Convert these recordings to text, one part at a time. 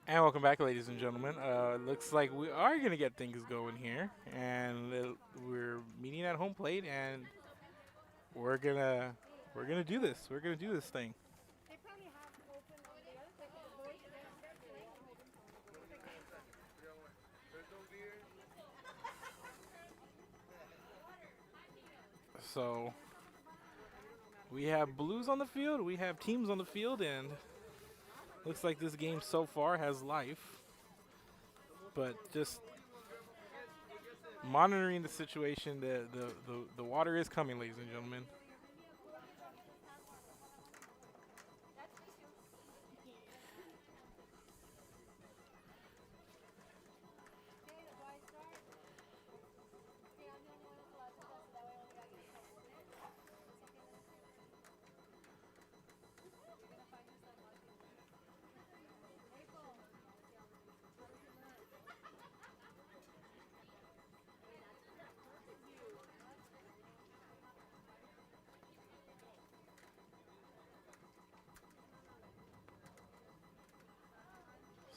And welcome back, ladies and gentlemen. Looks like we are gonna get things going here, and we're meeting at home plate, and we're gonna we're gonna do this. We're gonna do this thing. So we have blues on the field, we have teams on the field, and looks like this game so far has life. But just monitoring the situation, the water is coming, ladies and gentlemen.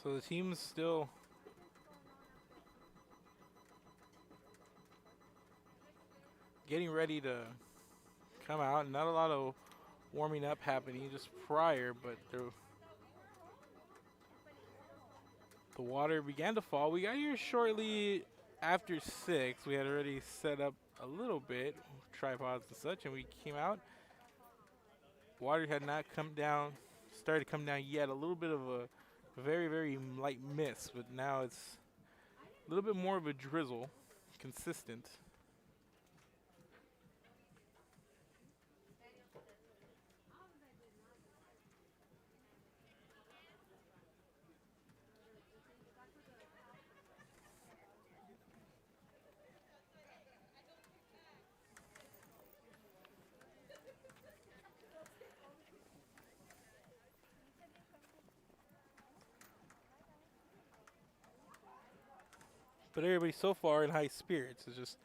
So the team's still getting ready to come out. Not a lot of warming up happening just prior, but the water began to fall. We got here shortly after 6. We had already set up a little bit, tripods and such, and we came out. Water had not come down, started to come down yet. A little bit of a very, very light mist, but now it's a little bit more of a drizzle, consistent. But everybody so far in high spirits. It's just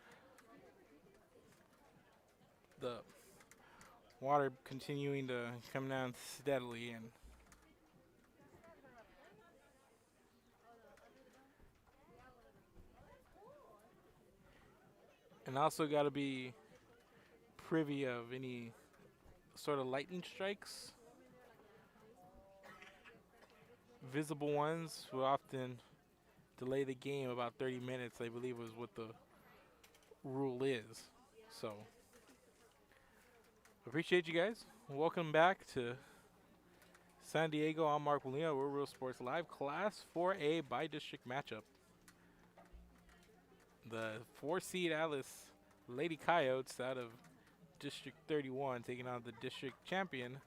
the water continuing to come down steadily, and also got to be privy of any sort of lightning strikes. Visible ones will often delay the game about 30 minutes, I believe was what the rule is. So, appreciate you guys. Welcome back to San Diego. I'm Mark Molina. We're Real Sports Live. Class 4A by district matchup. The 4 seed Alice Lady Coyotes out of District 31 taking on the district champion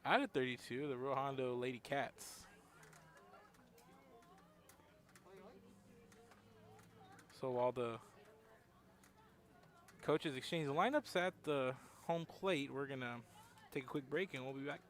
out of 32, the Real Hondo Lady Cats. So while the coaches exchange lineups at the home plate, we're going to take a quick break and we'll be back.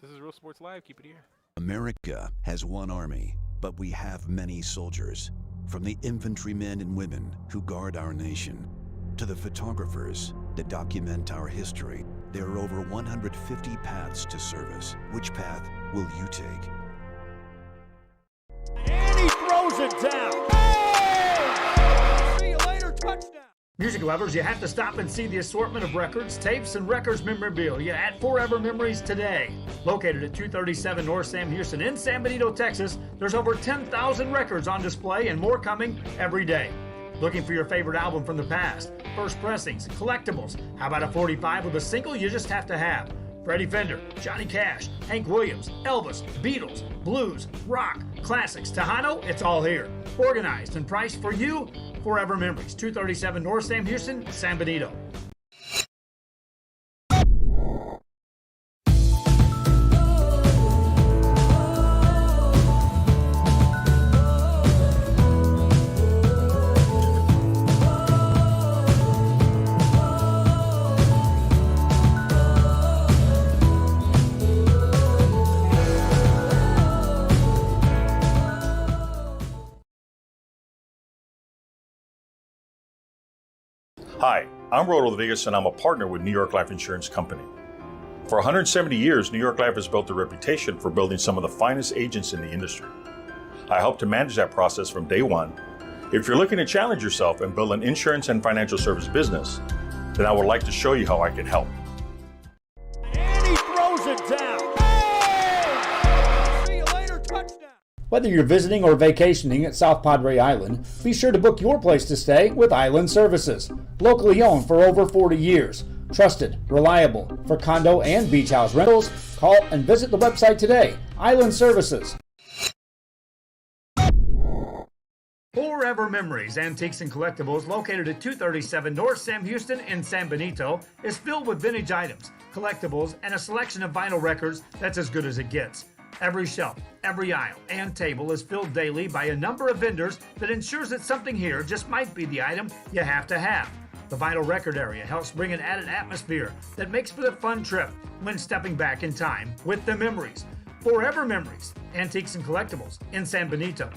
This is Real Sports Live. Keep it here. America has one army, but we have many soldiers. From the infantrymen and women who guard our nation, to the photographers that document our history, there are over 150 paths to service. Which path will you take? And he throws it down. See you later, touchdown. Music lovers, you have to stop and see the assortment of records, tapes, and records memorabilia at Forever Memories today. Located at 237 North Sam Houston in San Benito, Texas, there's over 10,000 records on display and more coming every day. Looking for your favorite album from the past, first pressings, collectibles? How about a 45 with a single you just have to have? Freddie Fender, Johnny Cash, Hank Williams, Elvis, Beatles, blues, rock, classics, Tejano, it's all here. Organized and priced for you. Forever Memories, 237 North Sam Houston, San Benito. Hi, I'm Rollo Rodriguez and I'm a partner with New York Life Insurance Company. For 170 years, New York Life has built a reputation for building some of the finest agents in the industry. I help to manage that process from day one. If you're looking to challenge yourself and build an insurance and financial service business, then I would like to show you how I can help. And he throws it down. Hey! See you later, touchdown. Whether you're visiting or vacationing at South Padre Island, be sure to book your place to stay with Island Services. Locally owned for over 40 years. Trusted, reliable for condo and beach house rentals. Call and visit the website today. Island Services. Forever Memories, Antiques and Collectibles, located at 237 North Sam Houston in San Benito, is filled with vintage items, collectibles, and a selection of vinyl records that's as good as it gets. Every shelf, every aisle, and table is filled daily by a number of vendors that ensures that something here just might be the item you have to have. The vinyl record area helps bring an added atmosphere that makes for the fun trip when stepping back in time with the memories. Forever Memories, Antiques and Collectibles in San Benito.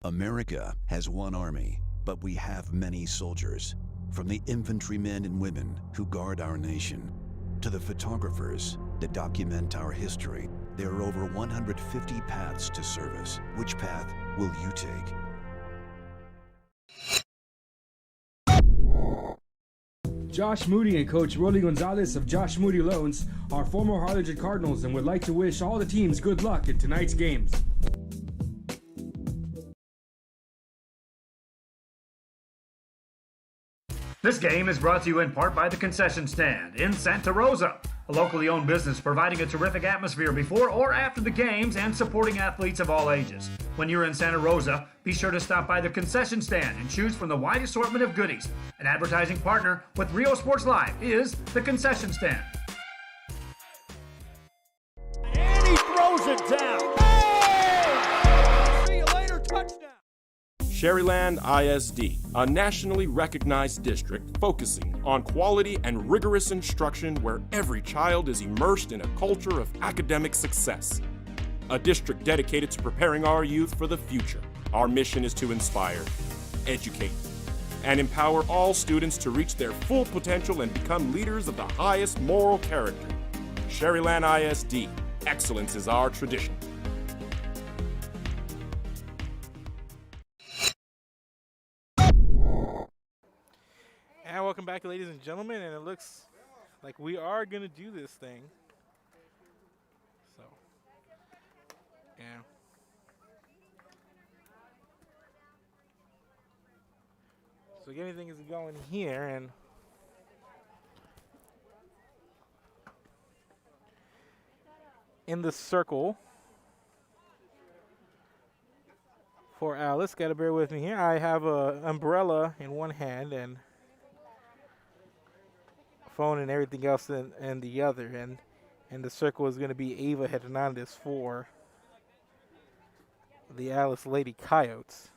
America has one army, but we have many soldiers. From the infantrymen and women who guard our nation, to the photographers that document our history, there are over 150 paths to service. Which path will you take? Josh Moody and Coach Rolly Gonzalez of Josh Moody Loans are former Harlingen Cardinals and would like to wish all the teams good luck in tonight's games. This game is brought to you in part by the Concession Stand in Santa Rosa, a locally owned business providing a terrific atmosphere before or after the games and supporting athletes of all ages. When you're in Santa Rosa, be sure to stop by the Concession Stand and choose from the wide assortment of goodies. An advertising partner with Rio Sports Live is the Concession Stand. And he throws it down. Hey! See you later, touchdown. Sherryland ISD, a nationally recognized district focusing on quality and rigorous instruction where every child is immersed in a culture of academic success. A district dedicated to preparing our youth for the future. Our mission is to inspire, educate, and empower all students to reach their full potential and become leaders of the highest moral character. Sherryland ISD, excellence is our tradition. And welcome back, ladies and gentlemen, and it looks like we are going to do this thing. So, yeah. So anything is going here, and in the circle for Alice, gotta bear with me here. I have a umbrella in one hand and phone and everything else in the other, and the circle is going to be Ava Hernandez for the Alice Lady Coyotes.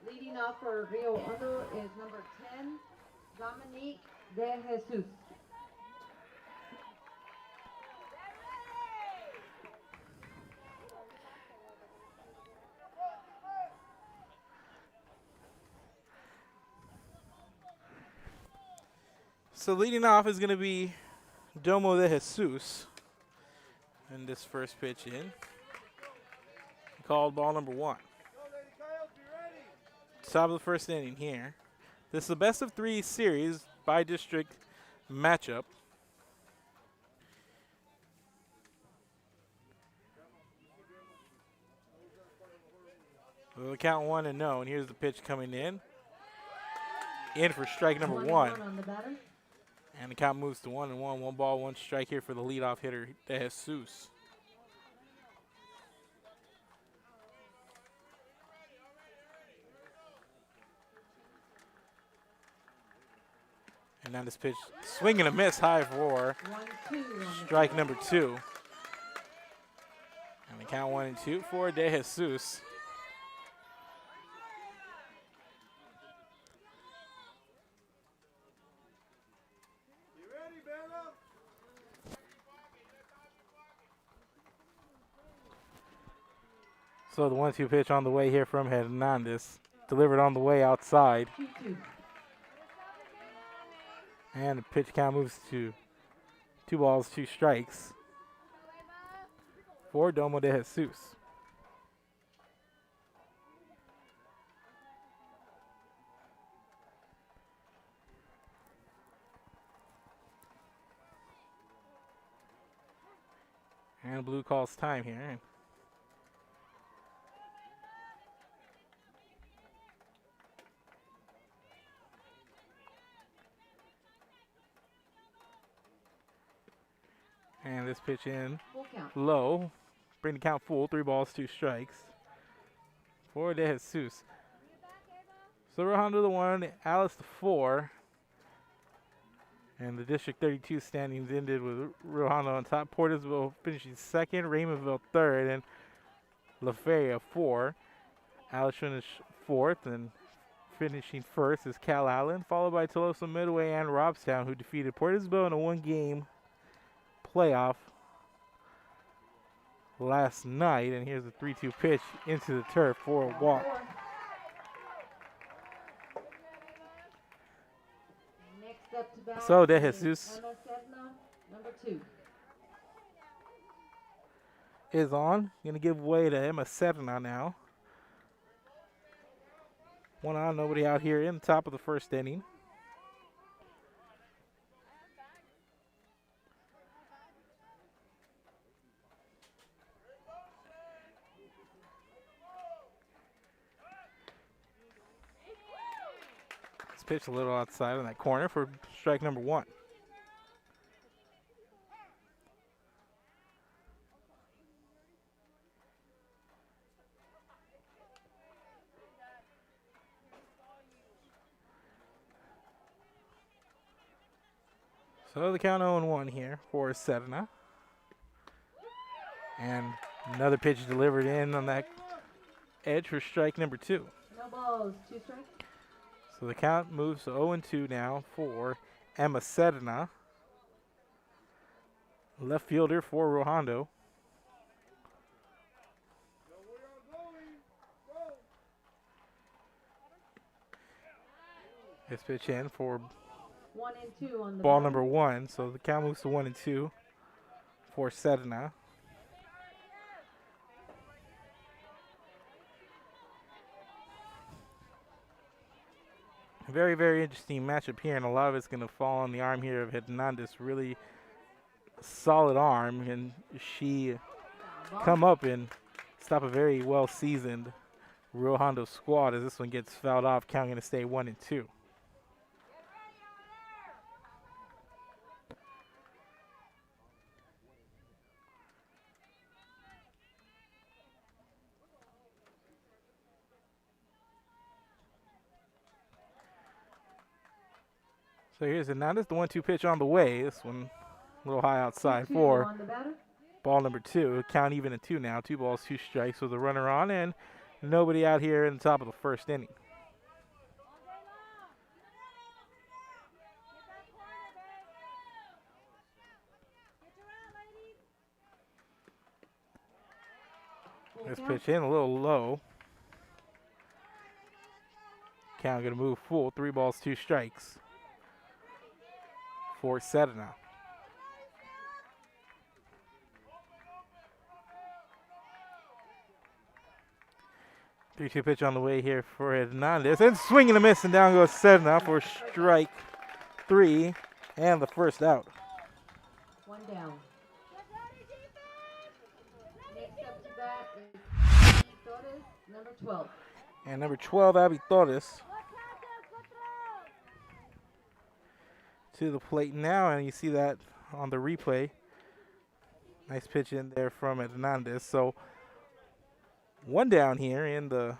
Leading off for Rio Hondo is number 10, Dominique De Jesus. So leading off is going to be Domo de Jesus. And this first pitch in. Called ball number 1. Top of the first inning here. This is the best of 3 series by district matchup. We'll count 1-0, and here's the pitch coming in. In for strike number 1. And the count moves to 1-1. 1 ball, 1 strike here for the leadoff hitter, De Jesus. And now this pitch, swing and a miss, high for 1-2. strike number 2. And the count 1-2 for De Jesus. So the 1-2 pitch on the way here from Hernandez, delivered on the way outside. 2-2. And the pitch count moves to 2 balls, 2 strikes for Domo de Jesus. And blue calls time here. And this pitch in Full count. low. Bring the count full. 3 balls, 2 strikes for De Jesus. So Hondo the 1, Alice the 4. And the District 32 standings ended with Hondo on top. Portersville finishing 2nd, Raymondville 3rd, and La Feria 4. Alice finished 4th, and finishing 1st is Cal Allen, followed by Tolosa Midway and Robstown, who defeated Portersville in a 1-game playoff last night. And here's a 3-2 pitch into the turf for a walk. Next up to bat So De is Jesus Emma Sedna, number 2. is on. Gonna give way to Emma Sedna now. 1 on, nobody out here in the top of the 1st inning. This pitch a little outside in that corner for strike number 1. So the count 0-1 here for Sedna. And another pitch delivered in on that edge for strike number 2. No balls, 2 strikes. So the count moves to 0-2 now for Emma Sedna. Left fielder for Hondo. This pitch in for 1 and 2 on the ball batter. number 1. So the count moves to 1-2 for Sedna. Very, very interesting matchup here, and a lot of it's going to fall on the arm here of Hernandez. Really solid arm, and she come up and stop a very well-seasoned Rio Hondo squad as this one gets fouled off. Count going to stay 1-2. So here's Hernandez, the 1-2 pitch on the way. This one a little high outside 2 for on the batter. ball number 2. Count even at 2 now. 2 balls, 2 strikes with a runner on, and nobody out here in the top of the 1st inning. Full This count. pitch in a little low. Count going to move full. 3 balls, 2 strikes for Sedna. Three-two pitch on the way here for Hernandez. And swing and a miss, and down goes Sedna for strike 3 and the 1st out. 1 down. Next up to bat is Torres, number 12. And number 12, Abby Torres. to the plate now, and you see that on the replay. Nice pitch in there from Hernandez. So one down here in the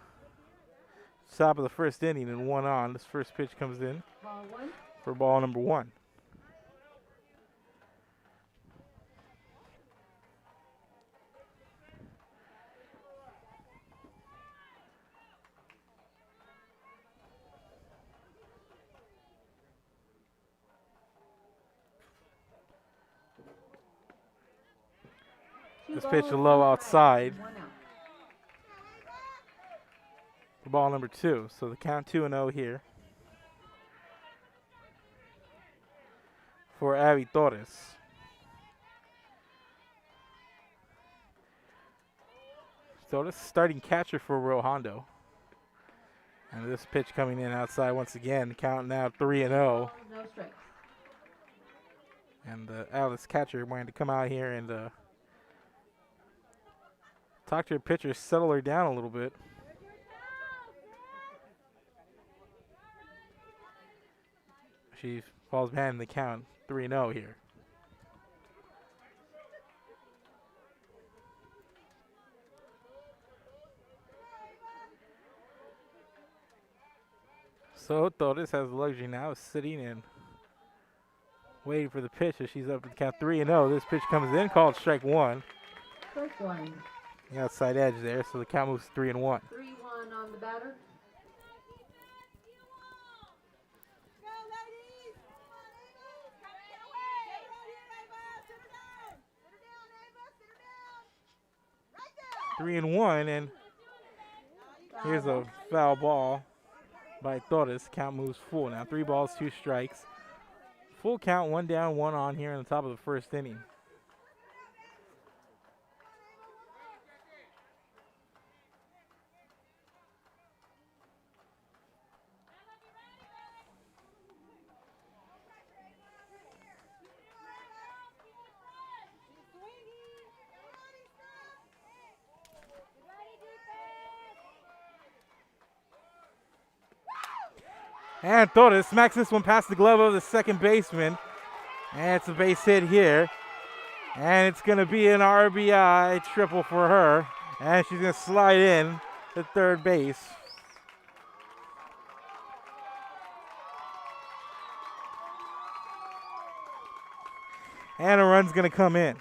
top of the first inning and one on. This first pitch comes in Ball one. for ball number one. This pitch is low outside for ball number two. So the count 2-0 here for Avi Torres. Torres starting catcher for Hondo. And this pitch coming in outside once again. Count now 3-0. No strikes. And Alice catcher wanted to come out here and talk to her pitcher, settle her down a little bit. She falls behind in the count, 3-0 here. So Torres has the luxury now of sitting and waiting for the pitch as she's up to the count 3-0. This pitch comes in, called strike one. Strike one. The outside edge there, so the count moves 3-1. 3-1 on the batter. Three and one, and here's a foul ball by Torres. Count moves full now. 3 balls, 2 strikes. Full count, 1 down, 1 on here in the top of the first inning. And Torres smacks this one past the glove of the second baseman. And it's a base hit here. And it's going to be an RBI triple for her. And she's going to slide in to third base. And a run's going to come in.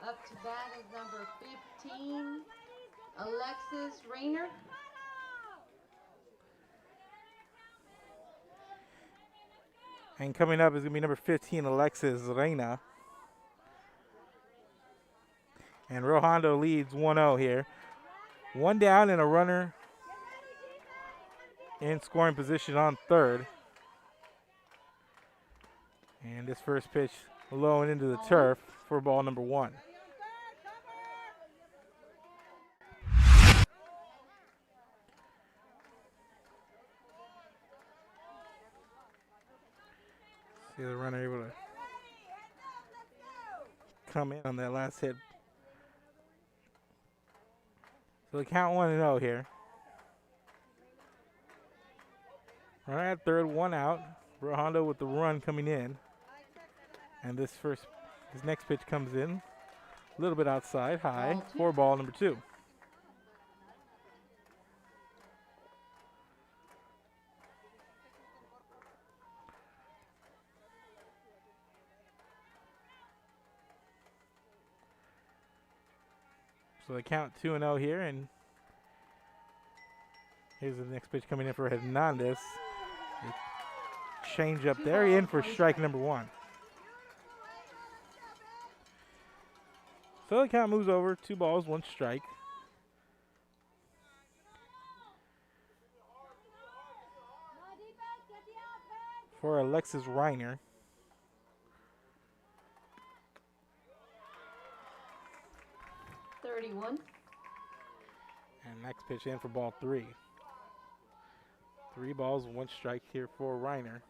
Up to bat is number 15, Alexis Rayner. And coming up is going to be number 15, Alexis Reina. And Hondo leads 1-0 here. 1 down and a runner in scoring position on third. And this first pitch low and into the turf for ball number 1. See the runner able to come in on that last hit. So the count 1-0 here. Runner at third, 1 out. Hondo with the run coming in. And this next pitch comes in a little bit outside, high, for ball number 2. So they count 2-0 here, and here's the next pitch coming in for Hernandez. Change up there, in for strike number 1. So the count moves over, 2 balls, 1 strike. For Alexis Reiner. And next pitch in for ball 3. 3 balls, 1 strike here for Reiner.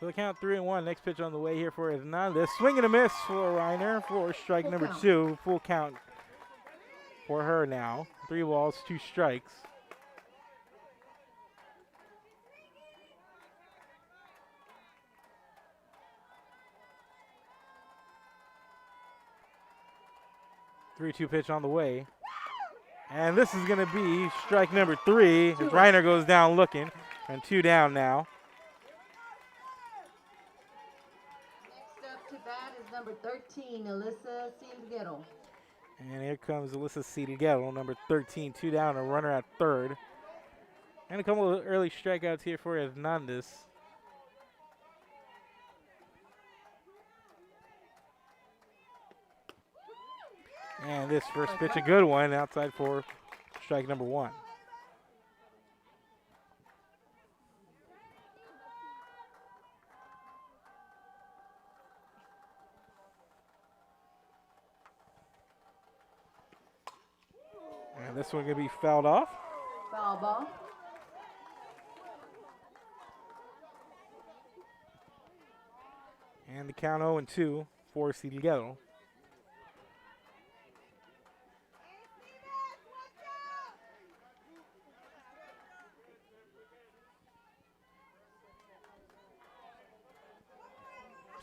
So the count 3-1. Next pitch on the way here for Hernandez. Swing and a miss for Reiner for strike Full number count. 2. Full count for her now. 3 balls, 2 strikes. Three-two pitch on the way. And this is going to be strike number 3 as Reiner goes down looking. And 2 down now. Next up to bat is number 13, Alyssa Silguero. And here comes Alyssa Silguero, number 13, 2 down, a runner at third. And a couple of early strikeouts here for Hernandez. And this first pitch, a good one, outside for strike number 1. And this one going to be fouled off. Foul ball. And the count 0-2 for Silguero.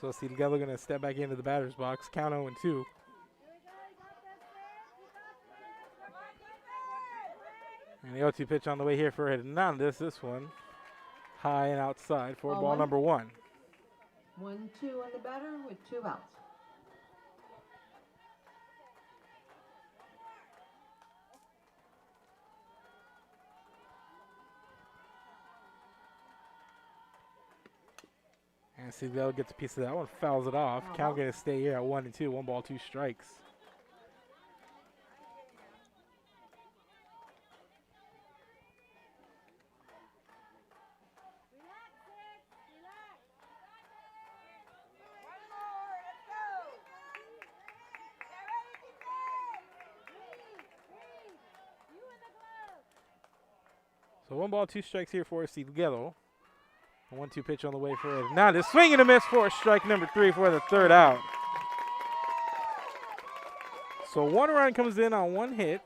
So Silguero going to step back into the batter's box. Count 0-2. And the 0-2 pitch on the way here for Hernandez. This one high and outside for ball number 1. 1-2 on the batter with 2 outs. And Silguero gets a piece of that one, fouls it off. Count going to stay here at 1-2. 1 ball, 2 strikes. So 1 ball, 2 strikes here for Silguero. A 1-2 pitch on the way for Hernandez. Swing and a miss for strike number 3 for the third out. So 1 run comes in on 1 hit.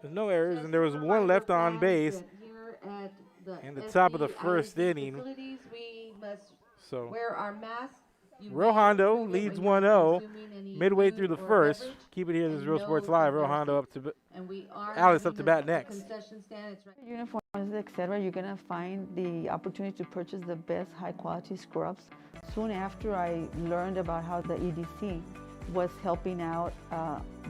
There's no errors, and there was 1 left on base. In the top of the first inning. So wear our masks. Real Hondo leads 1-0 midway through the first. Keep it here. This is Real Sports Live. Real Hondo up to Alice up to bat next. Uniforms, etc. You're gonna find the opportunity to purchase the best high-quality scrubs. Soon after I learned about how the EDC was helping out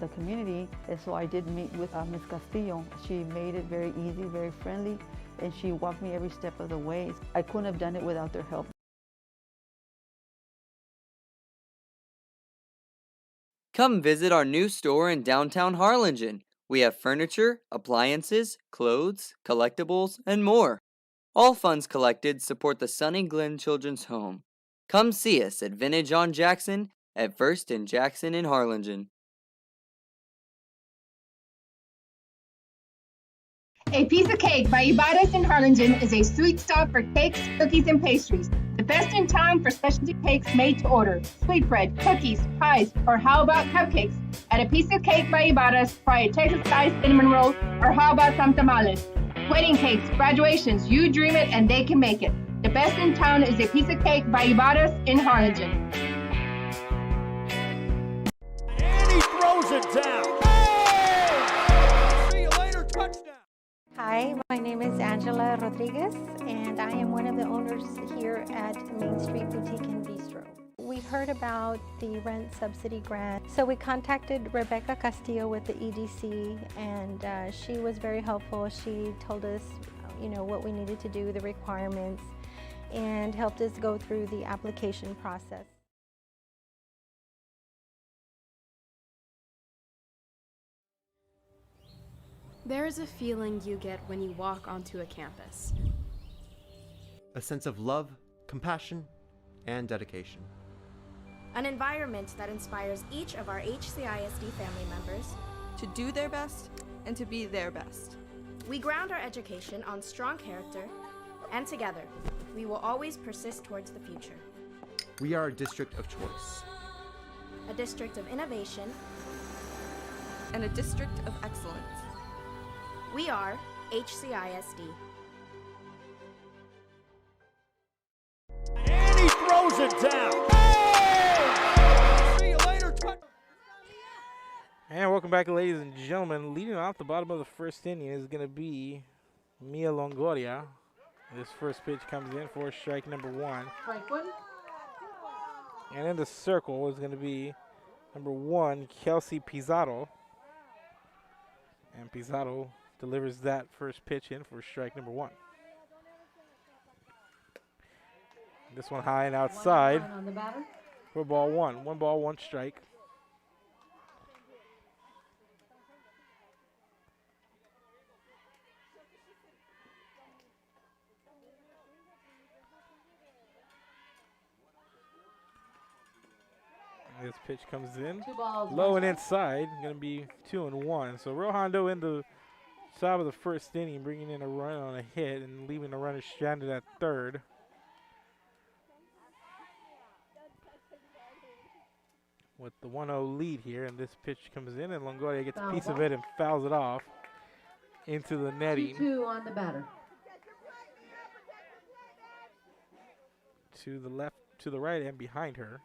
the community, and so I did meet with Ms. Castillo. She made it very easy, very friendly, and she walked me every step of the way. I couldn't have done it without their help. Come visit our new store in downtown Harlingen. We have furniture, appliances, clothes, collectibles, and more. All funds collected support the Sunny Glen Children's Home. Come see us at Vintage on Jackson at First and Jackson in Harlingen. A Piece of Cake by Ibadas in Harlingen is a sweet stop for cakes, cookies, and pastries. The best in town for specialty cakes made to order. Sweetbread, cookies, pies, or how about cupcakes? At A Piece of Cake by Ibadas, try a Texas-style cinnamon roll, or how about some tamales? Wedding cakes, graduations, you dream it and they can make it. The best in town is A Piece of Cake by Ibadas in Harlingen. And he throws it down. Oh! See you later, touchdown. Hi, my name is Angela Rodriguez, and I am one of the owners here at Main Street Boutique and Bistro. We heard about the rent subsidy grant, so we contacted Rebecca Castillo with the EDC, and she was very helpful. She told us, what we needed to do, the requirements, and helped us go through the application process. There is a feeling you get when you walk onto a campus. A sense of love, compassion, and dedication. An environment that inspires each of our HCISD family members to do their best and to be their best. We ground our education on strong character, and together, We will always persist towards the future. We are a district of choice. A district of innovation. And a district of excellence. We are HCISD. And he throws it down. Hey! See you later. And welcome back, ladies and gentlemen. Leading off the bottom of the first inning is going to be Mia Longoria. This first pitch comes in for strike number 1. Strike 1. And in the circle is going to be number 1, Kelsey Pizarro. And Pizarro delivers that first pitch in for strike number 1. This one high and outside On the batter. for ball 1. 1 ball, 1 strike. This pitch comes in 2 balls, low 1 and strike. inside, going to be 2-1. So Real Hondo in the top of the first inning, bringing in a run on a hit and leaving the runner stranded at third. With the 1-0 lead here, and this pitch comes in, and Longoria gets a piece of it and fouls it off into the netting. 2-2 on the batter. To the left, to the right, and behind her.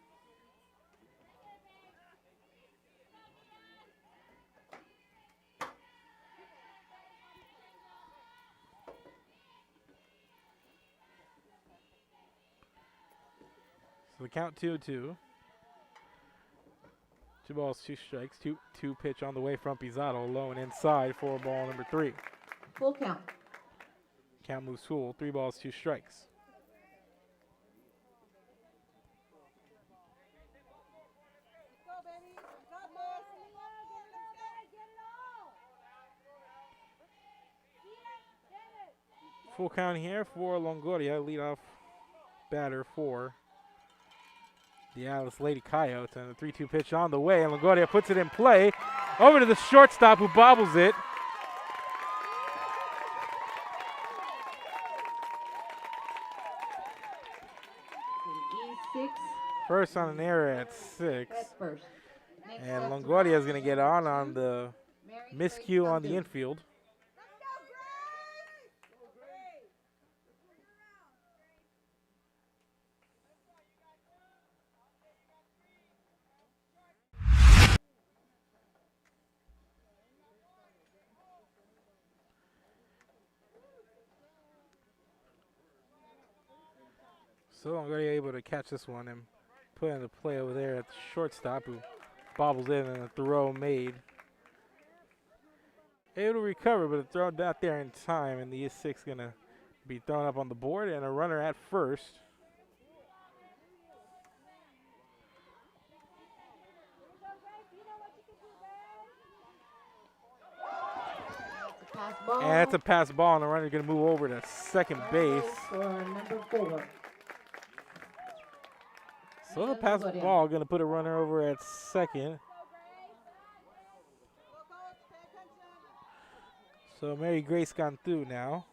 So the count 2-2. 2 balls, 2 strikes. 2 pitch on the way from Pizarro, low and inside for ball number 3. Full count. Count moves full. 3 balls, 2 strikes. Full count here for Longoria, leadoff batter for the Alice Lady Coyotes. And the 3-2 pitch on the way, and Longoria puts it in play. Over to the shortstop who bobbles it. E6. First on an error at 6. That's first. Next And up, Longoria is going to get on the miscue on the infield. So Longoria able to catch this one and put into play over there at the shortstop, who bobbles in and a throw made. Able to recover, but a throw not there in time, and the E6 going to be thrown up on the board, and a runner at first. And that's a pass ball, and the runner's going to move over to second base. For number 4. So the pass ball going to put a runner over at second. So Mary Grace gone through now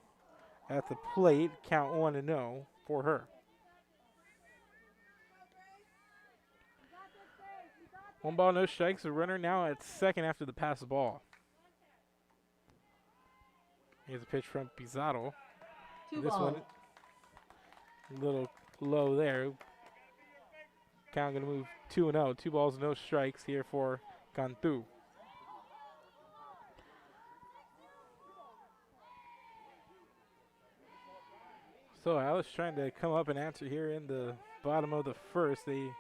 at the plate. Count 1-0 for her. 1 ball, no strikes. The runner now at second after the pass ball. Here's a pitch from Pizarro. 2 This balls. one a little low there. Count going to move 2-0. 2 balls, no strikes here for Cantu. So Alice trying to come up and answer here in the bottom of the first. They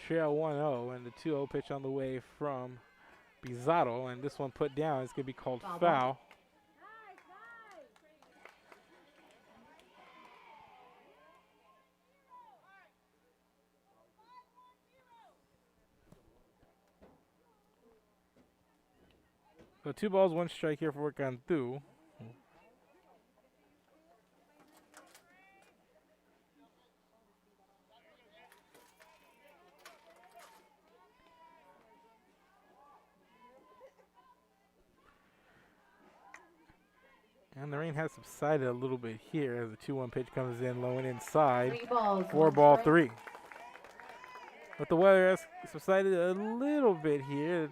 trail 1-0, and the 2-0 pitch on the way from Pizarro, and this one put down. It's going to be called foul. So 2 balls, 1 strike here for Cantu. And the rain has subsided a little bit here as the 2-1 pitch comes in low and inside. 3 balls, 4 1 ball strike. 3. But the weather has subsided a little bit here.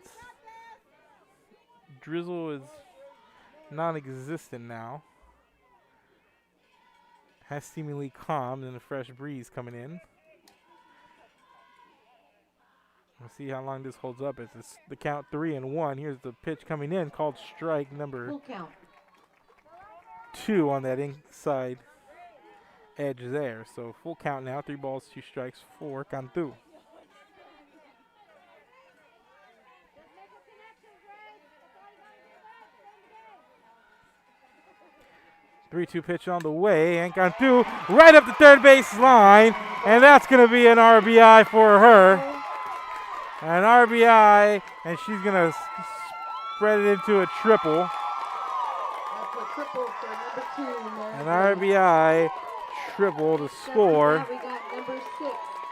Drizzle is non-existent now. Has seemingly calmed and a fresh breeze coming in. We'll see how long this holds up. It's the count 3-1. Here's the pitch coming in called strike number Full count. 2 on that inside edge there. So full count now. 3 balls, 2 strikes for Cantu. 3-2 pitch on the way, and Cantu right up the third base line, and that's going to be an RBI for her. An RBI, and she's going to spread it into a triple. That's a triple for number 2. An RBI triple to score. Now we got number 6,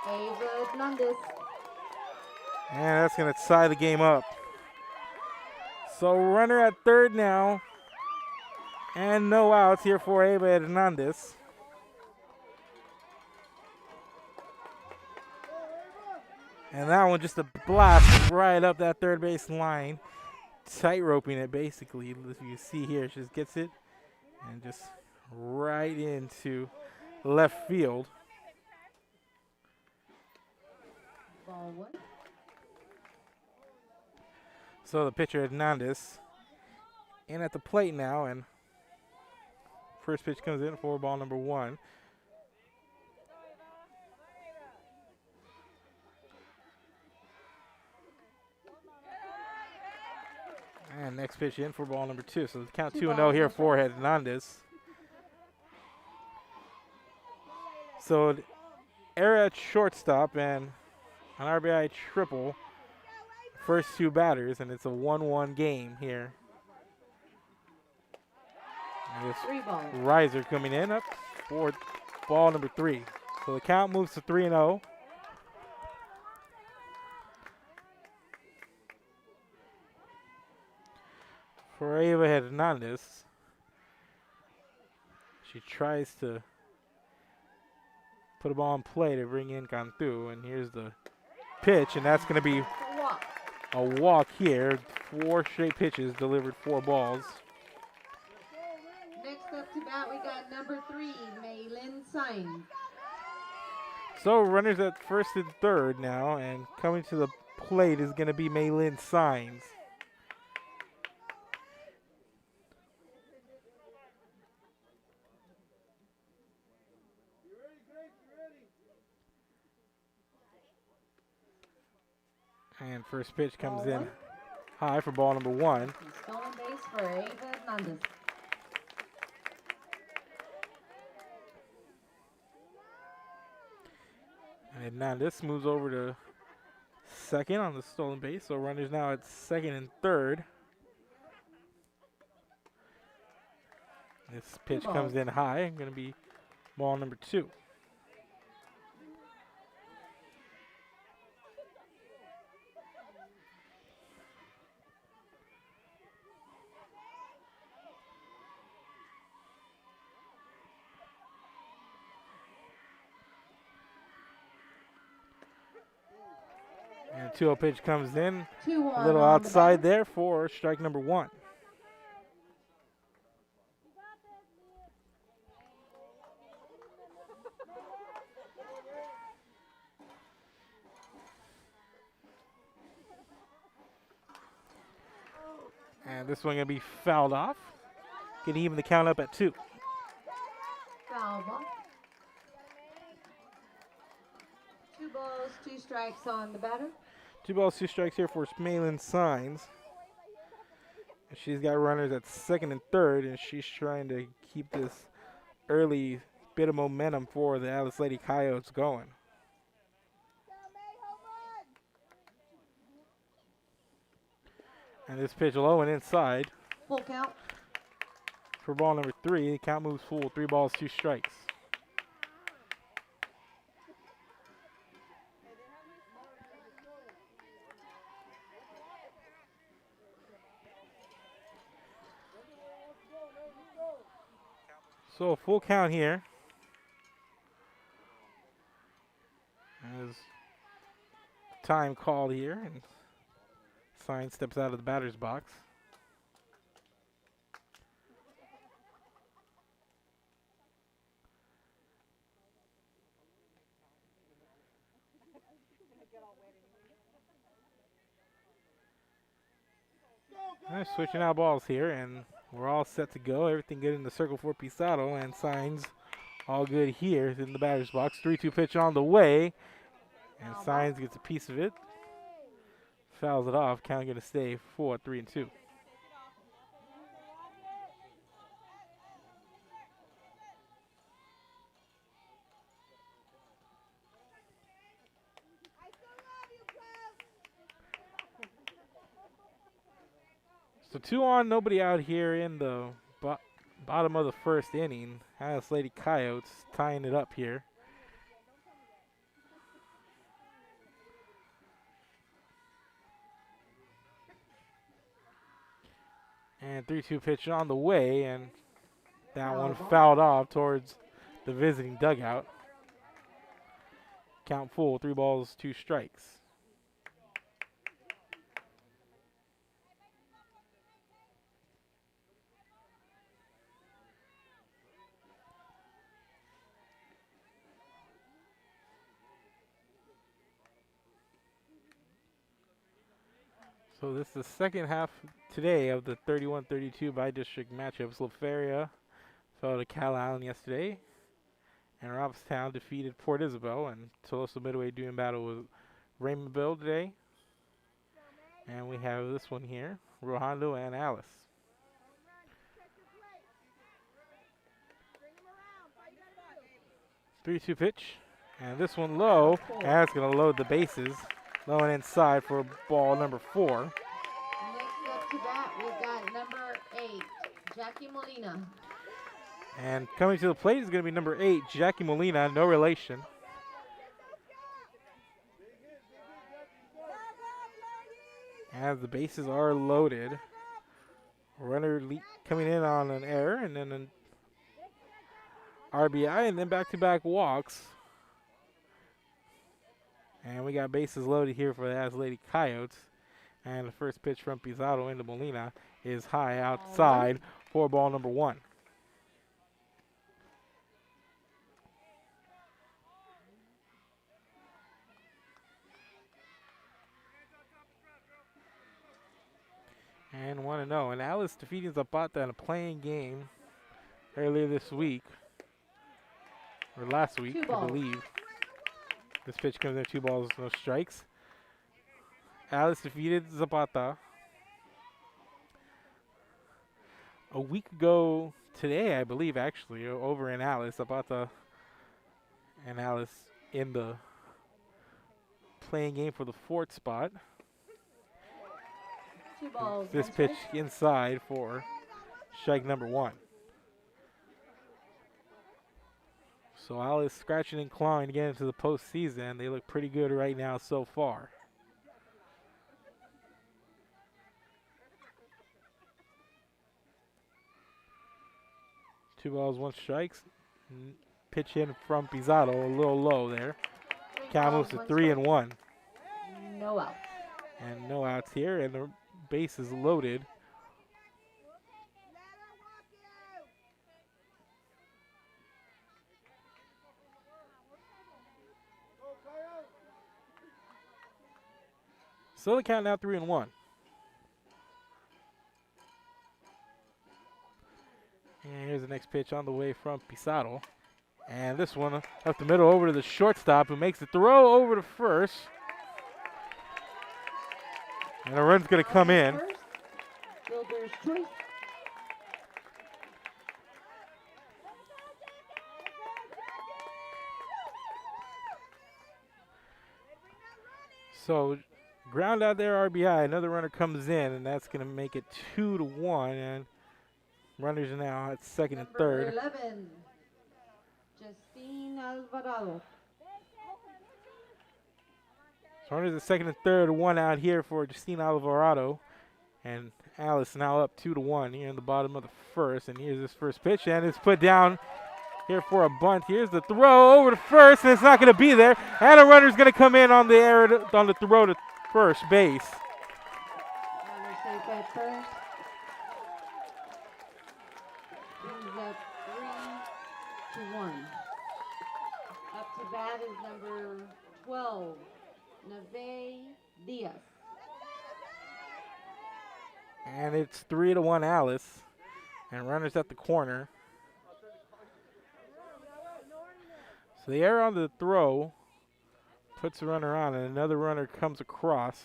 Ava Hernandez. And that's going to tie the game up. So runner at third now. And no outs here for Ava Hernandez. And that one just a blast right up that third base line. Tight roping it basically. As you see here, she just gets it and just right into left field. Ball 1. So the pitcher Hernandez in at the plate now, and first pitch comes in for ball number 1. And next pitch in for ball number 2. So the count 2-0 here for Hernandez. So error at shortstop and an RBI triple. First 2 batters, and it's a 1-1 game here. And 3 balls. Riser coming in up for ball number 3. So the count moves to 3-0. For Ava Hernandez, she tries to put a ball in play to bring in Cantu, and here's the pitch, and that's going to be a walk here. 4 straight pitches delivered 4 balls. Next up to bat, we got number 3, Maylin Sign. So runners at first and third now, and coming to the plate is going to be Maylin Signs. And first pitch comes in high for ball number 1. Stolen base for Ava Hernandez. And Hernandez moves over to second on the stolen base. So runners now at second and third. This pitch comes in high. Going to be ball number 2. And 2-0 pitch comes in. 2-1 A little on the outside batter. there for strike number 1. And this one going to be fouled off. Getting even the count up at 2. Foul ball. 2 balls, 2 strikes on the batter. 2 balls, 2 strikes here for Smalin Signs. And she's got runners at second and third, and she's trying to keep this early bit of momentum for the Alice Lady Coyotes going. And this pitch low and inside. Full count. For ball number 3, the count moves full. 3 balls, 2 strikes. So a full count here. As time called here, and Sign steps out of the batter's box. Switching out balls here, and we're all set to go. Everything good in the circle for Pizarro, and Signs all good here in the batter's box. 3-2 pitch on the way, and Signs gets a piece of it. Fouls it off. Count going to stay 4-3-2. So 2 on, nobody out here in the bottom of the first inning. Alice Lady Coyotes tying it up here. And 3-2 pitch on the way, and that one fouled off towards the visiting dugout. Count full, 3 balls, 2 strikes. So this is the second half today of the 31-32 by-district matchups. Laferia fell to Cal Island yesterday, and Robstown defeated Port Isabel, and Tolosa Midway doing battle with Raymondville today. And we have this one here, Hondo and Alice. 3-2 pitch, and this one low, and that's going to load the bases. Low and inside for ball number 4. Next up to bat, we've got number 8, Jackie Molina. And coming to the plate is going to be number 8, Jackie Molina, no relation. As the bases are loaded. Runner coming in on an error, and then an RBI, and then back-to-back walks. And we got bases loaded here for the As Lady Coyotes. And the first pitch from Pizarro into Molina is high outside for ball number 1. And 1-0. And Alice defeating Zapata in a playing game earlier this week. Or last week, I believe. This pitch comes in 2 balls, no strikes. Alice defeated Zapata a week ago today, I believe, actually, over in Alice. Zapata and Alice in the playing game for the 4th spot. 2 balls. This pitch inside for strike number 1. So Alice scratching and clawing to get into the postseason. They look pretty good right now so far. Two balls, 1 strikes. Pitch in from Pizarro, a little low there. Count moves to 3-1. No outs. And no outs here, and the base is loaded. So the count now 3-1. And here's the next pitch on the way from Pizarro. And this one up the middle over to the shortstop, who makes the throw over to first. And a run's going to come in. Fielder's choice. So ground out there, RBI. Another runner comes in, and that's going to make it 2-1. And runners are now at second and third. Number 11, Justine Alvarado. So runners at second and third. 1 out here for Justine Alvarado. And Alice now up 2-1 here in the bottom of the first. And here's this first pitch, and it's put down here for a bunt. Here's the throw over to first, and it's not going to be there. And a runner's going to come in on the throw to first base. Runner safe at first. Brings up 3-1. Up to bat is number 12, Nave Diaz. And it's 3-1 Alice. And runners at the corner. So the error on the throw puts the runner on, and another runner comes across.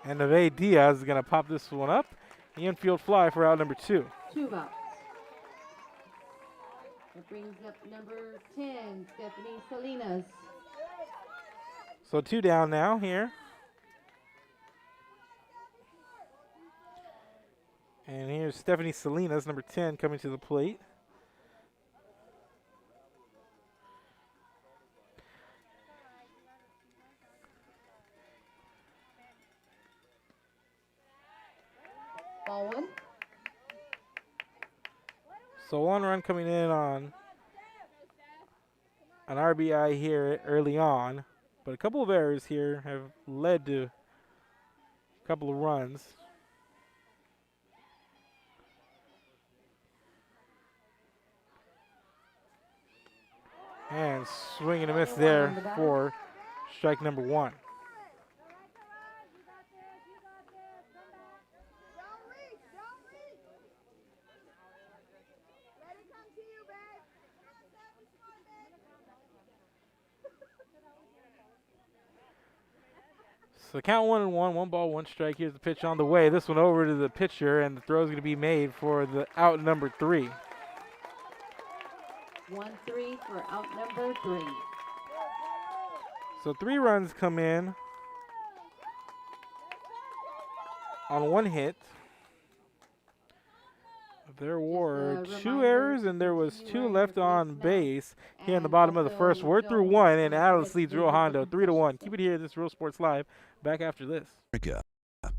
And Nave Diaz is going to pop this one up. The infield fly for out number 2. 2 outs. That brings up number 10, Stephanie Salinas. So 2 down now here. And here's Stephanie Salinas, number 10, coming to the plate. Ball 1. So 1 run coming in on an RBI here early on. But a couple of errors here have led to a couple of runs. And swing and a miss there for strike number 1. So count 1-1, 1 ball, 1 strike. Here's the pitch on the way. This one over to the pitcher, and the throw is going to be made for the out number 3. 1-3 for out number 3. So 3 runs come in on 1 hit. There were 2 errors, and there was 2 left on base here in the bottom of the first. We're through 1, and Alice leads Real Hondo 3-1. Keep it here. This is Real Sports Live. Back after this. America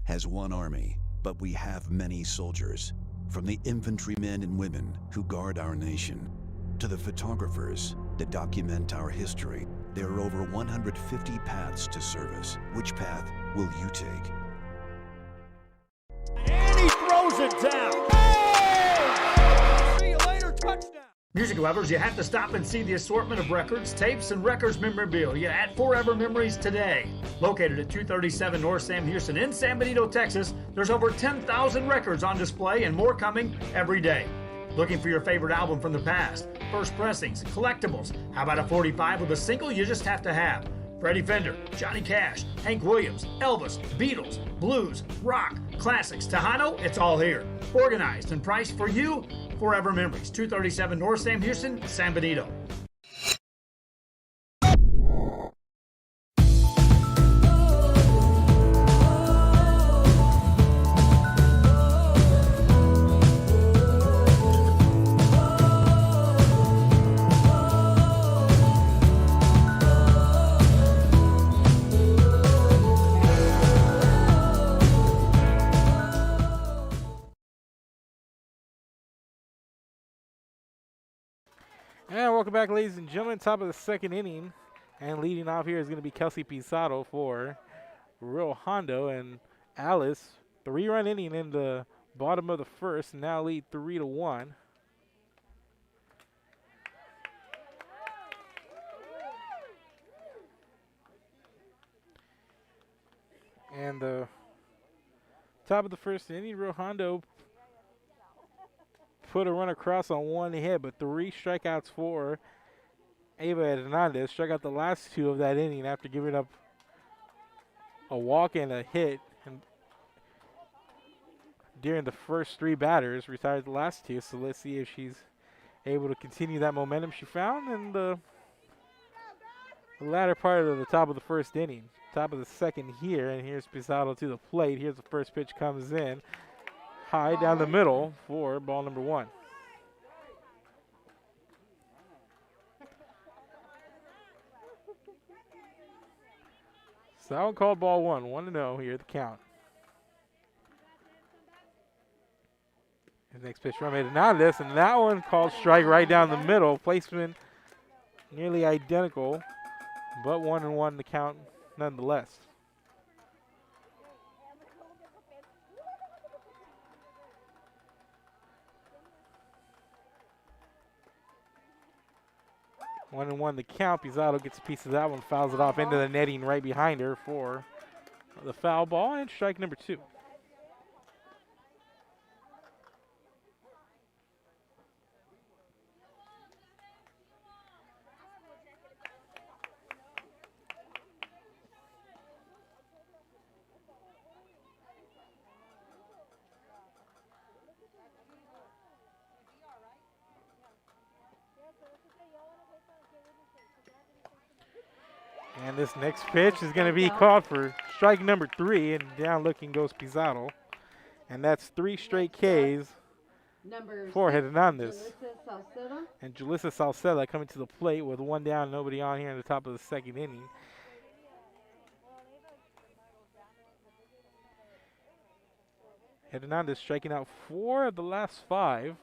has one army, but we have many soldiers. From the infantrymen and women who guard our nation, to the photographers that document our history. There are over 150 paths to service. Which path will you take? And he throws it down. See you later, touchdown. Music lovers, you have to stop and see the assortment of records, tapes, and records memorabilia at Forever Memories today. Located at 237 North Sam Houston in San Benito, Texas, there's over 10,000 records on display and more coming every day. Looking for your favorite album from the past, first pressings, collectibles. How about a 45 with a single you just have to have? Freddie Fender, Johnny Cash, Hank Williams, Elvis, Beatles, blues, rock, classics, Tejano, it's all here. Organized and priced for you. Forever Memories, 237 North Sam Houston, San Benito. And welcome back, ladies and gentlemen. Top of the second inning. And leading off here is going to be Kelsey Pizarro for Real Hondo. And Alice, 3-run inning in the bottom of the first. Now lead 3-1. And the top of the first inning, Real Hondo put a run across on 1 hit, but 3 strikeouts for Ava Hernandez. Struck out the last 2 of that inning after giving up a walk and a hit. And during the first 3 batters, retired the last 2. So let's see if she's able to continue that momentum she found in the latter part of the top of the first inning. Top of the second here, and here's Pizarro to the plate. Here's the first pitch comes in. High down the middle for ball number 1. So that one called ball one. 1-0 here at the count. His next pitch from Hernandez, and that one called strike right down the middle. Placement nearly identical, but 1-1 the count nonetheless. One and one the count. Pizarro gets a piece of that one, fouls it off into the netting right behind her for the foul ball, and strike number 2. And this next pitch is going to be called for strike number 3, and down looking goes Pizarro. And that's 3 straight Ks for Hernandez. And Julissa Salceda coming to the plate with 1 down, nobody on here in the top of the 2nd inning. Hernandez striking out 4 of the last 5.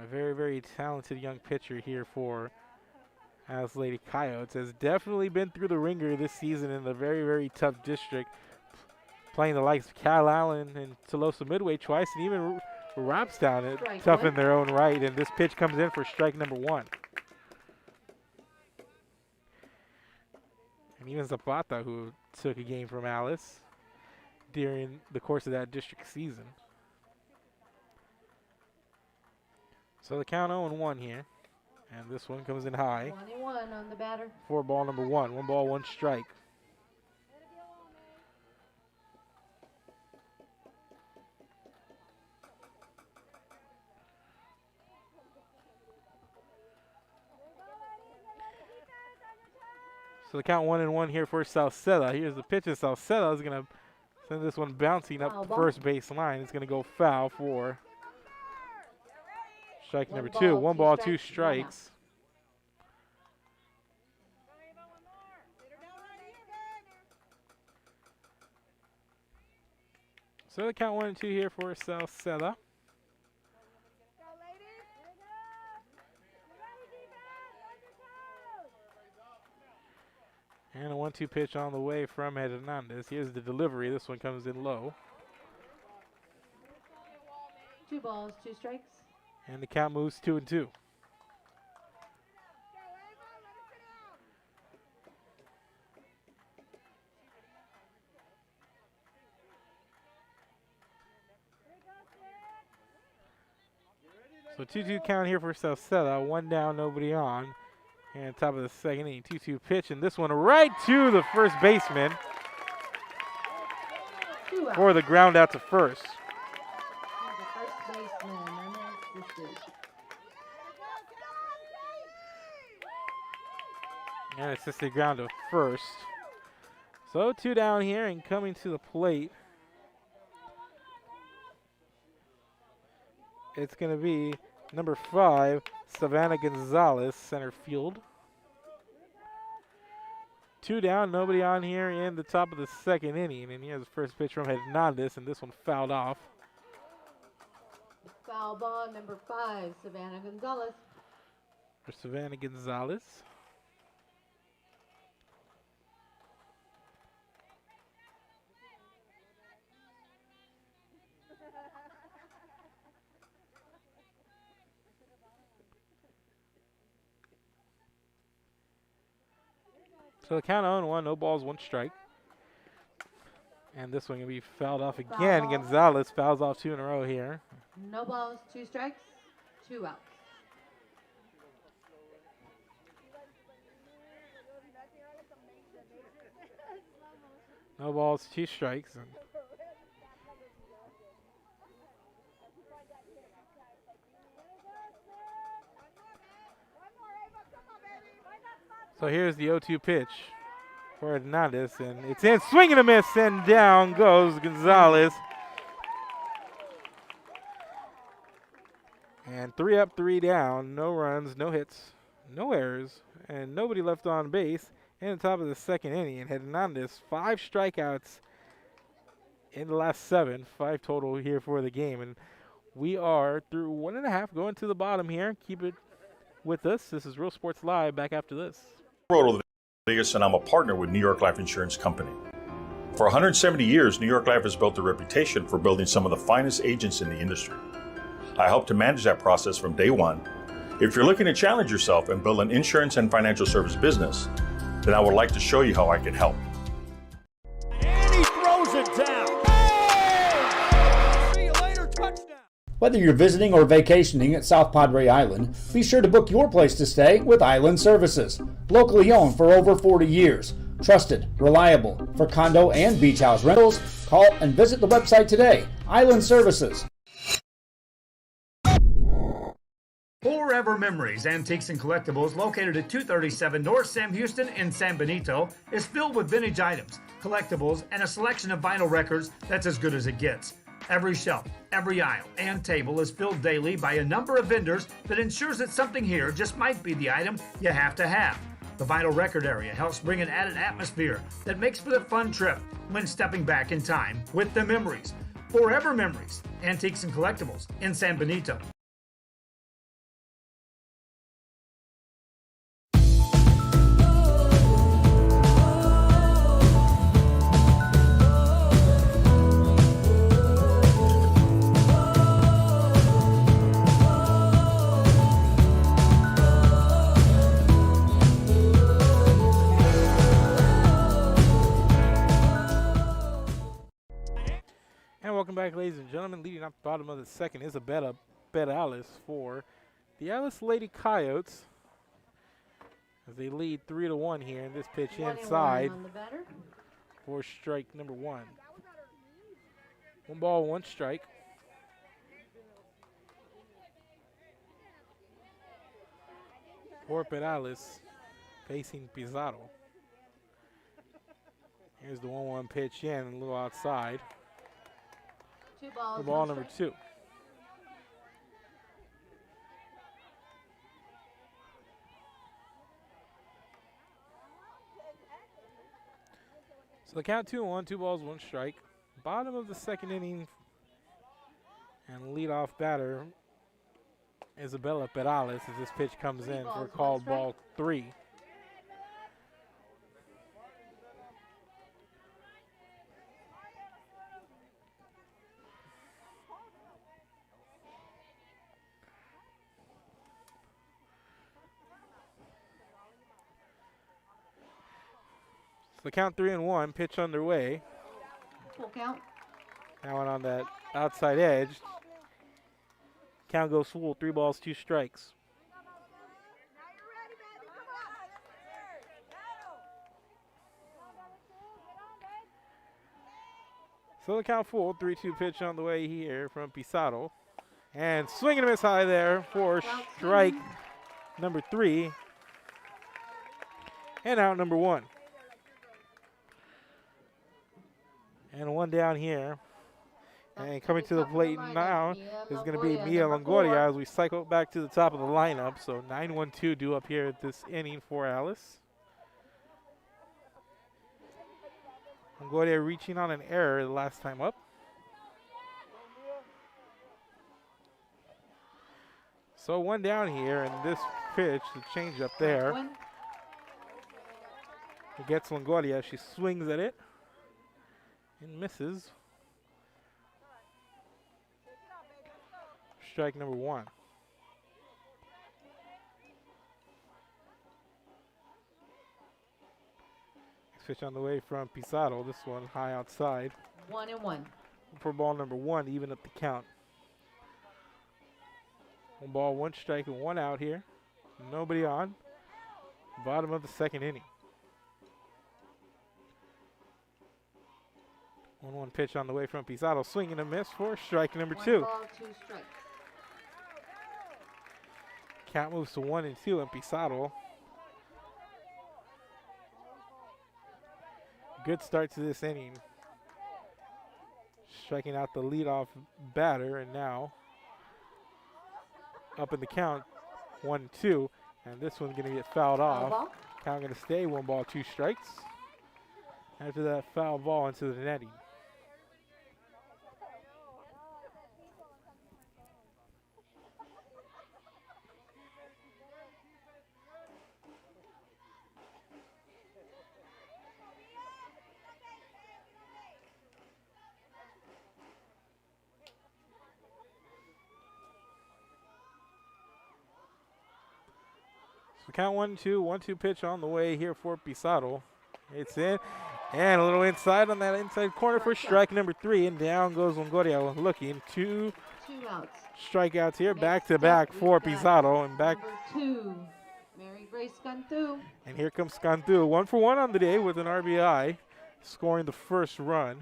A very, very talented young pitcher here for Alice Lady Coyotes. Has definitely been through the ringer this season in the very, very tough district. Playing the likes of Cal Allen and Tolosa Midway twice, and even Rapstown it tough in their own right. And this pitch comes in for strike number 1. And even Zapata, who took a game from Alice during the course of that district season. So the count 0-1 here. And this one comes in high. 21 on the batter. For ball number 1. 1 ball, 1 strike. So the count 1-1 here for Salceda. Here's the pitch, and Salceda is going to send this one bouncing up the first base line. It's going to go foul for strike number 2. 1 ball, 2 strikes. So the count 1-2 here for Salceda. And a 1-2 pitch on the way from Hernandez. Here's the delivery. This one comes in low. 2 balls, 2 strikes. And the count moves 2-2. So 2-2 count here for Salceda. 1 down, nobody on. And top of the 2nd inning, 2-2 pitch, and this one right to the first baseman for the ground out to first. The first baseman, and assisted ground to first. So 2 down here, and coming to the plate, it's going to be number 5, Savannah Gonzalez, center field. 2 down, nobody on here in the top of the 2nd inning. And here's the first pitch from Hernandez, and this one fouled off. Foul ball, number 5, Savannah Gonzalez. For Savannah Gonzalez. So the count 0-1, no balls, 1 strike. And this one going to be fouled off again. Foul. Gonzalez fouls off 2 in a row here. No balls, 2 strikes, 2 outs. No balls, 2 strikes. So here's the 0-2 pitch for Hernandez, and it's in, swing and a miss, and down goes Gonzalez. And 3 up, 3 down. No runs, no hits, no errors, and nobody left on base. In the top of the second inning, and heading on this, 5 strikeouts in the last 7, 5 total here for the game. And we are through 1.5, going to the bottom here. Keep it with us. This is Real Sports Live. Back after this. Rodriguez, and I'm a partner with New York Life Insurance Company. For 170 years, New York Life has built a reputation for building some of the finest agents in the industry. I help to manage that process from day one. If you're looking to challenge yourself and build an insurance and financial service business, then I would like to show you how I can help. And he throws it down. Hey! See you later, touchdown. Whether you're visiting or vacationing at South Padre Island, be sure to book your place to stay with Island Services. Locally owned for over 40 years. Trusted, reliable for condo and beach house rentals. Call and visit the website today. Island Services. Forever Memories, Antiques and Collectibles, located at 237 North Sam Houston in San Benito, is filled with vintage items, collectibles, and a selection of vinyl records that's as good as it gets. Every shelf, every aisle, and table is filled daily by a number of vendors that ensures that something here just might be the item you have to have. The vinyl record area helps bring an added atmosphere that makes for the fun trip when stepping back in time with the memories. Forever Memories, Antiques and Collectibles in San Benito. Welcome back, ladies and gentlemen. Leading up the bottom of the second is Isabella Alice for the Alice Lady Coyotes, as they lead 3-1 here in this pitch inside for strike number 1. 1 ball, 1 strike. For Perales facing Pizarro. Here's the 1-1 pitch in, a little outside. 2 balls. Ball number 2. So the count 2-1, 2 balls, 1 strike. Bottom of the second inning, and leadoff batter Isabella Perales as this pitch comes in for called ball 3. So the count 3-1, pitch underway. Full count. That one on that outside edge. Count goes full, 3 balls, 2 strikes. So the count full, 3-2 pitch on the way here from Pizarro. And swing and a miss high there for strike number 3. And out number 1. And 1 down here. And coming to the plate now is going to be Mia Longoria as we cycle back to the top of the lineup. So 9-1-2 due up here at this inning for Alice. Longoria reaching on an error the last time up. So 1 down here, and this pitch, the change up there. It gets Longoria. She swings at it and misses. Strike number 1. Next pitch on the way from Pizarro. This one high outside. 1-1. For ball number 1, even up the count. 1 ball, 1 strike, and 1 out here. Nobody on. Bottom of the second inning. 1-1 pitch on the way from Pizarro. Swing and a miss for strike number 2. 1 ball, 2 strikes. Count moves to 1-2, and Pizarro. Good start to this inning. Striking out the leadoff batter, and now up in the count, 1-2. And this one's going to get fouled off. ball. Count going to stay 1 ball, 2 strikes. After that foul ball into the netting. So count 1-2, 1-2 pitch on the way here for Pizarro. It's in, and a little inside on that inside corner for strike number 3, and down goes Longoria looking. 2 outs. strikeouts here, Next back to back up, for we've got Pizarro, and back. Number 2, Mary Grace Cantu. And here comes Cantu, 1 for 1 on the day with an RBI, scoring the first run.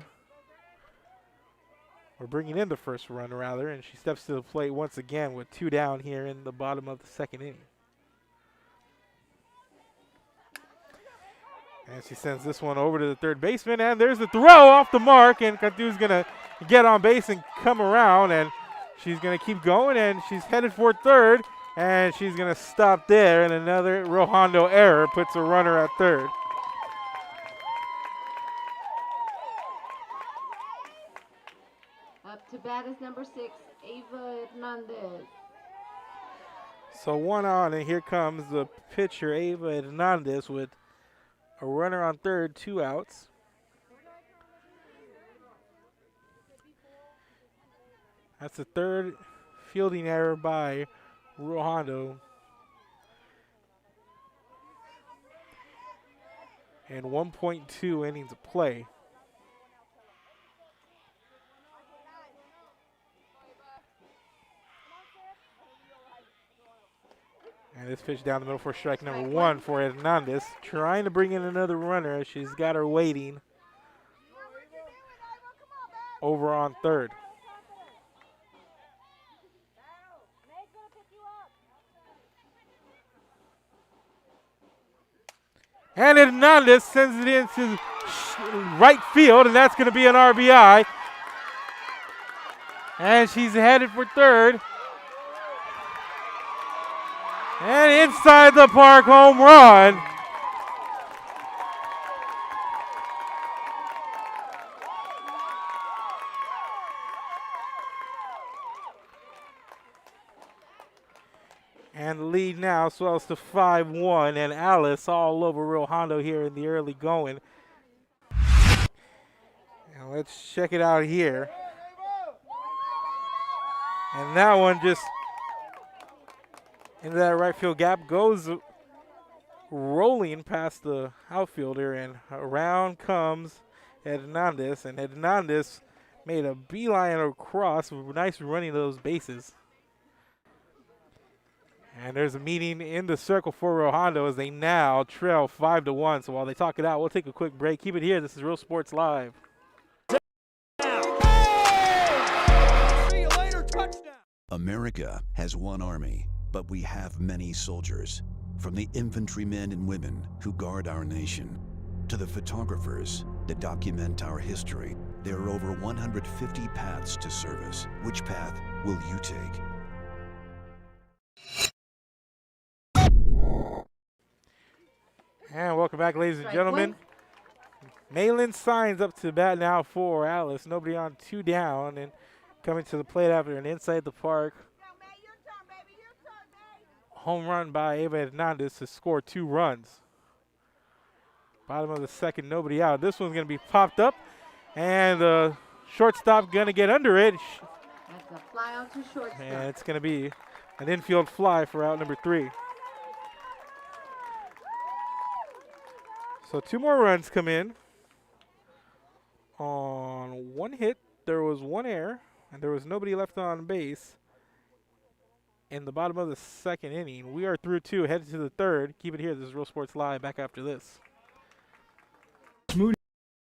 Or bringing in the first run, rather, and she steps to the plate once again with 2 down here in the bottom of the 2nd inning. And she sends this one over to the third baseman, and there's the throw off the mark, and Cantu's going to get on base and come around, and she's going to keep going, and she's headed for third, and she's going to stop there, and another Hondo error puts a runner at third. Up to bat is number 6, Ava Hernandez. So 1 on, and here comes the pitcher, Ava Hernandez, with a runner on third, 2 outs. That's the third fielding error by Hondo. And 1.2 innings of play. And this pitch down the middle for strike number 1 for Hernandez. Trying to bring in another runner as she's got her waiting over on third. And Hernandez sends it into right field, and that's going to be an RBI. And she's headed for third. And inside the park, home run. And the lead now swells to 5-1, and Alice all over Hondo here in the early going. And let's check it out here. And that one just into that right field gap, goes rolling past the outfielder, and around comes Hernandez, and Hernandez made a beeline across. Nice running of those bases. And there's a meeting in the circle for Hondo as they now trail 5-1. So while they talk it out, we'll take a quick break. Keep it here. This is Real Sports Live. See you later, touchdown. America has one army, but we have many soldiers. From the infantrymen and women who guard our nation, to the photographers that document our history, there are over 150 paths to service. Which path will you take? And welcome back, ladies and gentlemen. Malin signs up to bat now for Alice. Nobody on, 2 down, and coming to the plate after an inside the park home run by Ava Hernandez to score 2 runs. Bottom of the 2nd, nobody out. This one's going to be popped up, and the shortstop going to get under it. That's a fly out to shortstop. And it's going to be an infield fly for out number 3. So 2 more runs come in. On 1 hit, there was 1 error, and there was nobody left on base. In the bottom of the 2nd inning, we are through 2, headed to the 3rd. Keep it here. This is Real Sports Live. Back after this. Moody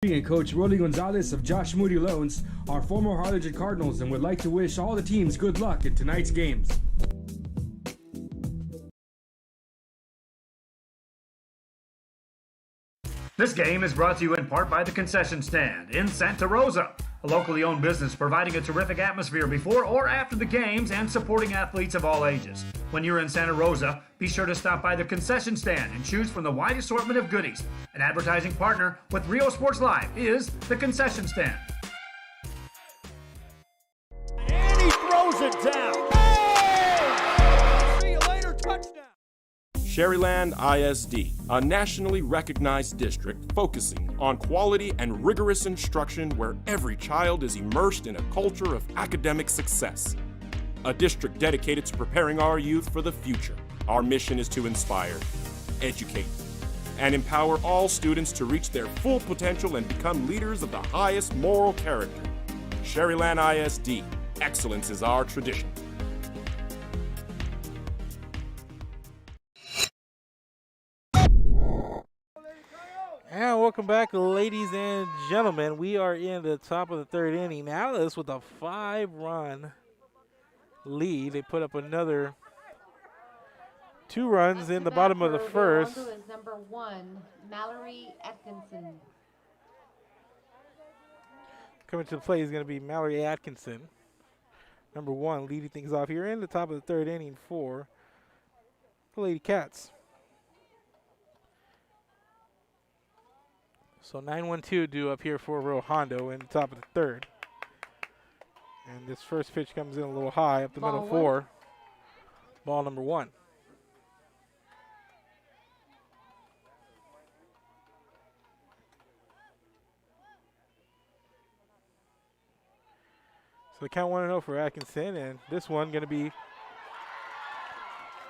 and Coach Rolly Gonzalez of Josh Moody Loans are former Harlingen Cardinals and would like to wish all the teams good luck in tonight's games. This game is brought to you in part by the concession stand in Santa Rosa. a locally owned business providing a terrific atmosphere before or after the games and supporting athletes of all ages. When you're in Santa Rosa, be sure to stop by the concession stand and choose from the wide assortment of goodies. An advertising partner with Rio Sports Live is the concession stand. And he throws it down. Oh! See you later, touchdown. Sherryland ISD, a nationally recognized district focusing on quality and rigorous instruction where every child is immersed in a culture of academic success. A district dedicated to preparing our youth for the future. Our mission is to inspire, educate, and empower all students to reach their full potential and become leaders of the highest moral character. Sherryland ISD, excellence is our tradition. And welcome back, ladies and gentlemen. We are in the top of the third inning. Alice with a 5-run lead. They put up another 2 runs in the bottom of the first. Hondo is number 1, Mallory Atkinson. Coming to the plate is going to be Mallory Atkinson. Number 1, leading things off here in the top of the third inning for the Lady Cats. So 9-1-2 due up here for Hondo in the top of the third. And this first pitch comes in a little high up the middle for ball number 1. So the count 1-0 for Atkinson, and this one going to be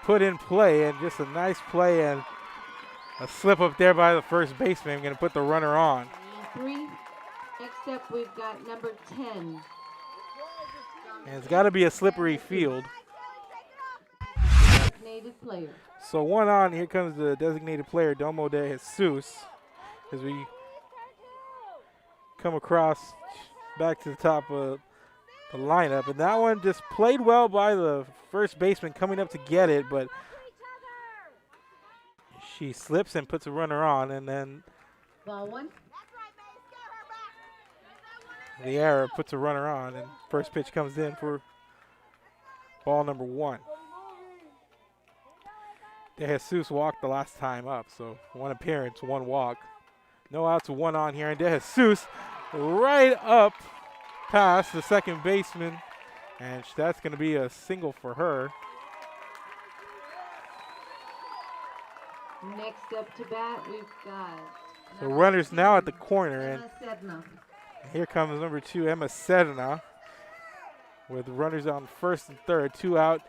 put in play, and just a nice play and a slip up there by the first baseman, going to put the runner on. 3. Next up, we've got number 10. And it's got to be a slippery field. Designated player. So 1 on, here comes the designated player, Domo de Jesus, as we come across back to the top of the lineup. And that one just played well by the first baseman coming up to get it, but she slips and puts a runner on, and then Ball 1. the error puts a runner on, and first pitch comes in for ball number 1. De Jesus walked the last time up, so 1 appearance, 1 walk. No outs, 1 on here, and De Jesus right up past the second baseman, and that's going to be a single for her. Next up to bat, we've got So runners now at the corner, and Sedna. here comes number 2, Emma Sedna, with runners on first and third, 2 out.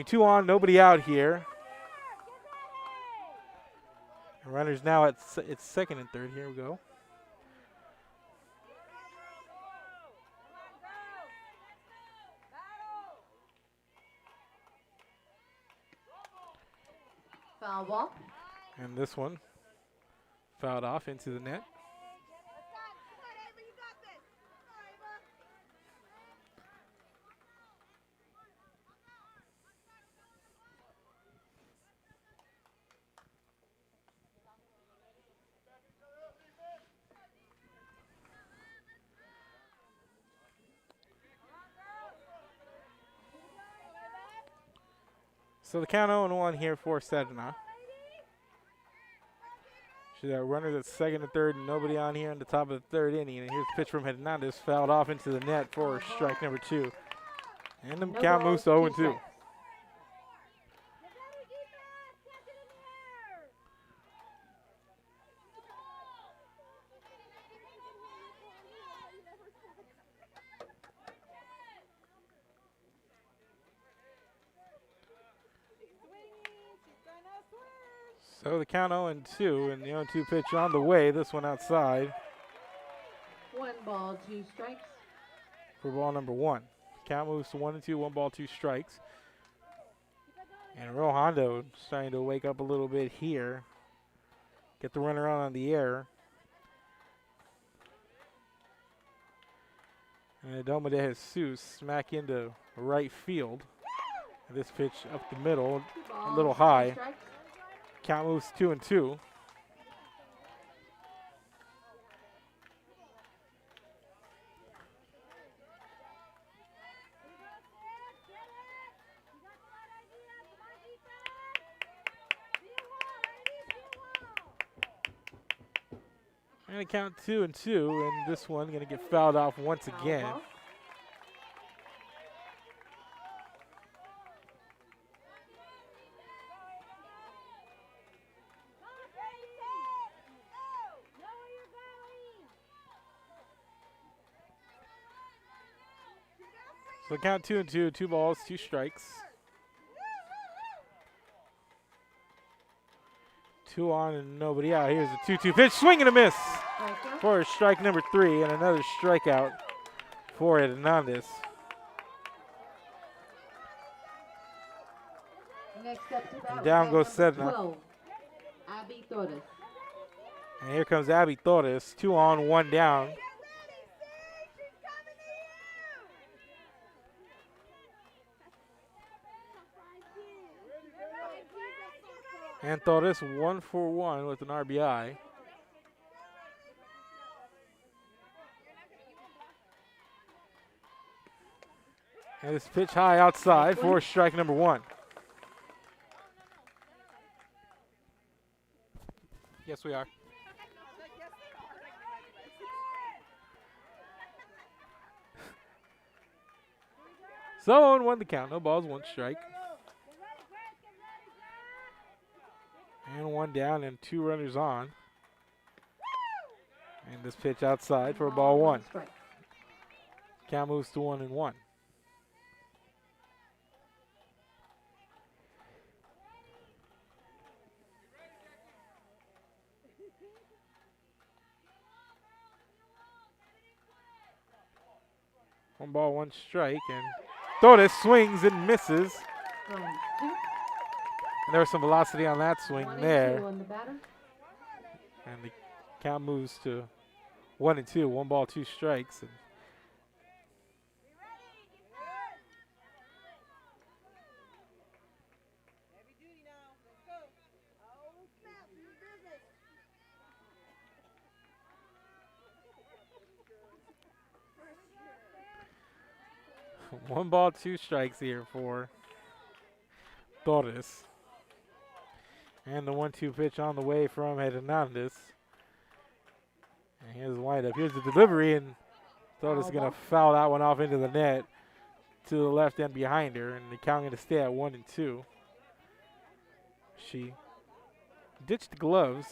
2 on, nobody out here. And runners now at it's second and third. Here we go. Foul ball. And this one fouled off into the net. So the count 0-1 here for Sedna. She's got runners at second and third, and nobody on here in the top of the third inning. And here's the pitch from Hernandez, fouled off into the net for strike number 2. And the count moves to 0-2. So the count 0-2, and the 0-2 pitch on the way. This one outside 1 ball, 2 strikes. for ball number 1. Count moves to 1-2, 1 ball, 2 strikes. And Hondo starting to wake up a little bit here. Get the runner on the air. And Adoma de Jesus smack into right field. And this pitch up the middle, a little high. Count moves 2-2. And a count 2-2, and this one going to get fouled off once again. So count 2-2, 2 balls, 2 strikes. 2 on and nobody out. Here's a 2-2 pitch, swing and a miss for strike number 3, and another strikeout for Hernandez. Next up to bat, And down goes Sedna. 12, Abby Torres. And here comes Abby Torres, 2 on, 1 down. And Torres 1 for 1 with an RBI. And this pitch high outside for strike number 1. Yes, we are. So 0-1 the count. No balls, 1 strike. And 1 down and 2 runners on. And this pitch outside for a ball 1. Count moves to 1-1. One ball, 1 strike, and Torres swings and misses. And there was some velocity on that swing there. And the count moves to 1-2. 1 ball, 2 strikes. And one ball, 2 strikes here for Torres. And the 1-2 pitch on the way from Hernandez. And here's the windup. Here's the delivery, and Torres is going to foul that one off into the net to the left end behind her, and the count going to stay at 1-2. She ditched the gloves.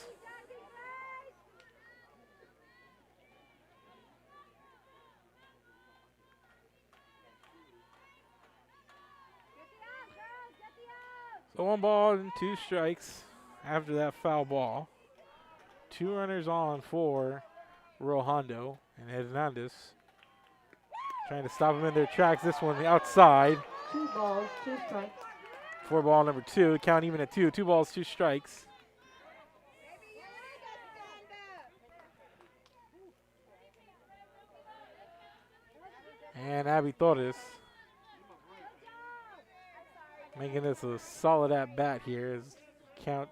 So 1 ball and 2 strikes after that foul ball. 2 runners on for Hondo, and Hernandez trying to stop him in their tracks. This one outside. 2 balls, 2 strikes. For ball number 2. Count even at 2. 2 balls, 2 strikes. And Abby Torres making this a solid at bat here. As count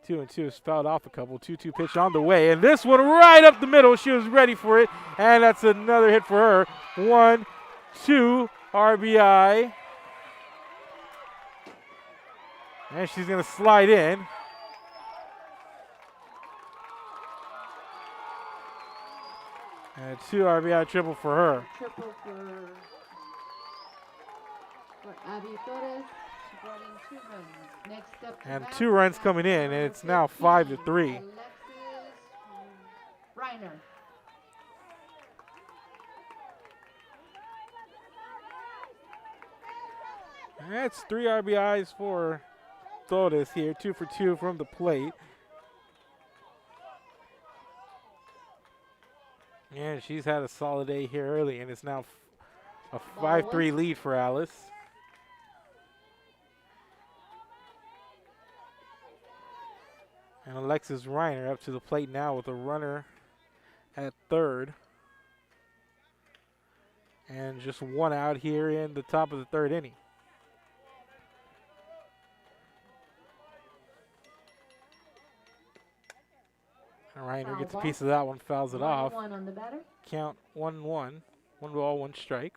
2-2 is fouled off a couple. 2-2 pitch on the way, and this one right up the middle. She was ready for it, and that's another hit for her. 1-2 RBI, and she's gonna slide in. And a 2 RBI triple for her. Triple for Abby Torres. She brought in 2 runs. Next up And 2 runs coming in, and it's now 5-3. Alexis Reiner. And that's 3 RBIs for Torres here. 2 for 2 from the plate. And she's had a solid day here early, and it's now a 5-3 lead for Alice. And Alexis Reiner up to the plate now with a runner at third. And just 1 out here in the top of the 3rd inning. And Reiner gets a piece of that one, fouls it off. 1-1 on the batter. Count 1-1. 1 ball, 1 strike.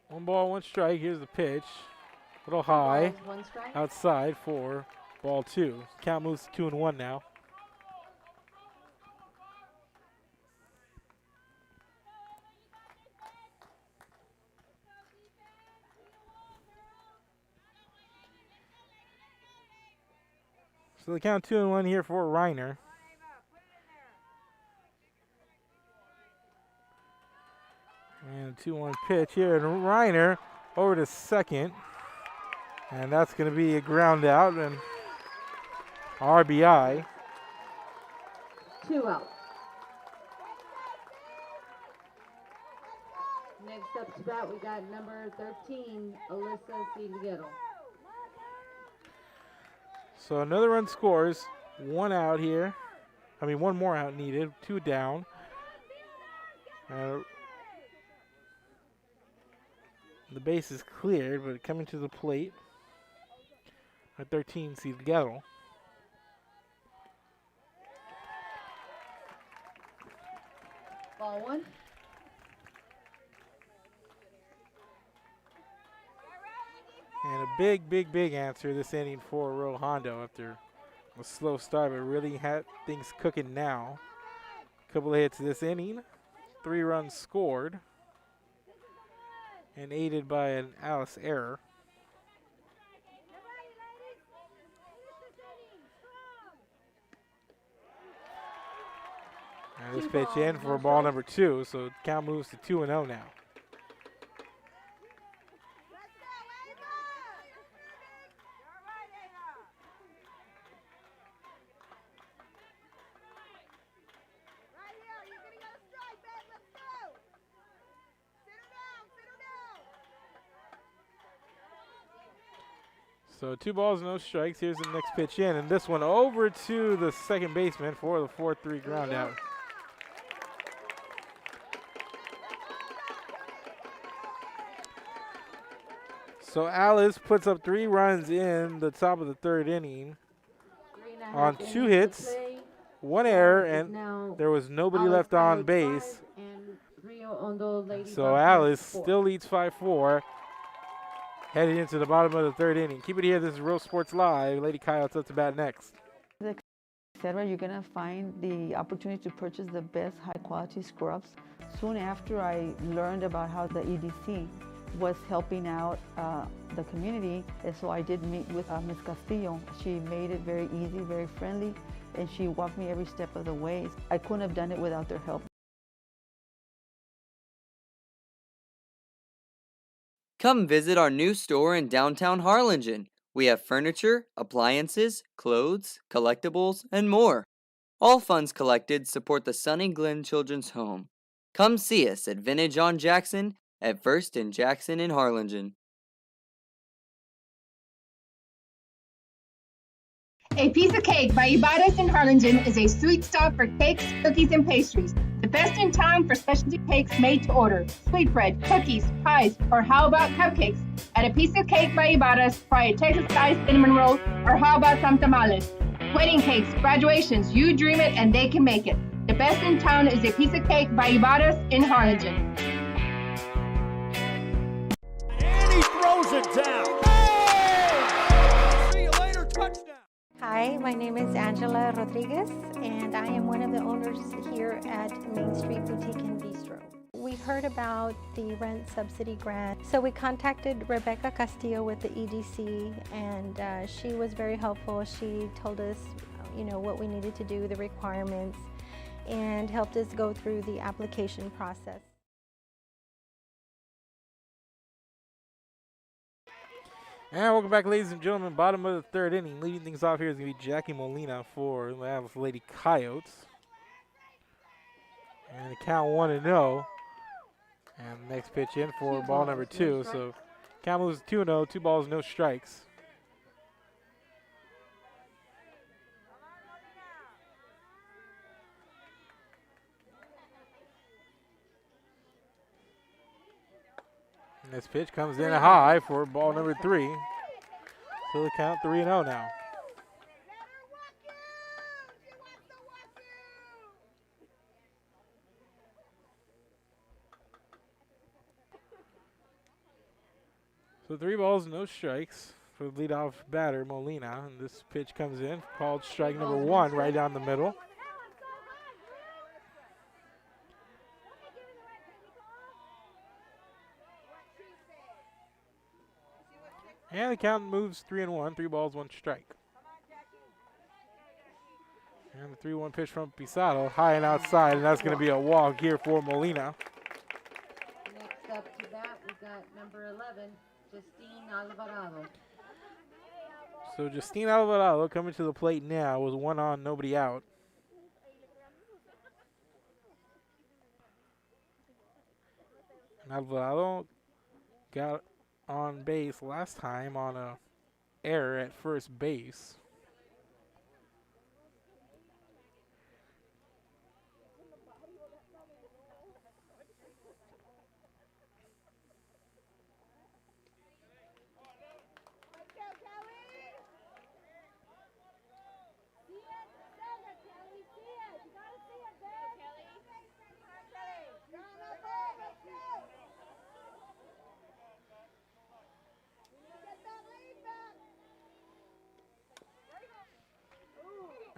1 ball, 1 strike. Here's the pitch. A little high. 2 balls, 1 strike. Outside for ball 2. Count moves to 2-1 now. So the count 2-1 here for Reiner. And 2-1 pitch here, and Reiner over to second. And that's going to be a ground out and RBI. 2 out. Next up to bat, we got number 13, Alyssa Ciguero. So another run scores. 1 out here. 1 more out needed. 2 down. The base is cleared, but coming to the plate at 13, Ciguero. Ball 1. And a big answer this inning for Hondo after a slow start, but really had things cooking now. Couple of hits this inning. 3 runs scored. And aided by an Alice error. And this pitch in for ball number 2, so count moves to 2-0 now. So 2 balls, no strikes. Here's the next pitch in, and this one over to the second baseman for the 4-3 ground out. So Alice puts up 3 runs in the top of the 3rd inning on 2 hits, 1 error, and there was nobody left on base. So Alice still leads 5-4. Heading into the bottom of the 3rd inning. Keep it here. This is Real Sports Live. Lady Coyotes up to bat next. Etc. You're going to find the opportunity to purchase the best high-quality scrubs. Soon after I learned about how the EDC was helping out the community, and so I did meet with Ms. Castillo. She made it very easy, very friendly, and she walked me every step of the way. I couldn't have done it without their help. Come visit our new store in downtown Harlingen. We have furniture, appliances, clothes, collectibles, and more. All funds collected support the Sunny Glen Children's Home. Come see us at Vintage on Jackson at First and Jackson in Harlingen. A Piece of Cake by Ibarras in Harlingen is a sweet stop for cakes, cookies, and pastries. The best in town for specialty cakes made to order. Sweetbread, cookies, pies, or how about cupcakes? At A Piece of Cake by Ibarras, try a Texas-style cinnamon roll, or how about some tamales? Wedding cakes, graduations, you dream it and they can make it. The best in town is A Piece of Cake by Ibarras in Harlingen. And he throws it down. Oh! See you later, touchdown. Hi, my name is Angela Rodriguez, and I am one of the owners here at Main Street Boutique and Bistro. We heard about the rent subsidy grant, so we contacted Rebecca Castillo with the EDC, and she was very helpful. She told us, what we needed to do, the requirements, and helped us go through the application process. And welcome back, ladies and gentlemen. Bottom of the 3rd inning. Leading things off here is going to be Jackie Molina for the Lady Coyotes. And the count 1-0. And the next pitch in for ball number 2. So count moves 2-0. 2 balls, no strikes. And this pitch comes in high for ball number 3. So the count 3-0 now. So 3 balls, no strikes for the leadoff batter, Molina. And this pitch comes in, called strike number 1 right down the middle. And the count moves 3-1, 3 balls, 1 strike. And the 3-1 pitch from Pisado, high and outside, and that's going to be a walk here for Molina. Next up to bat, we got number 11, Justine Alvarado. So Justine Alvarado coming to the plate now with 1 on, nobody out. And Alvarado got on base last time on a error at first base.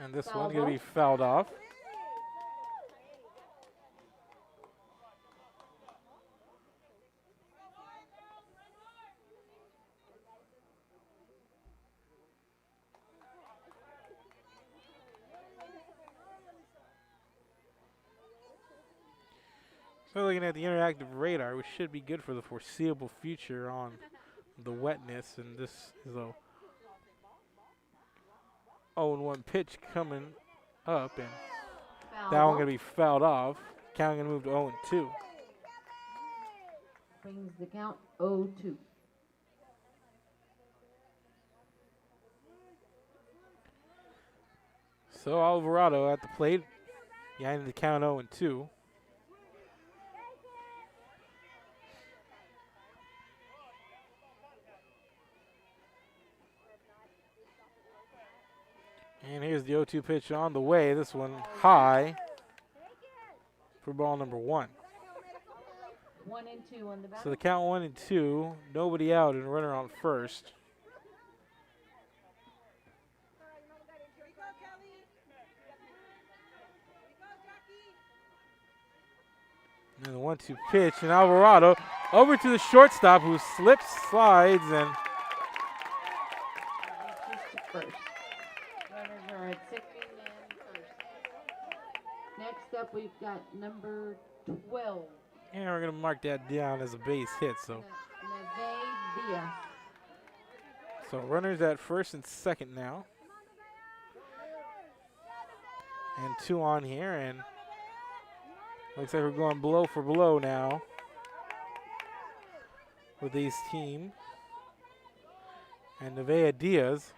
And this one's going to be fouled off. So looking at the interactive radar, we should be good for the foreseeable future on the wetness. And this is a 0-1 pitch coming up, and that one going to be fouled off. Count going to move to 0-2. Brings the count 0-2. So Alvarado at the plate, behind the count 0-2. And here's the 0-2 pitch on the way. This one high for ball number 1. 1 and 2 on the bat. So the count 1-2, nobody out and runner on first. And the 1-2 pitch, and Alvarado over to the shortstop who slips, slides, and First. Runners are at second and first. Next up, we've got number 12. and we're going to mark that down as a base hit. So runners at first and second now. And 2 on here, and looks like we're going blow for blow now with these teams. And Nevea Diaz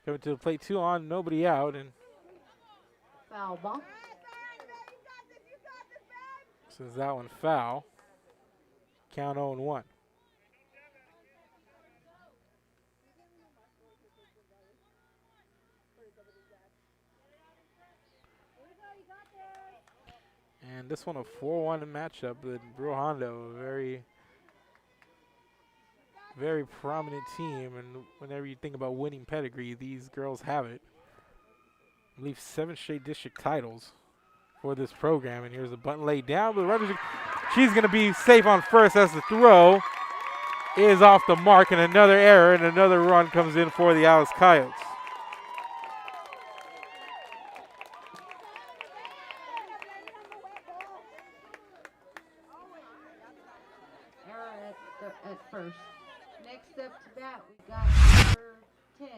coming to the plate, 2 on, nobody out, and Foul ball. says that one foul. Count 0-1. And this one a 4-1 matchup with Hondo, a very, very prominent team. And whenever you think about winning pedigree, these girls have it. I believe 7 straight district titles for this program. And here's a bunt laid down, but the runners, she's going to be safe on first as the throw is off the mark, and another error, and another run comes in for the Alice Coyotes. At first. Next up to bat, we got number 10,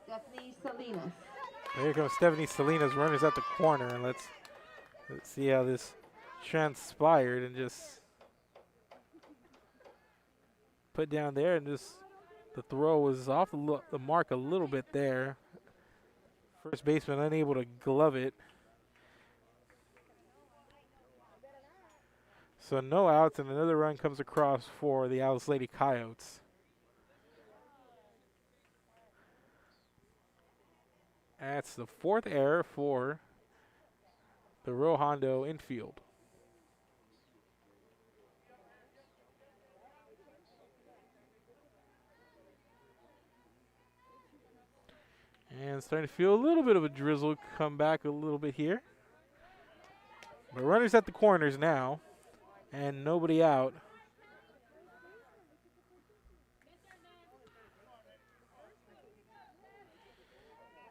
Stephanie Salinas. Here comes Stephanie Salinas, runners at the corner, and let's see how this transpired, and just put down there, and just the throw was off the mark a little bit there. First baseman unable to glove it. So no outs, and another run comes across for the Alice Lady Coyotes. That's the 4th error for the Hondo infield. And starting to feel a little bit of a drizzle come back a little bit here. But runners at the corners now. And nobody out.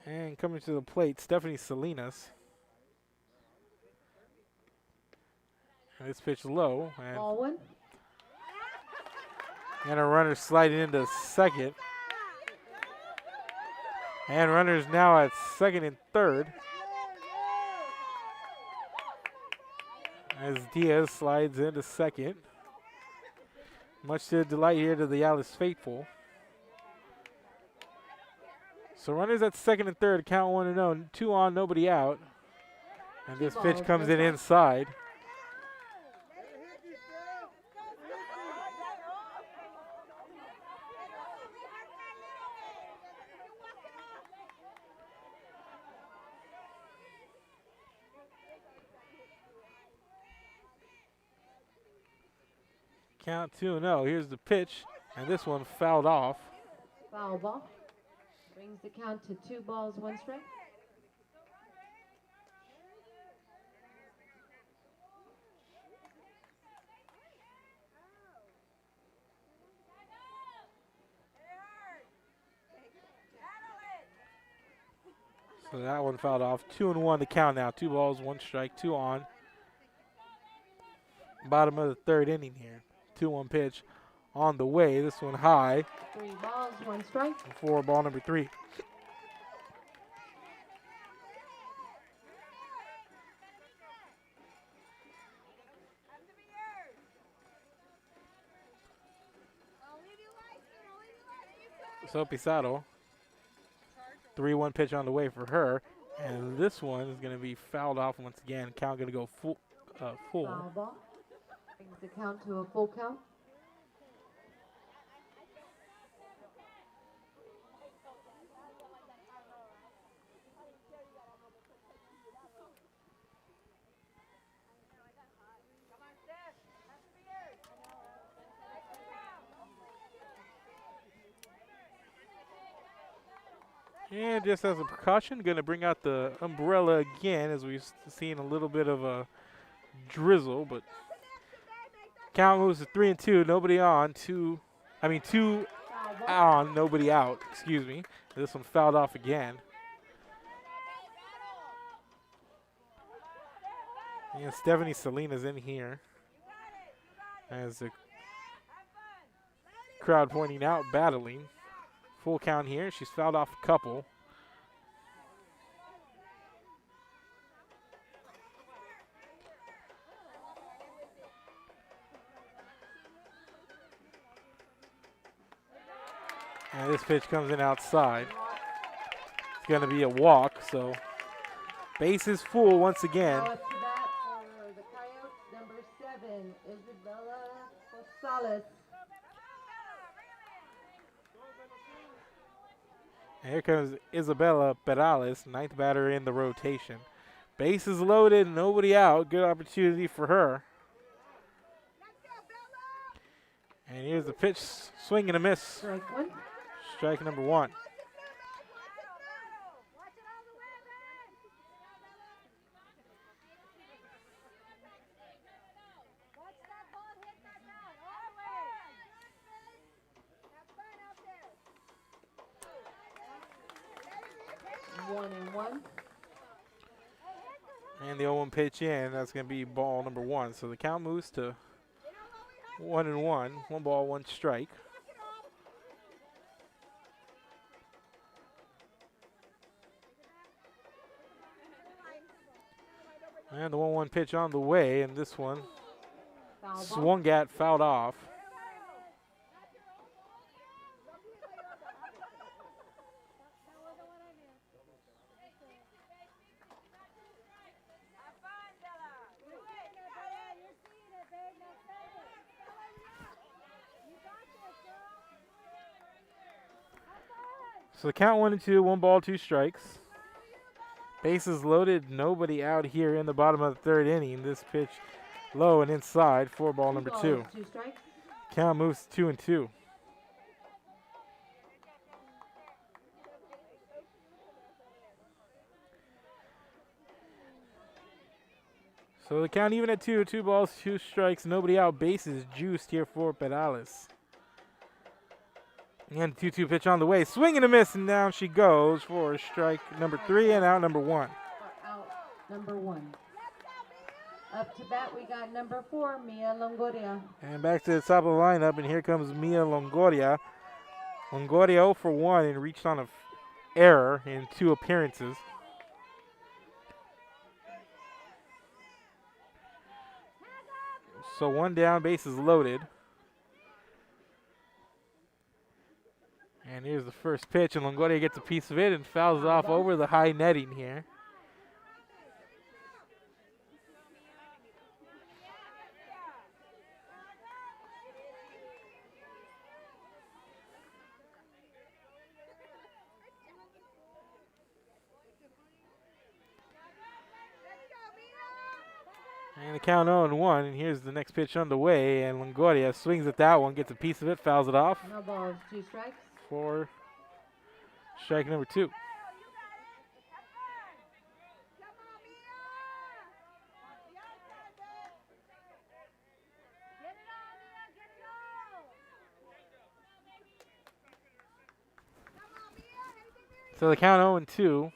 And coming to the plate, Stephanie Salinas. And this pitch low. Ball one. And a runner sliding into second. And runners now at second and third. As Diaz slides into second. Much to the delight here to the Alice faithful. So runners at second and third, count 1-0, 2 on, nobody out. And this pitch comes in inside. Count 2-0. Here's the pitch, and this one fouled off. Foul ball. Brings the count to 2 balls, 1 strike. So that one fouled off. 2-1 to count now. 2 balls, 1 strike, 2 on. Bottom of the third inning here. 2-1 pitch on the way. This one high. 3 balls, 1 strike. For ball number 3. So Pizarro. 3-1 pitch on the way for her. And this one is going to be fouled off once again. Count going to go full. Foul ball. Brings the count to a full count. And just as a precaution, going to bring out the umbrella again as we've seen a little bit of a drizzle, but count moves to 3-2, nobody on, 2 on, nobody out, excuse me. This one fouled off again. And Stephanie Salinas in here as the crowd pointing out, battling. Full count here. She's fouled off a couple. And this pitch comes in outside. It's going to be a walk, so base is full once again. Now up to bat for the Coyotes, number 7, Isabella Rosales. And here comes Isabella Perales, 9th batter in the rotation. Bases loaded, nobody out. Good opportunity for her. And here's the pitch, swing and a miss. Strike 1. Strike number 1. And the 0-1 pitch in, that's going to be ball number 1. So the count moves to 1-1, 1 ball, 1 strike. And the 1-1 pitch on the way, and this one swung at, fouled off. So the count 1-2, 1 ball, 2 strikes. Bases loaded, nobody out here in the bottom of the third inning. This pitch low and inside for ball number 2. 2 strikes. Count moves 2-2. So the count even at 2. 2 balls, 2 strikes, nobody out. Bases juiced here for Perales. And 2-2 pitch on the way. Swing and a miss, and down she goes for strike number 3 and out number 1. For out number 1. Up to bat, we got number 4, Mia Longoria. And back to the top of the lineup, and here comes Mia Longoria. Longoria 0 for 1 and reached on an error in 2 appearances. So 1 down, bases loaded. And here's the first pitch, and Longoria gets a piece of it and fouls it off over the high netting here. And the count 0-1, and here's the next pitch underway, and Longoria swings at that one, gets a piece of it, fouls it off. No balls, 2 strikes. For strike number 2. So the count 0-2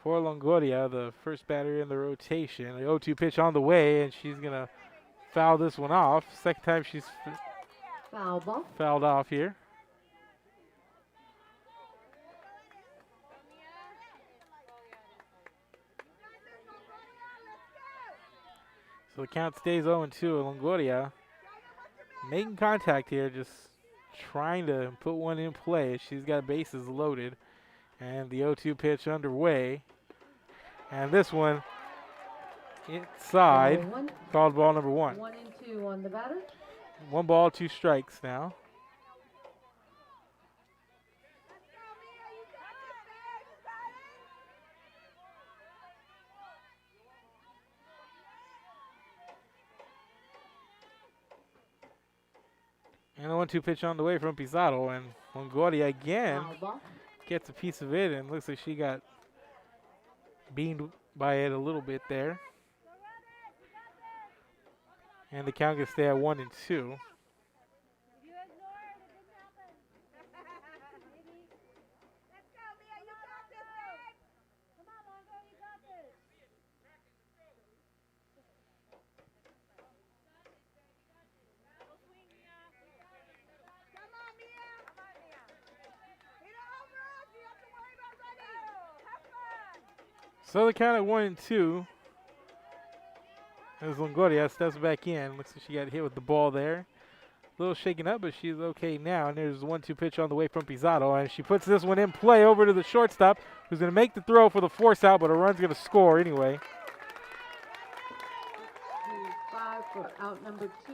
for Longoria, the first batter in the rotation. The 0-2 pitch on the way, and she's going to foul this one off. Second time she's Foul ball. fouled off here. So the count stays 0-2. Longoria making contact here, just trying to put one in play. She's got bases loaded. And the 0-2 pitch underway. And this one inside. Called ball number 1. 1-2 on the batter. 1 ball, 2 strikes now. And a 1-2 pitch on the way from Pizarro, and Longoria again gets a piece of it, and looks like she got beamed by it a little bit there. And the count can stay at 1-2. So the count at 1-2. As Longoria steps back in. Looks like she got hit with the ball there. A little shaken up, but she's okay now. And there's the 1-2 pitch on the way from Pizarro. And she puts this one in play over to the shortstop, who's going to make the throw for the force out, but a run's going to score anyway. 5 for out number 2.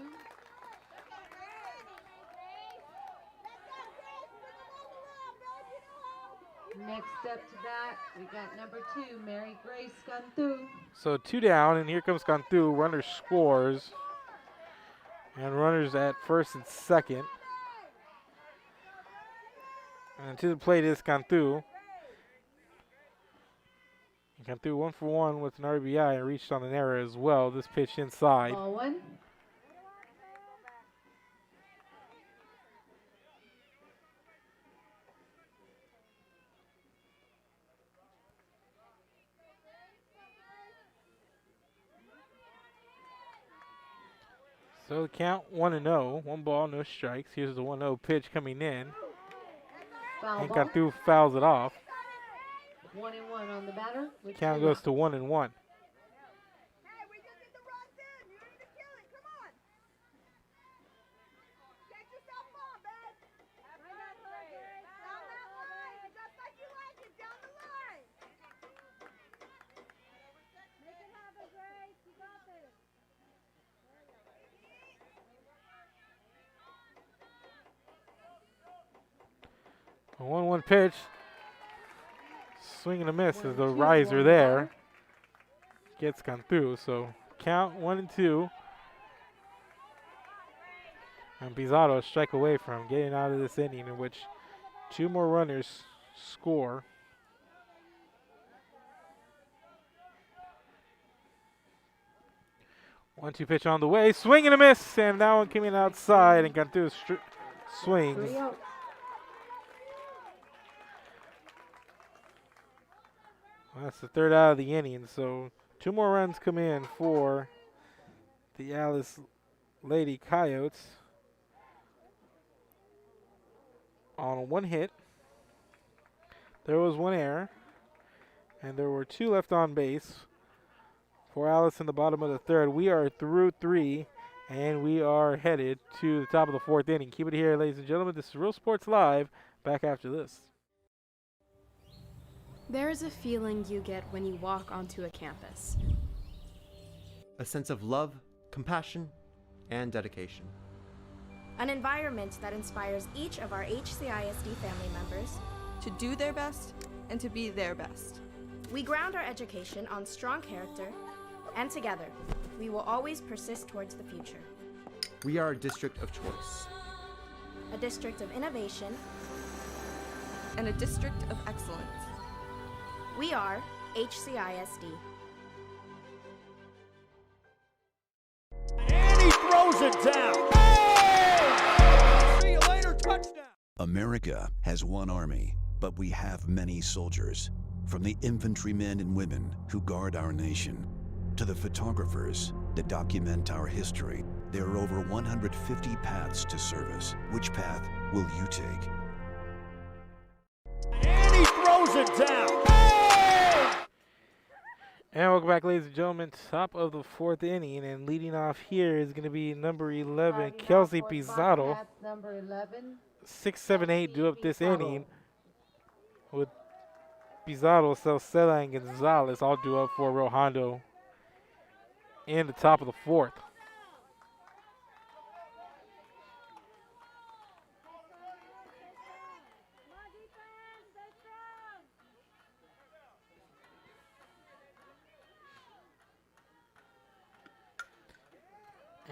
Next up to bat, we got number 2, Mary Grace Cantu. So 2 down, and here comes Cantu. Runner scores. And runners at first and second. And to the plate is Cantu. Cantu 1 for 1 with an RBI and reached on an error as well. This pitch inside. Ball 1. So the count 1-0. 1 ball, no strikes. Here's the 1-0 pitch coming in. Foul And ball. Cantu fouls it off. 1-1 on the batter. Count goes to 1-1. A 1-1 pitch. Swing and a miss as the riser there. Gets Cantu. So count 1-2. And Pizarro a strike away from getting out of this inning in which 2 more runners score. 1-2 pitch on the way. Swing and a miss. And that one came in outside and got through his swings. 3 outs. Well, that's the third out of the inning. So 2 more runs come in for the Alice Lady Coyotes on 1 hit. There was 1 error, and there were 2 left on base for Alice in the bottom of the third. We are through 3, and we are headed to the top of the 4th inning. Keep it here, ladies and gentlemen. This is Real Sports Live. Back after this. There is a feeling you get when you walk onto a campus. A sense of love, compassion, and dedication. An environment that inspires each of our HCISD family members to do their best and to be their best. We ground our education on strong character, and together, we will always persist towards the future. We are a district of choice. A district of innovation. And a district of excellence. We are HCISD. And he throws it down. Oh! See you later, touchdown. America has one army, but we have many soldiers. From the infantrymen and women who guard our nation, to the photographers that document our history, there are over 150 paths to service. Which path will you take? And he throws it down. Oh! And welcome back, ladies and gentlemen. Top of the 4th inning, and leading off here is going to be number 11, Kelsey Pizarro. Number 11. 6, 7, 8 due up this inning with Pizarro, Salceda, and Gonzalez all due up for Hondo in the top of the 4th.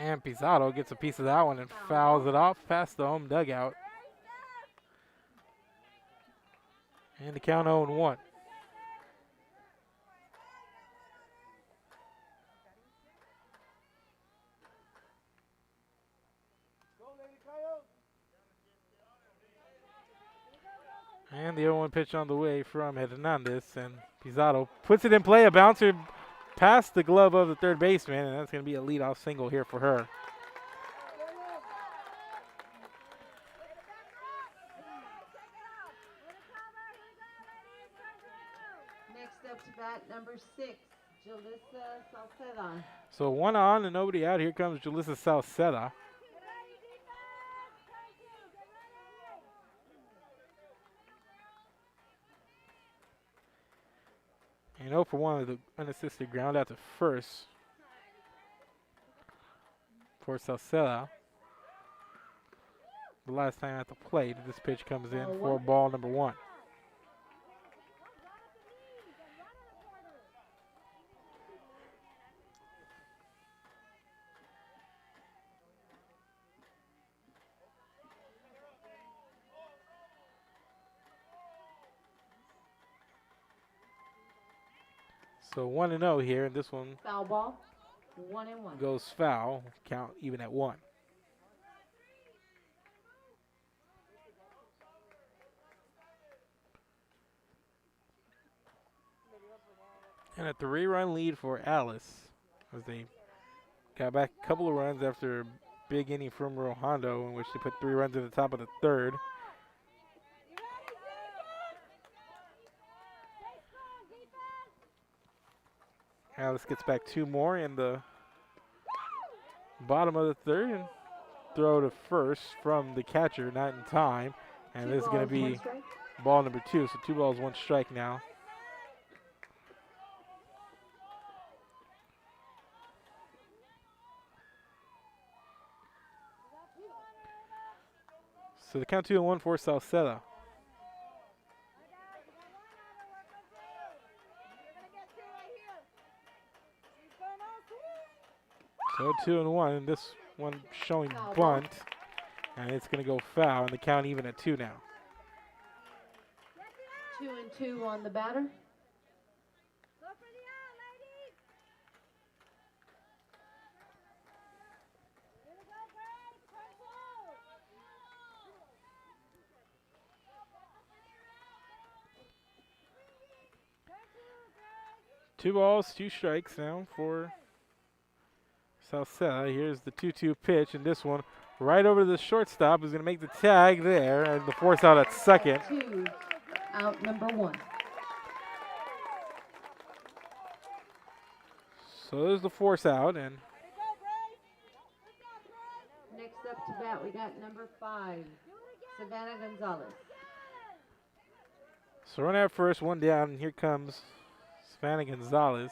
And Pizarro gets a piece of that one and fouls it off past the home dugout. And the count 0-1. And the 0-1 pitch on the way from Hernandez, and Pizarro puts it in play. A bouncer past the glove of the third baseman, and that's going to be a leadoff single here for her. Next up to bat, number 6, Jalissa Salceda. So 1 on and nobody out. Here comes Jalissa Salceda. And 0 for 1 of the unassisted ground out to first for Salceda. The last time at the plate, this pitch comes in for ball number 1. So 1-0 here, and this one Foul ball. 1-1. goes foul. Count even at 1. And a 3-run lead for Alice as they got back a couple of runs after a big inning from Hondo, in which they put 3 runs in the top of the 3rd. Alice gets back 2 more in the bottom of the 3rd and throw to first from the catcher, not in time. And this is going to be ball number 2, so 2 balls, 1 strike now. So the count 2-1 for Salceda. So 2-1, and this one showing bunt, and it's going to go foul, and the count even at 2 now. 2-2 on the batter. 2 balls, 2 strikes now for Salceda. Here's the 2-2 pitch, and this one right over to the shortstop is going to make the tag there, and the force out at second. 2, out number 1. So there's the force out, and Next up to bat, we got number 5, Savannah Gonzalez. so run at first, 1 down, and here comes Savannah Gonzalez.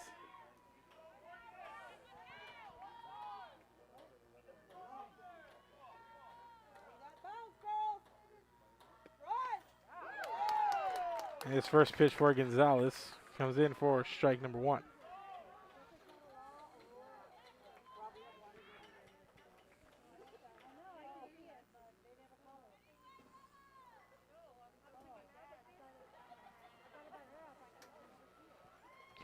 And his first pitch for Gonzalez comes in for strike number 1.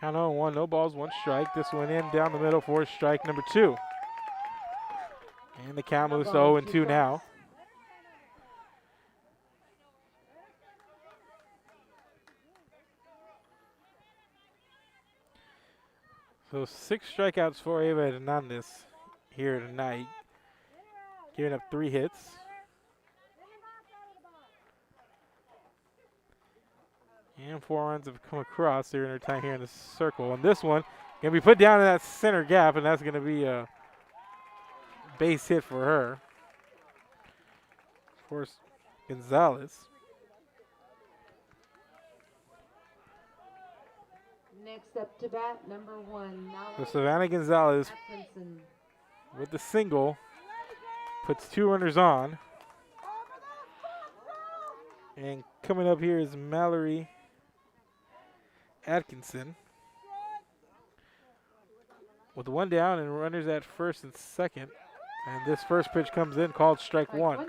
Count 0-1, no balls, 1 strike. This one in down the middle for strike number 2. And the count moves to 0-2 now. So 6 strikeouts for Ava Hernandez here tonight, giving up 3 hits. And 4 runs have come across during her time here in the circle. And this one going to be put down in that center gap, and that's going to be a base hit for her. Of course, Gonzalez. Next up to bat, number 1, So Savannah Gonzalez Atkinson. with the single puts 2 runners on. And coming up here is Mallory Atkinson with 1 down and runners at first and second. And this first pitch comes in called strike 1.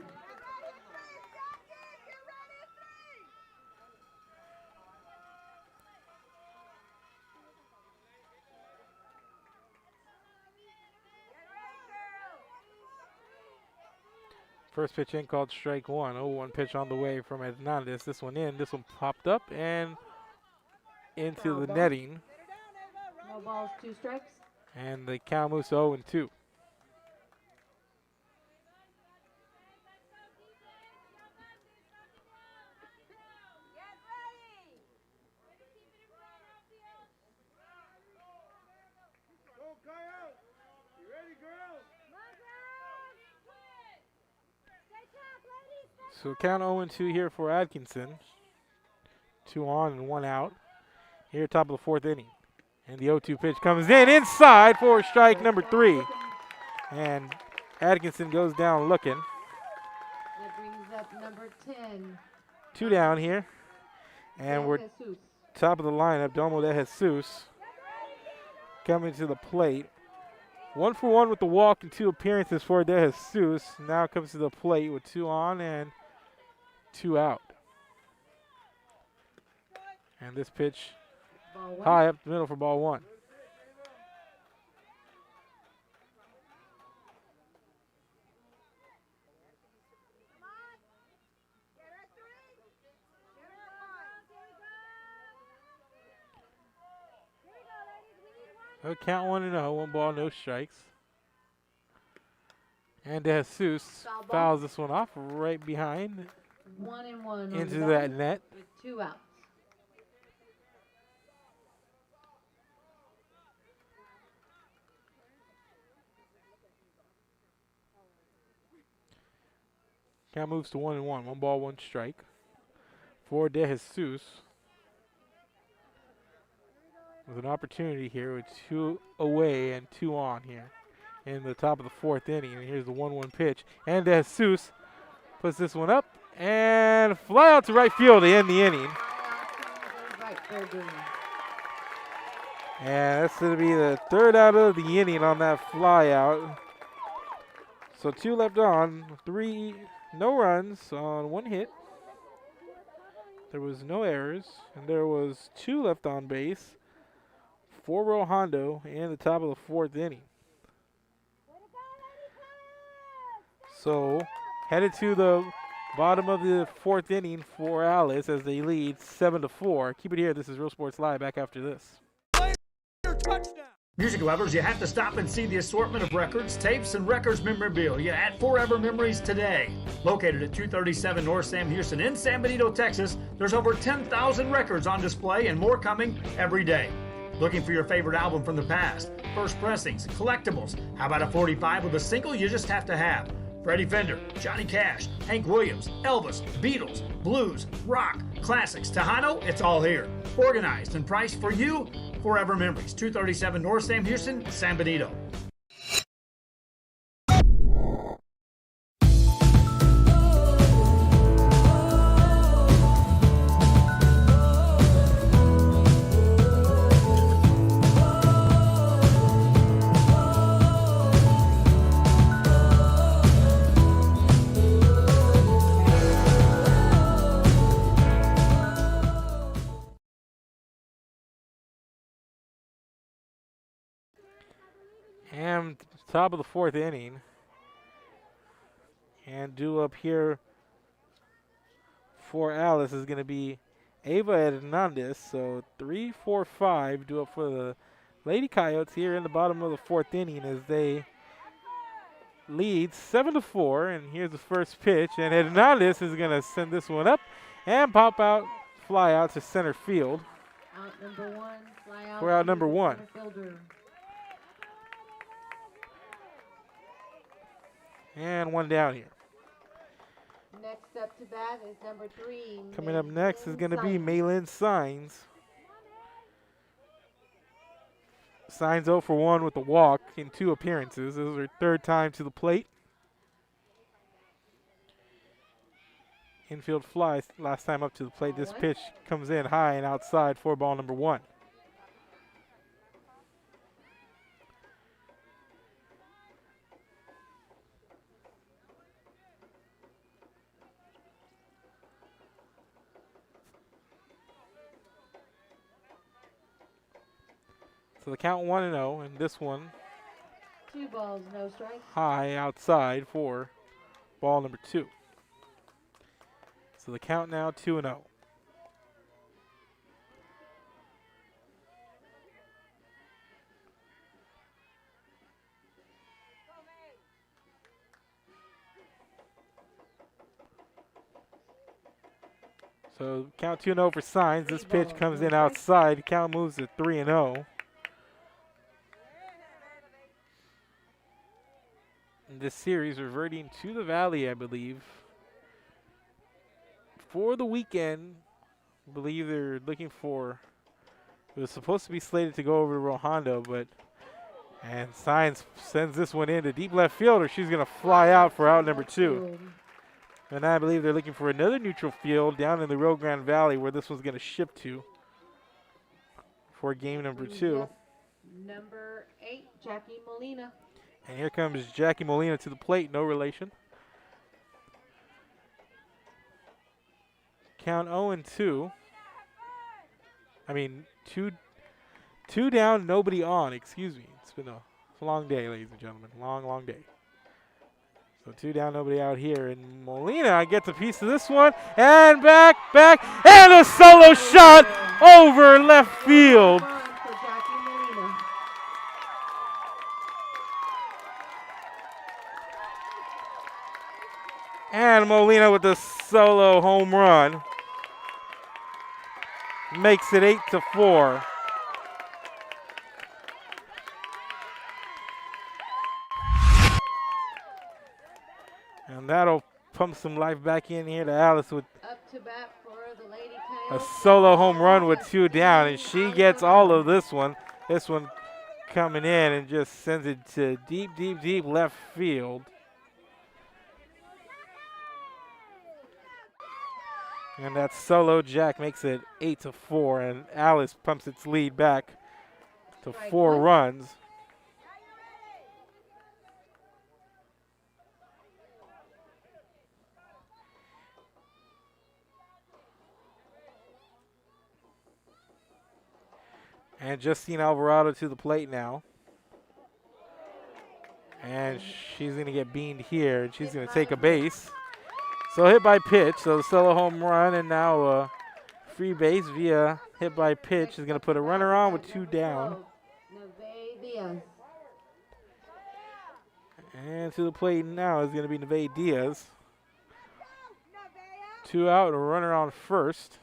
First pitch in called strike 1. 0-1 pitch on the way from Hernandez. This one in. This one popped up and into the netting. No balls, 2 strikes. And the count moves to 0-2. So count 0-2 here for Atkinson. 2 on and 1 out. Here, top of the 4th inning. And the 0-2 pitch comes in inside for strike number 3. And Atkinson goes down looking. That brings up number 10. 2 down here. And we're Jesus. top of the lineup. Domo de Jesus coming to the plate. 1 for 1 with the walk and 2 appearances for De Jesus. Now comes to the plate with 2 on and 2 out. And this pitch high up the middle for ball 1. So count 1-0, 1 ball, no strikes. And De Jesus fouls this one off right behind 1-1 into that net. with 2 outs. Count moves to 1-1, 1 ball, 1 strike for De Jesus. With an opportunity here with 2 away and 2 on here in the top of the 4th inning. And here's the 1-1 pitch. And De Jesus puts this one up and fly out to right field to end the inning. And that's going to be the 3rd out of the inning on that fly out. So 2 left on, 3 no runs on 1 hit. There was no errors, and there was 2 left on base. 4-row Hondo in the top of the 4th inning. So headed to the bottom of the 4th inning for Alice as they lead 7-4. Keep it here. This is Real Sports Live. Back after this. Touchdown. Music lovers, you have to stop and see the assortment of records, tapes, and records memorabilia at Forever Memories today. Located at 237 North Sam Houston in San Benito, Texas, there's over 10,000 records on display and more coming every day. Looking for your favorite album from the past, first pressings, collectibles. How about a 45 with a single you just have to have? Freddie Fender, Johnny Cash, Hank Williams, Elvis, Beatles, blues, rock, classics, Tejano, it's all here. Organized and priced for you. Forever Memories, 237 North Sam Houston, San Benito. And top of the fourth inning. And due up here for Alice is going to be Ava Hernandez. So 3-4-5 due up for the Lady Coyotes here in the bottom of the fourth inning as they lead 7-4. And here's the first pitch. And Hernandez is going to send this one up and pop out, fly out to center field. Out number one, fly out. We're out number one. Fielder. And one down here. Next up to bat is number 3. Coming up next is going to be Maylin Signs. Signs 0 for 1 with a walk in 2 appearances. This is her 3rd time to the plate. Infield fly last time up to the plate. This pitch comes in high and outside for ball number 1. So the count 1-0, and this one 2 balls, no strikes. high outside for ball number 2. So the count now 2-0. So count 2-0 for Signs. This pitch comes in outside. Count moves to 3-0. This series reverting to the Valley, I believe. For the weekend, I believe they're looking for, it was supposed to be slated to go over to Hondo, and Signs sends this one into deep left field, or she's going to fly out for out number 2. And I believe they're looking for another neutral field down in the Rio Grande Valley where this one's going to ship to for game number 2. Yep. Number 8, Jackie Molina. And here comes Jackie Molina to the plate, no relation. Count 0-2. I mean, two down, nobody on. Excuse me. It's been a long day, ladies and gentlemen. Long, long day. So 2 down, nobody out here. And Molina gets a piece of this one. And back, and a solo shot over left field. And Molina with the solo home run makes it 8-4. And that'll pump some life back in here to Alice with Up to bat for the Lady a Coyotes. solo home run with 2 down, and she gets all of this one. This one coming in and just sends it to deep, deep, deep left field. And that solo jack makes it 8-4, and Alice pumps its lead back to 4 runs. And Justine Alvarado to the plate now. And she's going to get beamed here, and she's going to take a base. So hit by pitch, so the solo home run, and now a free base via hit by pitch is going to put a runner on with 2 down. Diaz. And to the plate now is going to be Neve Diaz. 2 out, a runner on first.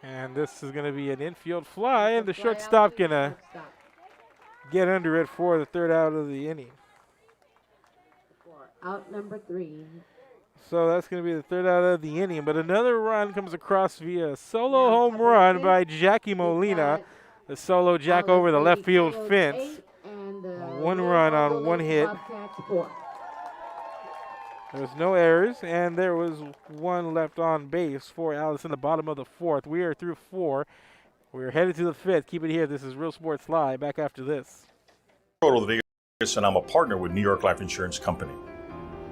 And this is going to be an infield fly, and the shortstop going to get under it for the 3rd out of the inning. Out number 3. So that's going to be the 3rd out of the inning. But another run comes across via solo home run by Jackie Molina. The solo jack over the left field fence. 1 run on 1 hit. There was no errors, and there was 1 left on base for Alice in the bottom of the 4th. We are through 4. We're headed to the 5th. Keep it here. This is Real Sports Live. Back after this. And I'm a partner with New York Life Insurance Company.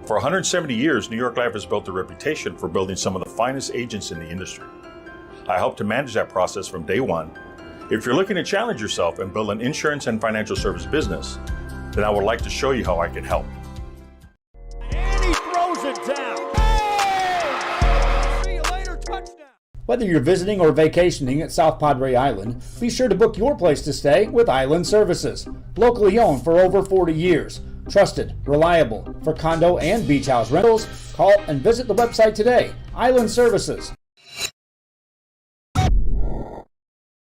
For 170 years, New York Life has built a reputation for building some of the finest agents in the industry. I help to manage that process from day one. If you're looking to challenge yourself and build an insurance and financial service business, then I would like to show you how I can help. And he throws it down. Hey! See you later, touchdown. Whether you're visiting or vacationing at South Padre Island, be sure to book your place to stay with Island Services. Locally owned for over 40 years. Trusted, reliable for condo and beach house rentals. Call and visit the website today. Island Services.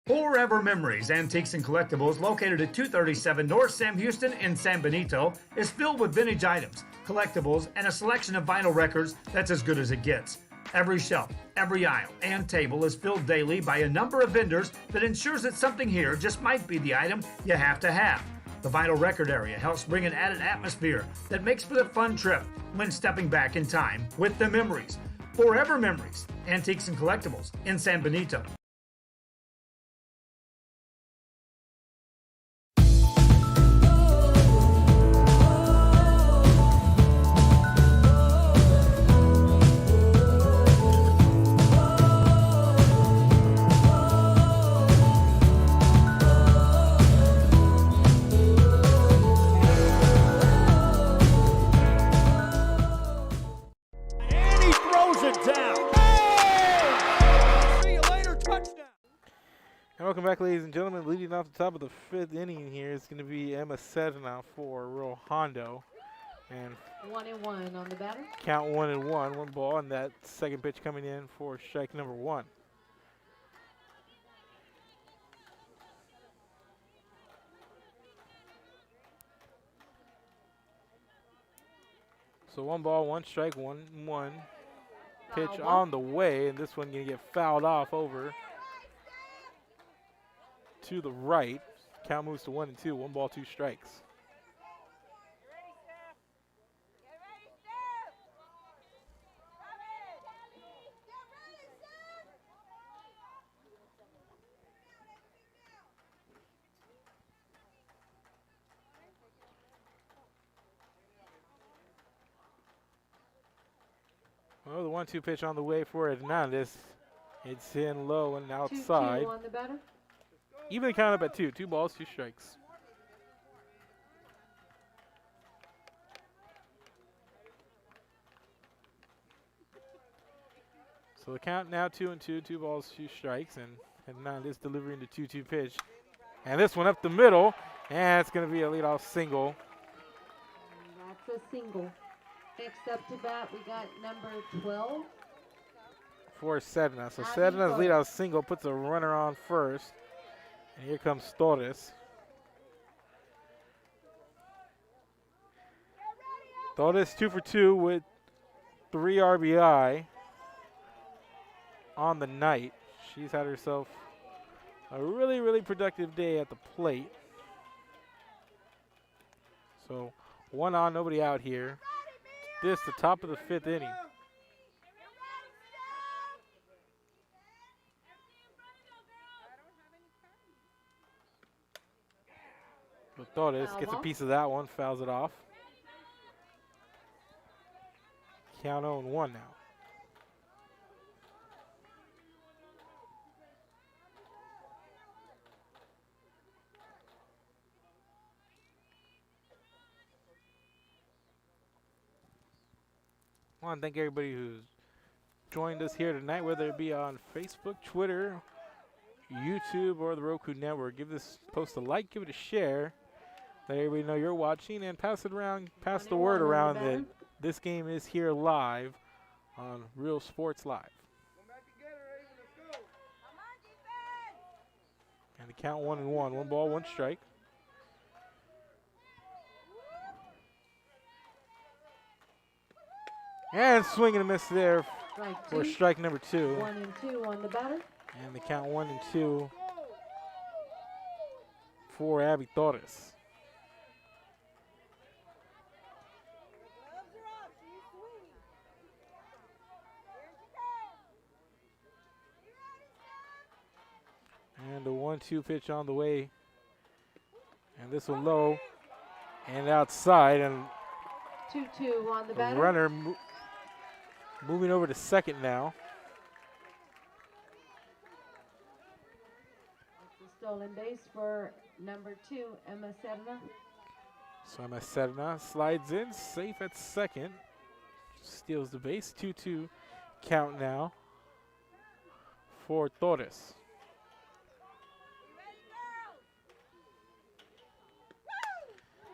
Forever Memories, Antiques and Collectibles, located at 237 North Sam Houston in San Benito, is filled with vintage items, collectibles, and a selection of vinyl records that's as good as it gets. Every shelf, every aisle, and table is filled daily by a number of vendors that ensures that something here just might be the item you have to have. The vinyl record area helps bring an added atmosphere that makes for the fun trip when stepping back in time with the memories. Forever Memories, Antiques and Collectibles in San Benito. And he throws it down. Hey! See you later, touchdown. And welcome back, ladies and gentlemen. Leading off the top of the 5th inning here is going to be Emma Sedna for Real Hondo. And 1-1 on the batter. count 1-1, 1 ball, and that second pitch coming in for strike number 1. So 1 ball, 1 strike, 1-1. Pitch on the way, and this one going to get fouled off over to the right. Count moves to 1-2, 1 ball, 2 strikes. Well, the 1-2 pitch on the way for Hernandez. It's in low and outside. 2-2 on the batter. Even the count up at 2. 2 balls, 2 strikes. So the count now 2-2. 2 balls, 2 strikes, and Hernandez delivering the 2-2 pitch. And this one up the middle, and it's going to be a leadoff single. And that's a single. Next up to bat, we got number 12. For Sedna. So Abby Sedna's Torres. leadoff single puts a runner on first. And here comes Torres. Torres 2 for 2 with 3 RBI on the night. She's had herself a really, really productive day at the plate. So 1 on, nobody out here. This the top of the 5th inning. But Torres gets a piece of that one, fouls it off. Count 0-1 now. I want to thank everybody who's joined us here tonight, whether it be on Facebook, Twitter, YouTube, or the Roku Network. Give this post a like, give it a share. Let everybody know you're watching, and pass it around, pass the word around that this game is here live on Real Sports Live. And the count 1-1, 1 ball, 1 strike. And swing and a miss there for strike number 2. 1-2 on the batter. And the count 1-2 for Abby Torres. And the 1-2 pitch on the way. And this one low and outside. And 2-2 on the the batter. runner moving over to second now. It's a stolen base for number 2, Emma Serna. So Emma Serna slides in, safe at second. Steals the base. 2-2 count now for Torres.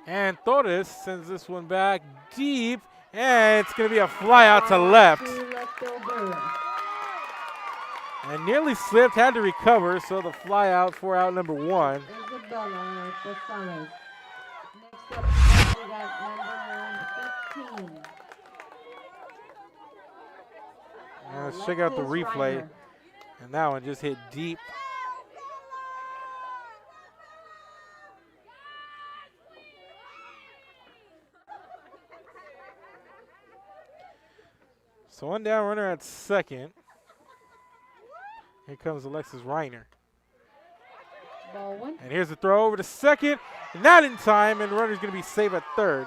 And Torres sends this one back deep, and it's going to be a fly out to left. And nearly slipped, had to recover, so the fly out for out number 1. Isabella Gonzalez. Next up, we got number 15. And let's check out the Alexis replay. Reiner. And that one just hit deep. So one down, runner at second. Here comes Alexis Reiner. Ball 1. And here's the throw over to second. Not in time, and the runner's going to be safe at third.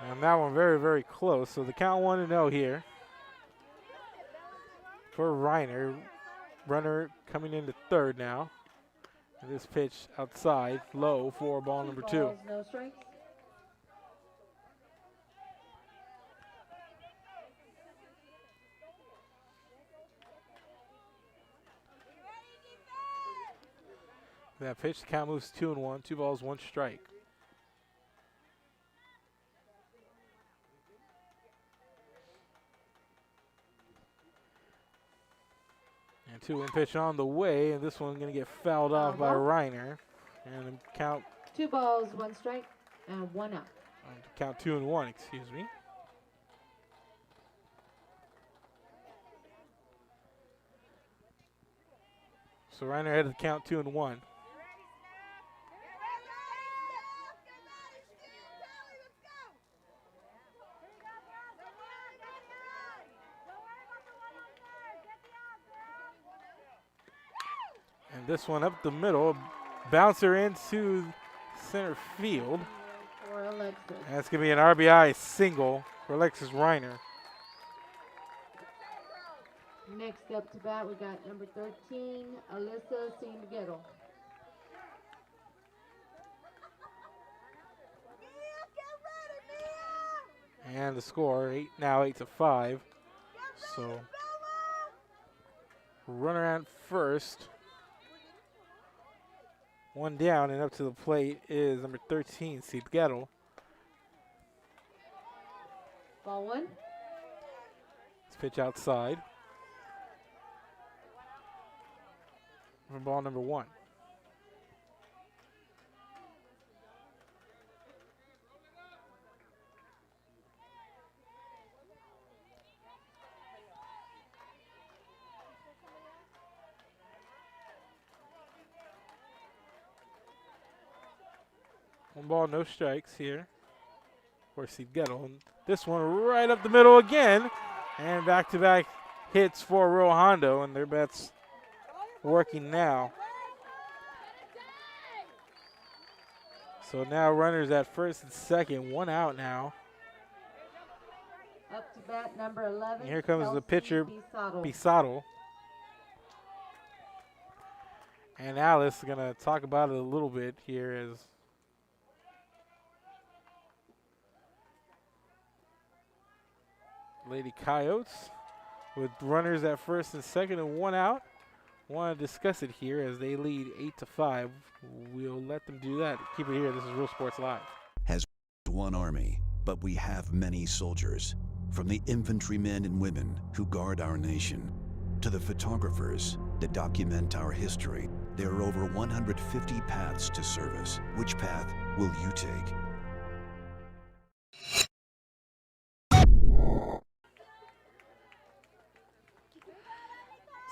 And that one very, very close. So the count 1-0 here for Reiner. Runner coming into third now. And this pitch outside, low for ball number 2. Balls, no strikes. That pitch, the count moves 2-1, 2 balls, 1 strike. And 2-1 pitch on the way, and this one's going to get fouled off by Reiner. And the count 2 balls, 1 strike, and 1 out. count 2-1, excuse me. So Reiner ahead of the count 2-1. And this one up the middle, bouncer into center field. For Alexis. And that's going to be an RBI single for Alexis Reiner. Next up to bat, we got number 13, Alyssa Singuero. And the score now 8-5. So runner at first. 1 down, and up to the plate is number 13, Singuero. Ball 1. Let's pitch outside. For ball number 1. One ball, no strikes here for Singuero. And this one right up the middle again. And back-to-back hits for Real Hondo, and their bats working now. So now runners at first and second, 1 out now. Up to bat number 11. And here comes the Kelsey pitcher, Bisotto. Bisotto. And Alice is going to talk about it a little bit here as Lady Coyotes with runners at first and second and one out. Want to discuss it here as they lead 8-5. We'll let them do that. Keep it here. This is Real Sports Live. Has one army, but we have many soldiers. From the infantrymen and women who guard our nation, to the photographers that document our history, there are over 150 paths to service. Which path will you take?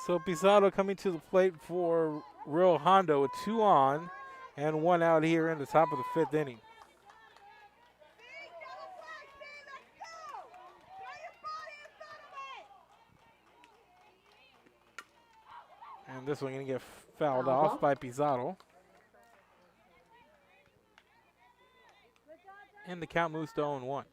So Pizarro coming to the plate for Real Hondo with 2 on and 1 out here in the top of the 5th inning. And this one going to get fouled off by Pizarro. And the count moves to 0-1.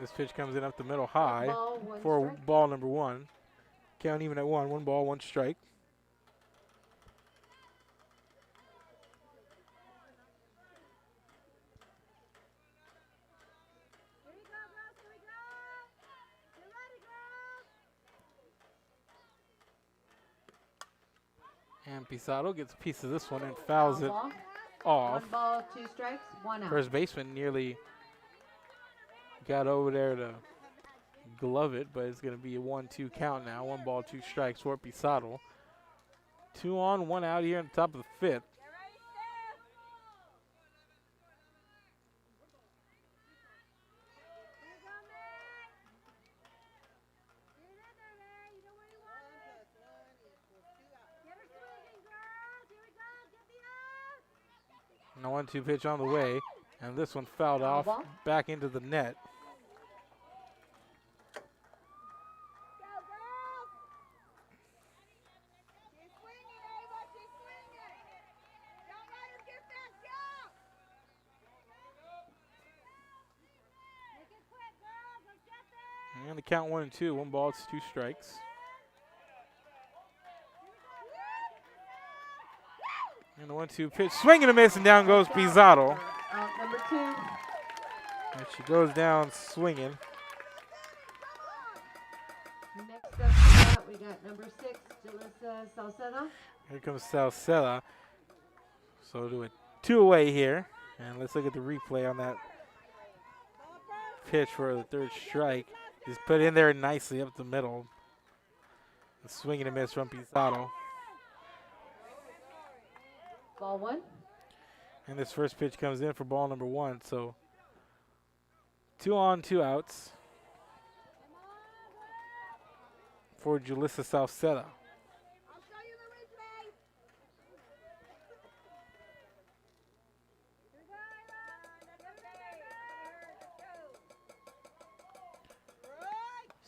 This pitch comes in up the middle high for ball number 1. Count even at 1. 1 ball, 1 strike. And Pizarro gets a piece of this one and fouls it off. 1 ball, 2 strikes, 1 out. First baseman nearly got over there to glove it, but it's going to be a 1-2 count now. 1 ball, 2 strikes for Pizarro. 2 on, 1 out here on the top of the 5th. And a 1-2 pitch on the way, and this one fouled off back into the net. And the count 1-2, 1 ball, it's 2 strikes. And the 1-2 pitch, swing and a miss, and down goes Pizarro. Out number 2. And she goes down swinging. Next up to that, we got number 6, Jalissa Salcedo. Here comes Salceda. So do a 2 away here. And let's look at the replay on that pitch for the 3rd strike. He's put in there nicely up the middle. A swing and a miss from Pizarro. Ball 1. And this first pitch comes in for ball number 1. So 2 on, 2 outs for Jalissa Salceda.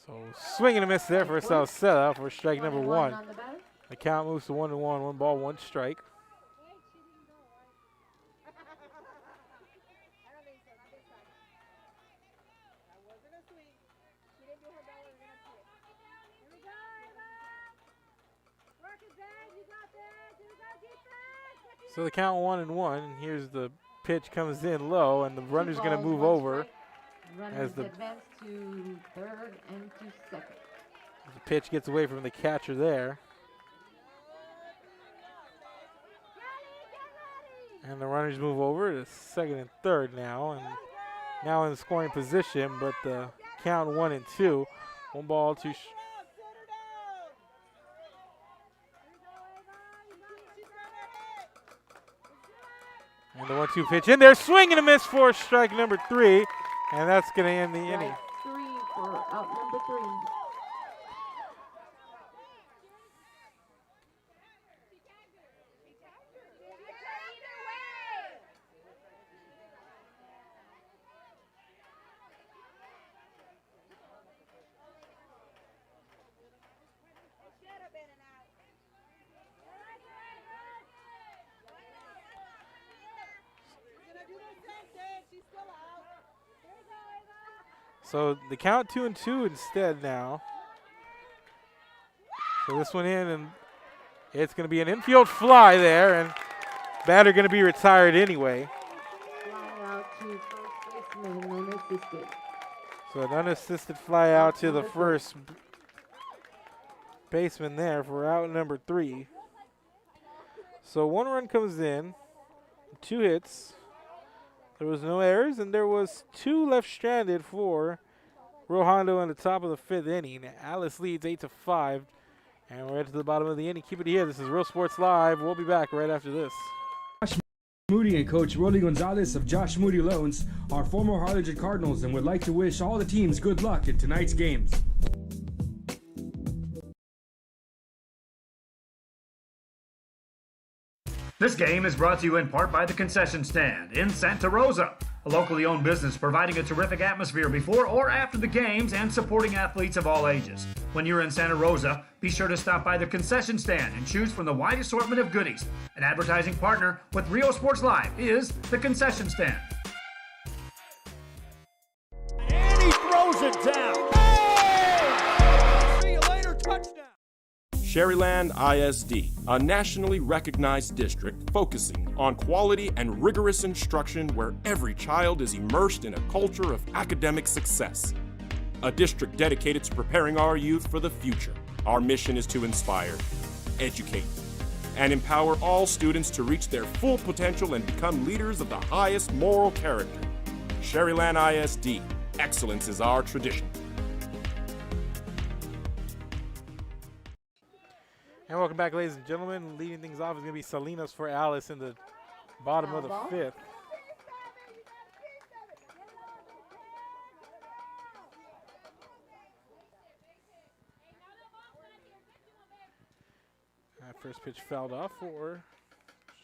So swing and a miss there for Salceda for strike number 1. The count moves to 1-1, 1 ball, 1 strike. So the count 1-1. Here's the pitch comes in low, and the runner's going to move over as the advance to 3rd and to 2nd. The pitch gets away from the catcher there. And the runners move over to 2nd and 3rd now, and now in the scoring position, but the count 1-2. 1 ball, 2 and the 1-2 pitch in there, swing and a miss for strike number 3, and that's going to end the inning. 3 for out number 3. So the count 2-2 instead now. So this one in, and it's going to be an infield fly there, and batter going to be retired anyway. Fly out to first baseman, unassisted. So an unassisted fly out to the first baseman there for out number 3. So 1 run comes in, 2 hits. There was no errors, and there was 2 left stranded for Hondo in the top of the 5th inning. Alice leads 8-5, and we're at the bottom of the inning. Keep it here. This is Real Sports Live. We'll be back right after this. Josh Moody and Coach Rolly Gonzalez of Josh Moody Loans are former Harlingen Cardinals and would like to wish all the teams good luck in tonight's games. This game is brought to you in part by the Concession Stand in Santa Rosa, a locally owned business providing a terrific atmosphere before or after the games and supporting athletes of all ages. When you're in Santa Rosa, be sure to stop by the Concession Stand and choose from the wide assortment of goodies. An advertising partner with Rio Sports Live is the Concession Stand. And he throws it down. Hey! See you later, touchdown. Sherryland ISD, a nationally recognized district focusing on quality and rigorous instruction where every child is immersed in a culture of academic success. A district dedicated to preparing our youth for the future. Our mission is to inspire, educate, and empower all students to reach their full potential and become leaders of the highest moral character. Sherryland ISD, excellence is our tradition. And welcome back, ladies and gentlemen. Leading things off is going to be Salinas for Alice in the bottom of the 5th. That first pitch fouled off for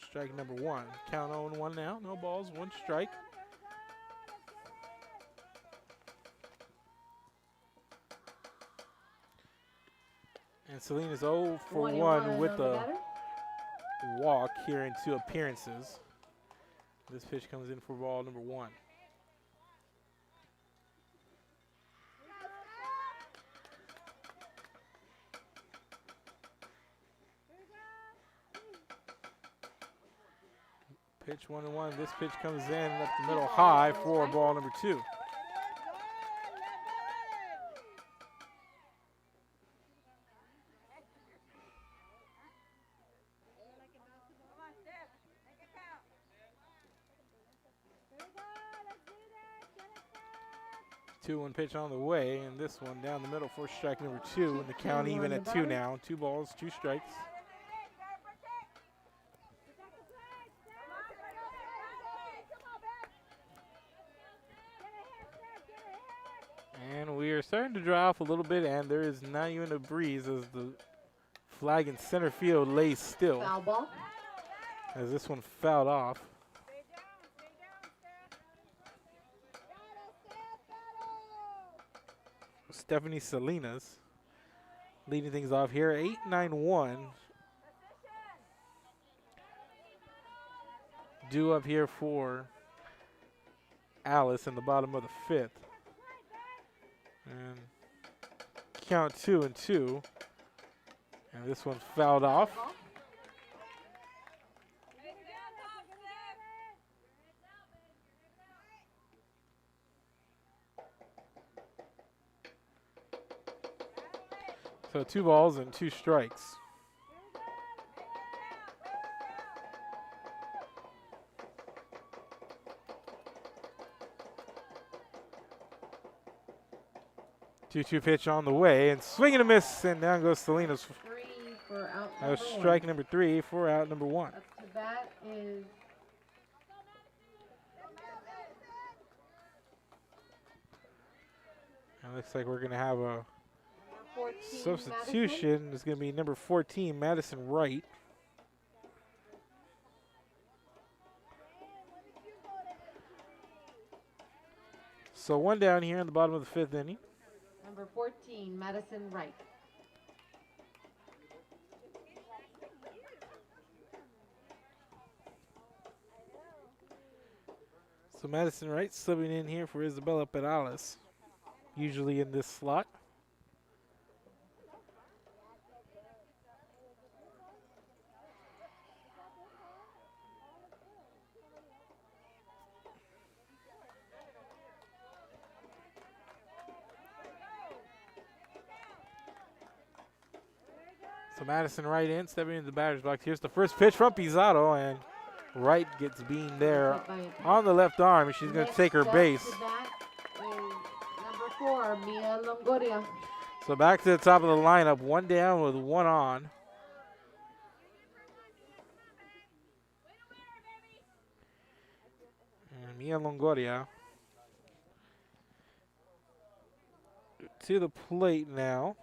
strike number 1. Count 0-1 now. No balls, 1 strike. And Salinas 0 for 1 with the walk here in 2 appearances. This pitch comes in for ball number 1. Pitch 1-1. This pitch comes in up the middle high for ball number 2. Two-one pitch on the way, and this one down the middle for strike number 2, and the count even at 2 now. 2 balls, 2 strikes. And we are starting to dry off a little bit, and there is not even a breeze as the flag in center field lays still. Foul ball. As this one fouled off. Stephanie Salinas leading things off here, 8-9-1. Due up here for Alice in the bottom of the 5th. And count 2-2. And this one fouled off. So 2 balls and 2 strikes. Two-two pitch on the way, and swing and a miss, and down goes Salinas. 3 for out That was number strike 1. number 3 for out number 1. Up to bat is It looks like we're going to have a 14, substitution. It's going to be number 14, Madison Wright. So 1 down here in the bottom of the 5th inning. Number 14, Madison Wright. So Madison Wright subbing in here for Isabella Perales. usually in this slot. So Madison right in, stepping into the batter's box. Here's the first pitch from Pizarro, and Wright gets beamed there on the left arm, and she's going to take her base. Number 4, Mia Longoria. So back to the top of the lineup, one down with one on. And Mia Longoria to the plate now.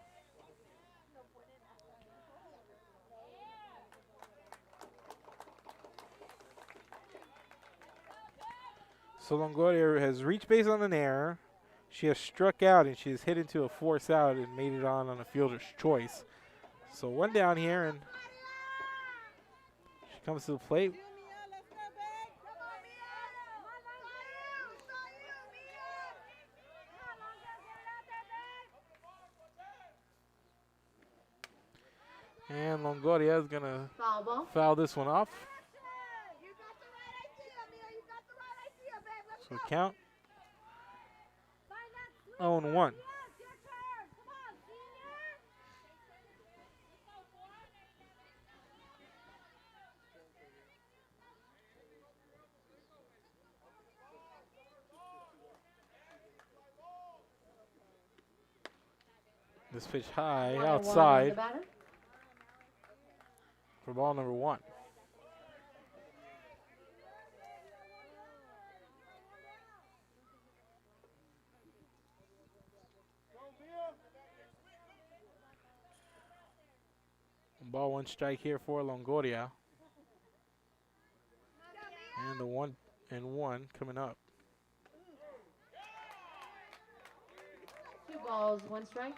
So Longoria has reached base on an error. She has struck out and she has hit into a force out and made it on a fielder's choice. So one down here, and she comes to the plate. And Longoria is going to foul this one off. So count 0-1. This pitch high outside for ball number 1. Ball 1 strike here for Longoria. And the 1-1 coming up. 2 balls, 1 strike.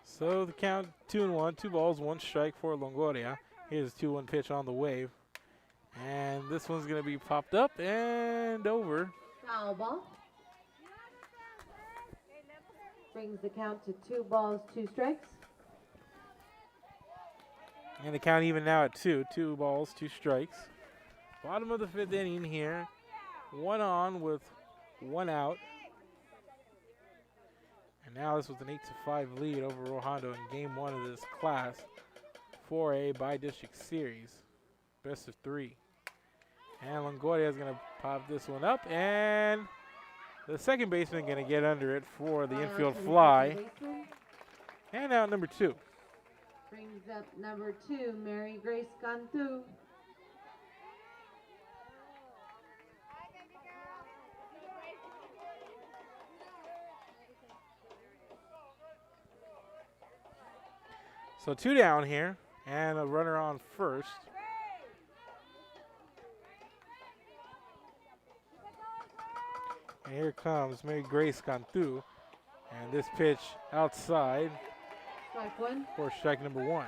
So the count 2-1, 2 balls, 1 strike for Longoria. Here's a 2-1 pitch on the wave. And this one's going to be popped up and over. Foul ball. Brings the count to 2 balls, 2 strikes. And the count even now at 2. 2 balls, 2 strikes. Bottom of the 5th inning here. 1 on with 1 out. And now this was an 8-5 lead over Hondo in game 1 of this Class 4A by-district series. Best of 3. And Longoria is going to pop this one up, and the second baseman going to get under it for the infield fly. And out number 2. Brings up number 2, Mary Grace Cantu. So 2 down here, and a runner on first. And here comes Mary Grace Cantu, and this pitch outside Strike 1. For strike number 1.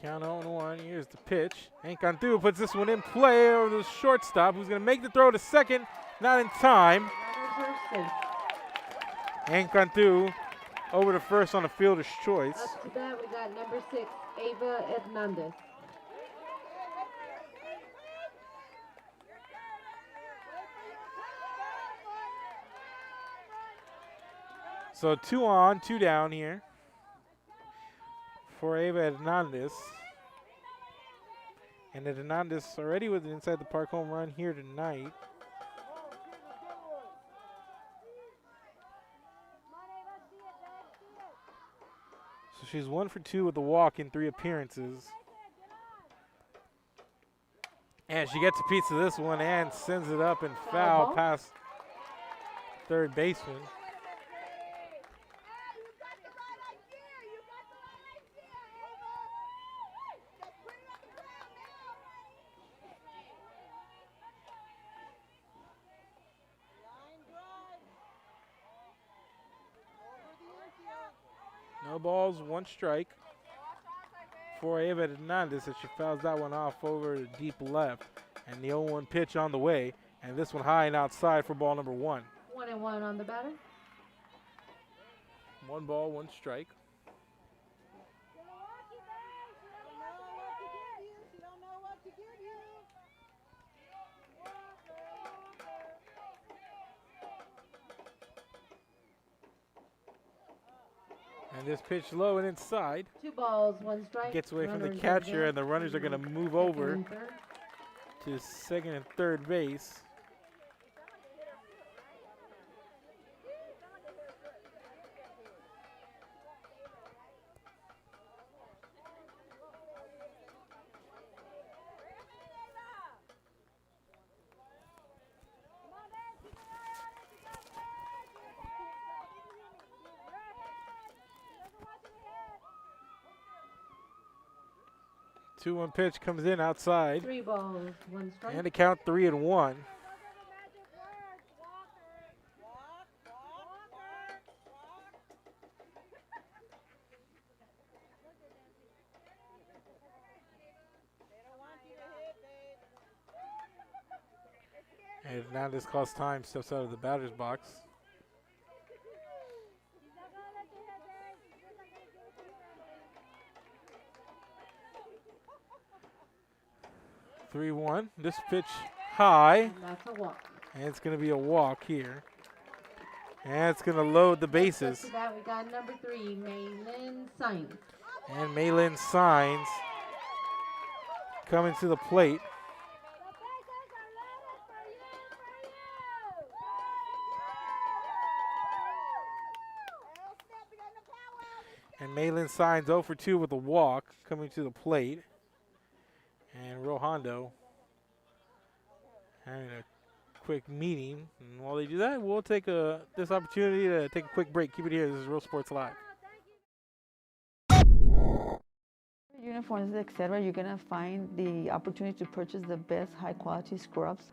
Count 0-1. Here's the pitch. And Cantu puts this one in play over the shortstop, who's going to make the throw to second. Not in time. And Cantu over to first on the fielder's choice. Up to bat, we got number 6, Ava Hernandez. So 2 on, 2 down here for Ava Hernandez. And Hernandez already with an inside the park home run here tonight. So she's 1 for 2 with a walk in 3 appearances. And she gets a piece of this one and sends it up and foul past third baseman. No balls, one strike for Eva Hernandez as she fouls that one off over to deep left. And the 0-1 pitch on the way. And this one high and outside for ball number 1. 1-1 on the batter. 1 ball, 1 strike. And this pitch low and inside. 2 balls, 1 strike. Gets away from the Runners catcher, on and the runners are going to move second over and third. to second and third base. Two 1 pitch comes in outside. 3 balls, 1 strike. And to count 3-1. And now this calls time, steps out of the batter's box. Three one. This pitch high. And that's a walk. And it's going to be a walk here. And it's going to load the bases. After that, we got number 3, Maylin Sines. And Maylin Signs coming to the plate. And Maylin Signs 0 for 2 with a walk coming to the plate. And Hondo having a quick meeting. And while they do that, we'll take this opportunity to take a quick break. Keep it here. This is Real Sports Live. Uniforms, etc., you're gonna find the opportunity to purchase the best high-quality scrubs.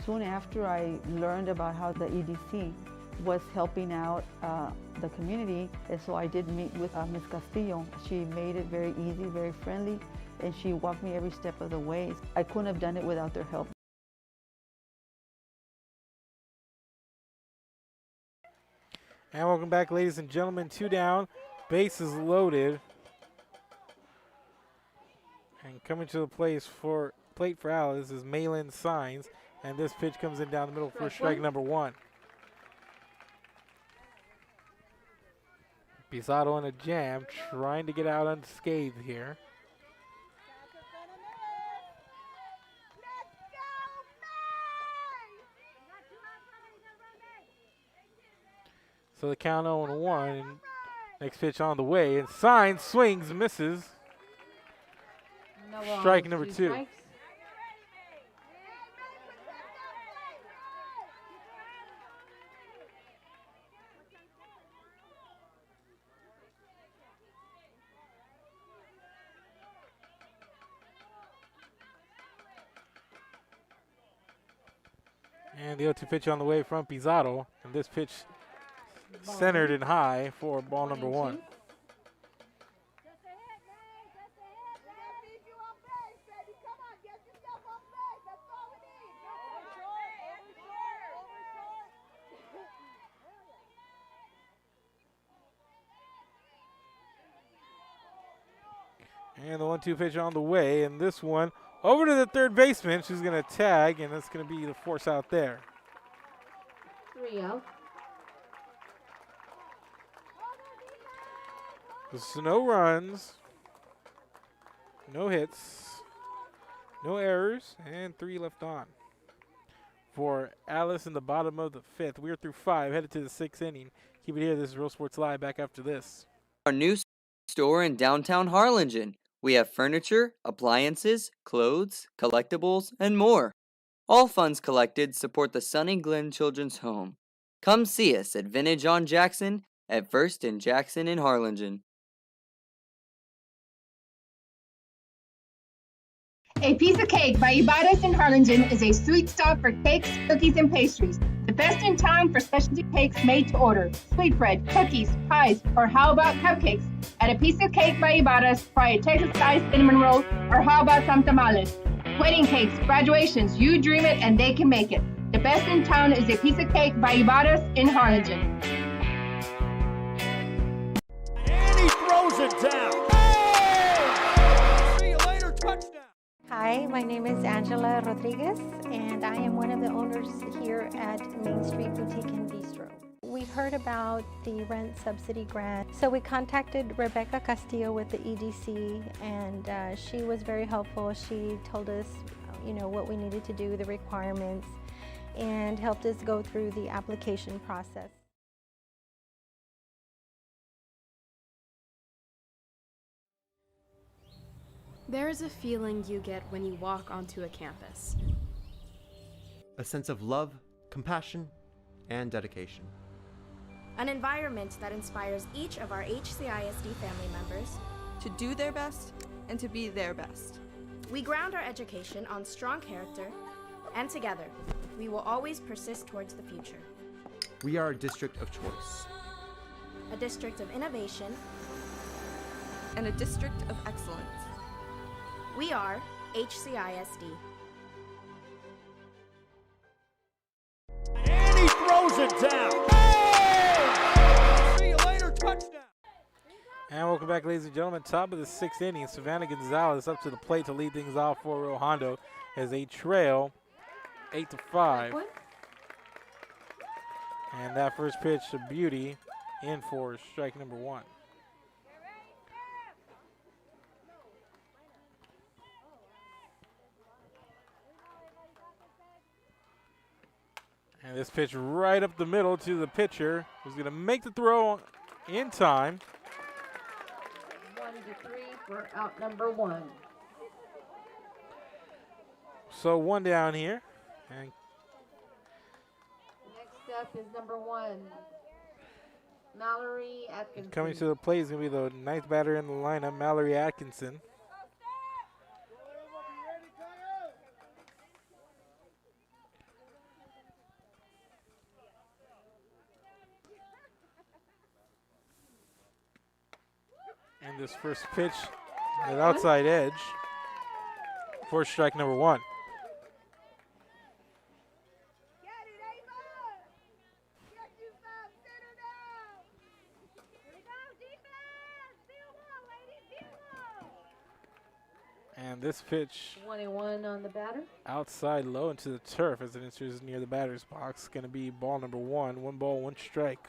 Soon after I learned about how the EDC was helping out the community, and so I did meet with Ms. Castillo. She made it very easy, very friendly, and she walked me every step of the way. I couldn't have done it without their help. And welcome back, ladies and gentlemen. 2 down, bases loaded. And coming to the plate for Alice is Maylin Signs, and this pitch comes in down the middle for strike number 1. Pizarro in a jam, trying to get out unscathed here. So the count 0-1. Next pitch on the way, and Signs swings, misses. No balls, Strike number 2. strikes. And the 0-2 pitch on the way from Pizarro, and this pitch centered and high for ball number 1. And the 1-2 pitch on the way, and this one over to the third baseman. She's going to tag, and that's going to be the force out there. 3 out. So no runs, no hits, no errors, and 3 left on for Alice in the bottom of the 5th. We are through 5, headed to the 6th inning. Keep it here. This is Real Sports Live. Back after this. Our new store in downtown Harlingen. We have furniture, appliances, clothes, collectibles, and more. All funds collected support the Sunny Glen Children's Home. Come see us at Vintage on Jackson at 1st and Jackson in Harlingen. A Piece of Cake by Ibadas in Harlingen is a sweet stop for cakes, cookies, and pastries. The best in town for specialty cakes made to order. Sweetbread, cookies, pies, or how about cupcakes? At a piece of cake by Ibarras, try a Texas-style cinnamon roll, or how about some tamales? Wedding cakes, graduations, you dream it and they can make it. The best in town is a piece of cake by Ibarras in Harlingen. And he throws it down. Oh! See you later, touchdown. Hi, my name is Angela Rodriguez, and I am one of the owners here at Main Street Boutique and Bistro. We heard about the rent subsidy grant, so we contacted Rebecca Castillo with the EDC, and she was very helpful. She told us, what we needed to do, the requirements, and helped us go through the application process. There is a feeling you get when you walk onto a campus. A sense of love, compassion, and dedication. An environment that inspires each of our HCISD family members to do their best and to be their best. We ground our education on strong character, and together, we will always persist towards the future. We are a district of choice. A district of innovation and a district of excellence. We are HCISD. And he throws it down. Oh! See you later, touchdown. And welcome back, ladies and gentlemen. Top of the 6th inning, Savannah Gonzalez up to the plate to lead things off for Hondo as they trail 8-5. And that first pitch to Beauty in for strike number 1. And this pitch right up the middle to the pitcher, who's going to make the throw in time. 1-3 for out number 1. So 1 down here. And next up is number 1, Mallory Atkinson. coming to the plate is going to be the ninth batter in the lineup, Mallory Atkinson. And this first pitch, an outside edge for strike number 1. And this pitch 21 on the batter. outside low into the turf as it enters near the batter's box. Going to be ball number 1. 1 ball, 1 strike.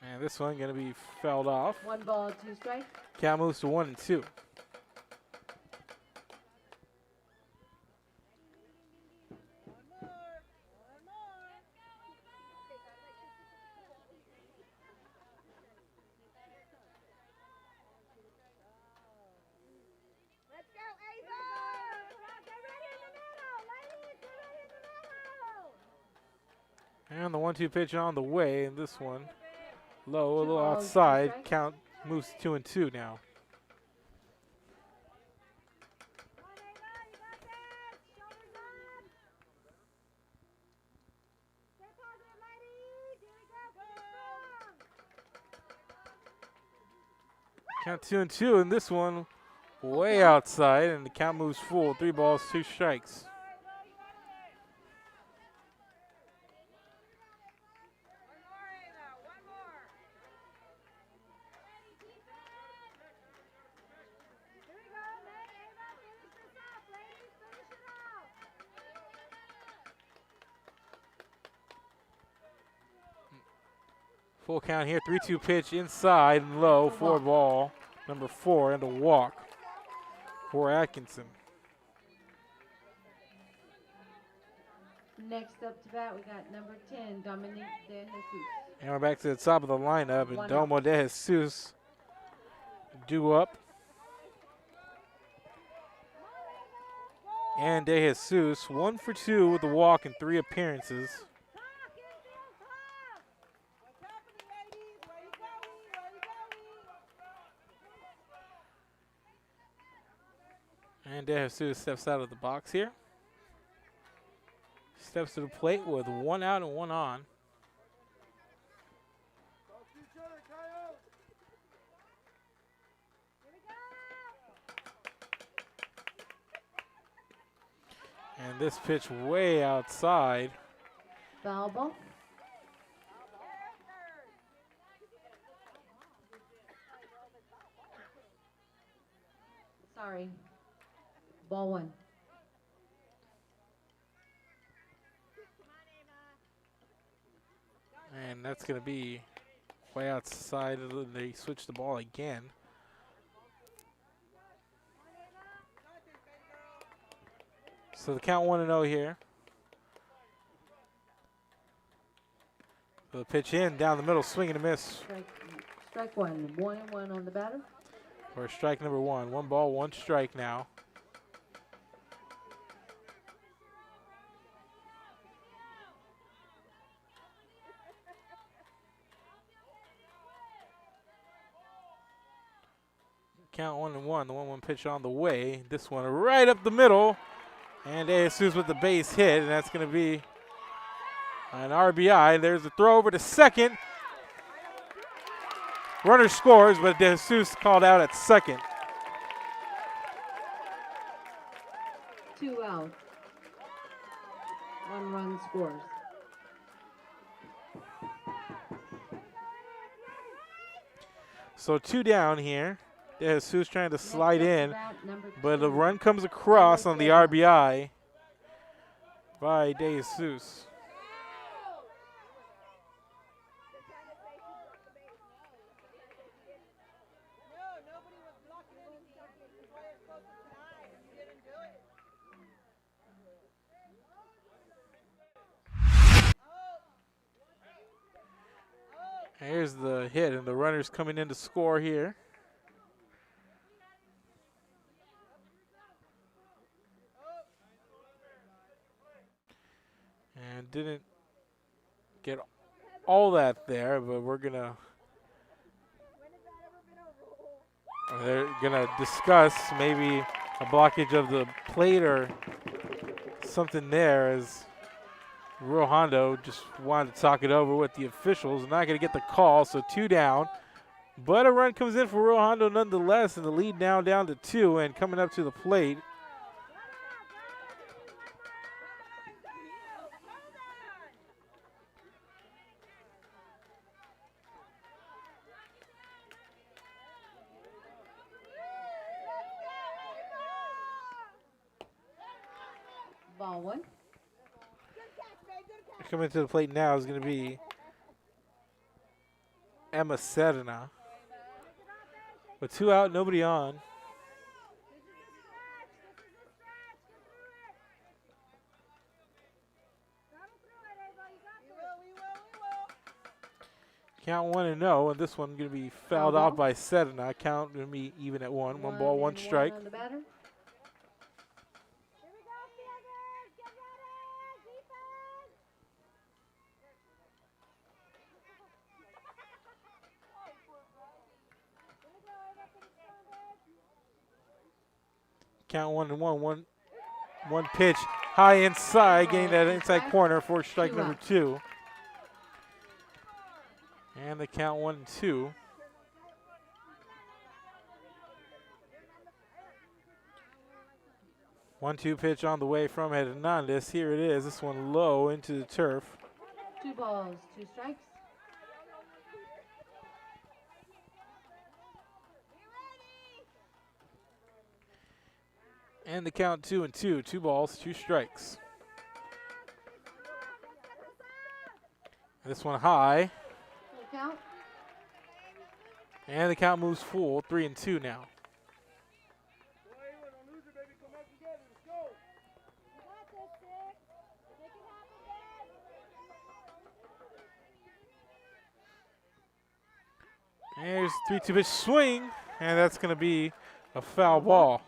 And this one going to be fouled off. 1 ball, 2 strikes. Count moves to 1-2. And the 1-2 pitch on the way, and this one low, a little outside. Count moves to 2-2 now. Count 2-2, and this one way outside, and the count moves full. 3 balls, 2 strikes. Full count here, 3-2 pitch inside and low, 4 ball, number 4, and a walk for Atkinson. Next up to bat, we got number 10, Dominique De Jesus. And we're back to the top of the lineup, and 1 Domo De Jesus due up. And De Jesus, 1 for 2 with a walk in 3 appearances. And De Jesus steps out of the box here. Steps to the plate with 1 out and 1 on. And this pitch way outside. Foul ball. Sorry. Ball 1. And that's going to be way outside. They switch the ball again. So the count 1-0 here. So the pitch in, down the middle, swing and a miss. Strike 1. 1-1 on the batter. Or strike number 1. 1 ball, 1 strike now. Count 1-1. The 1-1 pitch on the way. This one right up the middle. And De Jesus with the base hit, and that's going to be an RBI. There's a throw over to second. Runner scores, but De Jesus called out at second. 2 out. 1 run scores. So 2 down here. De Jesus trying to slide in, but the run comes across on the RBI by De Jesus. Here's the hit, and the runner's coming in to score here. And didn't get all that there, but they're gonna discuss maybe a blockage of the plate or something there, as Real Hondo just wanted to talk it over with the officials. Not gonna get the call, so 2 down. But a run comes in for Real Hondo nonetheless, and the lead now down to 2, and coming up to the plate. Ball 1. Coming to the plate now is going to be Emma Sedina. With 2 out, nobody on. Count 1-0, and this one going to be fouled off by Sedina. Count going to be even at 1. 1 ball, 1 strike. On the batter. Count 1-1. One pitch high inside, getting that inside corner for strike number 2. And the count 1-2. One-two pitch on the way from Hernandez. Here it is. This one low into the turf. 2 balls, 2 strikes. And the count 2-2. 2 balls, 2 strikes. This one high. Full count. And the count moves full. 3-2 now. There's 3-2 pitch swing, and that's going to be a foul ball.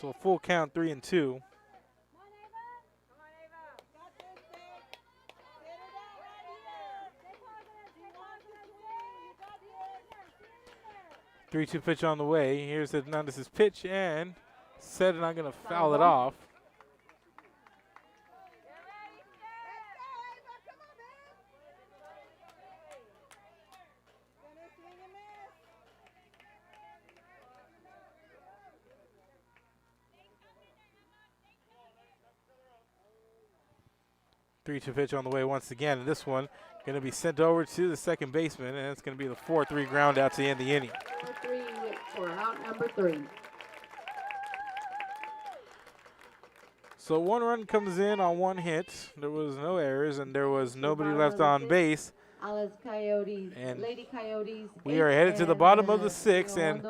So a full count, 3-2. Three-two pitch on the way. Here's Hernandez's pitch, and said not going to foul it off. Three-two pitch on the way once again, and this one going to be sent over to the second baseman, and it's going to be the 4-3 ground out to end the inning. 4-3 for out number 3. So one run comes in on one hit. There was no errors, and there was nobody left on base. Alice Coyotes, And Lady Coyotes. We are headed to the bottom of the 6th, and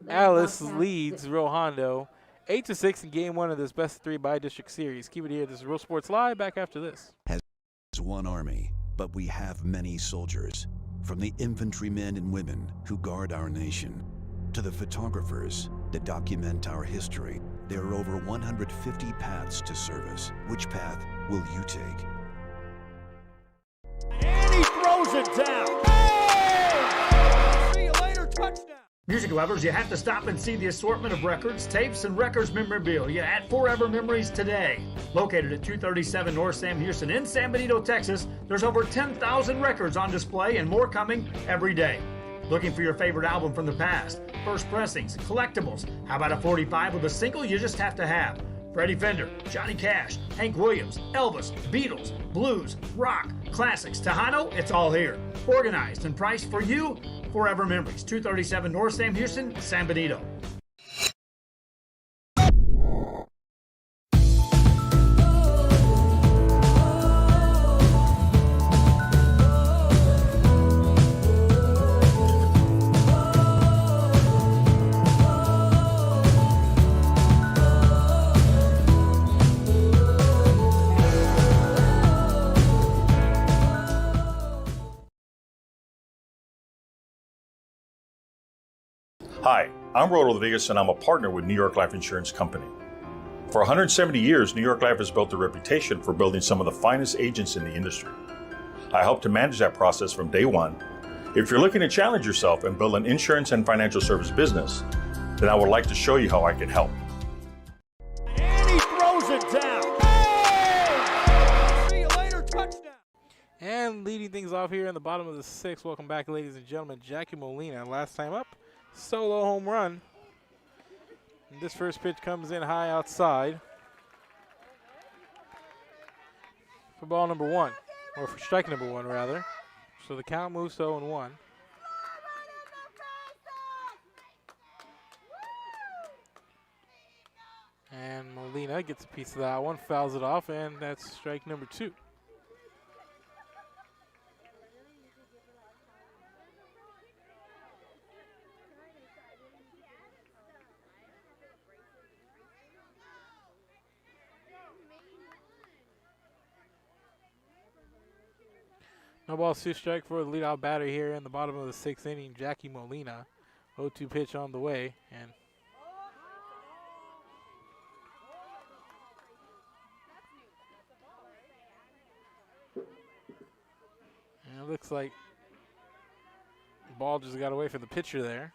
Alice leads Real Hondo 8-6 in game 1 of this best of 3 bi-district series. Keep it here. This is Real Sports Live. Back after this. Has one army, but we have many soldiers. From the infantrymen and women who guard our nation, to the photographers that document our history. There are over 150 paths to service. Which path will you take? And he throws it down. Hey! See you later, touchdown. Music lovers, you have to stop and see the assortment of records, tapes, and records memorabilia at Forever Memories today. Located at 237 North Sam Houston in San Benito, Texas, there's over 10,000 records on display and more coming every day. Looking for your favorite album from the past, first pressings, collectibles. How about a 45 with a single you just have to have? Freddie Fender, Johnny Cash, Hank Williams, Elvis, Beatles, blues, rock, classics, Tejano, it's all here. Organized and priced for you. Forever Memories, 237 North Sam Houston, San Benito. Hi, I'm Rollo Rodriguez, and I'm a partner with New York Life Insurance Company. For 170 years, New York Life has built a reputation for building some of the finest agents in the industry. I help to manage that process from day one. If you're looking to challenge yourself and build an insurance and financial service business, then I would like to show you how I can help. And he throws it down. Hey! See you later, touchdown. And leading things off here in the bottom of the 6th. Welcome back, ladies and gentlemen. Jackie Molina, last time up. Solo home run. And this first pitch comes in high outside for ball number 1, or for strike number 1 rather. So the count moves to 0-1. And Molina gets a piece of that one, fouls it off, and that's strike number 2. No balls, 2 strike for the leadoff batter here in the bottom of the 6th inning, Jackie Molina. 0-2 pitch on the way, and it looks like the ball just got away from the pitcher there.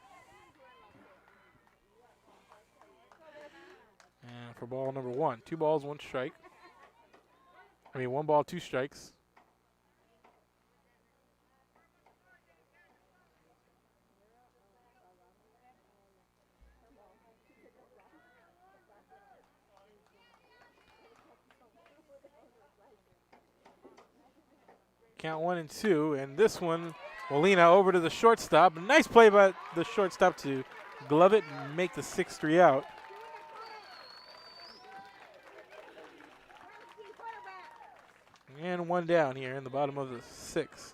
And for ball number 1, 2 balls, 1 strike. 1 ball, 2 strikes. Count 1-2, and this one, Molina over to the shortstop. Nice play by the shortstop to glove it and make the 6-3 out. And 1 down here in the bottom of the 6th.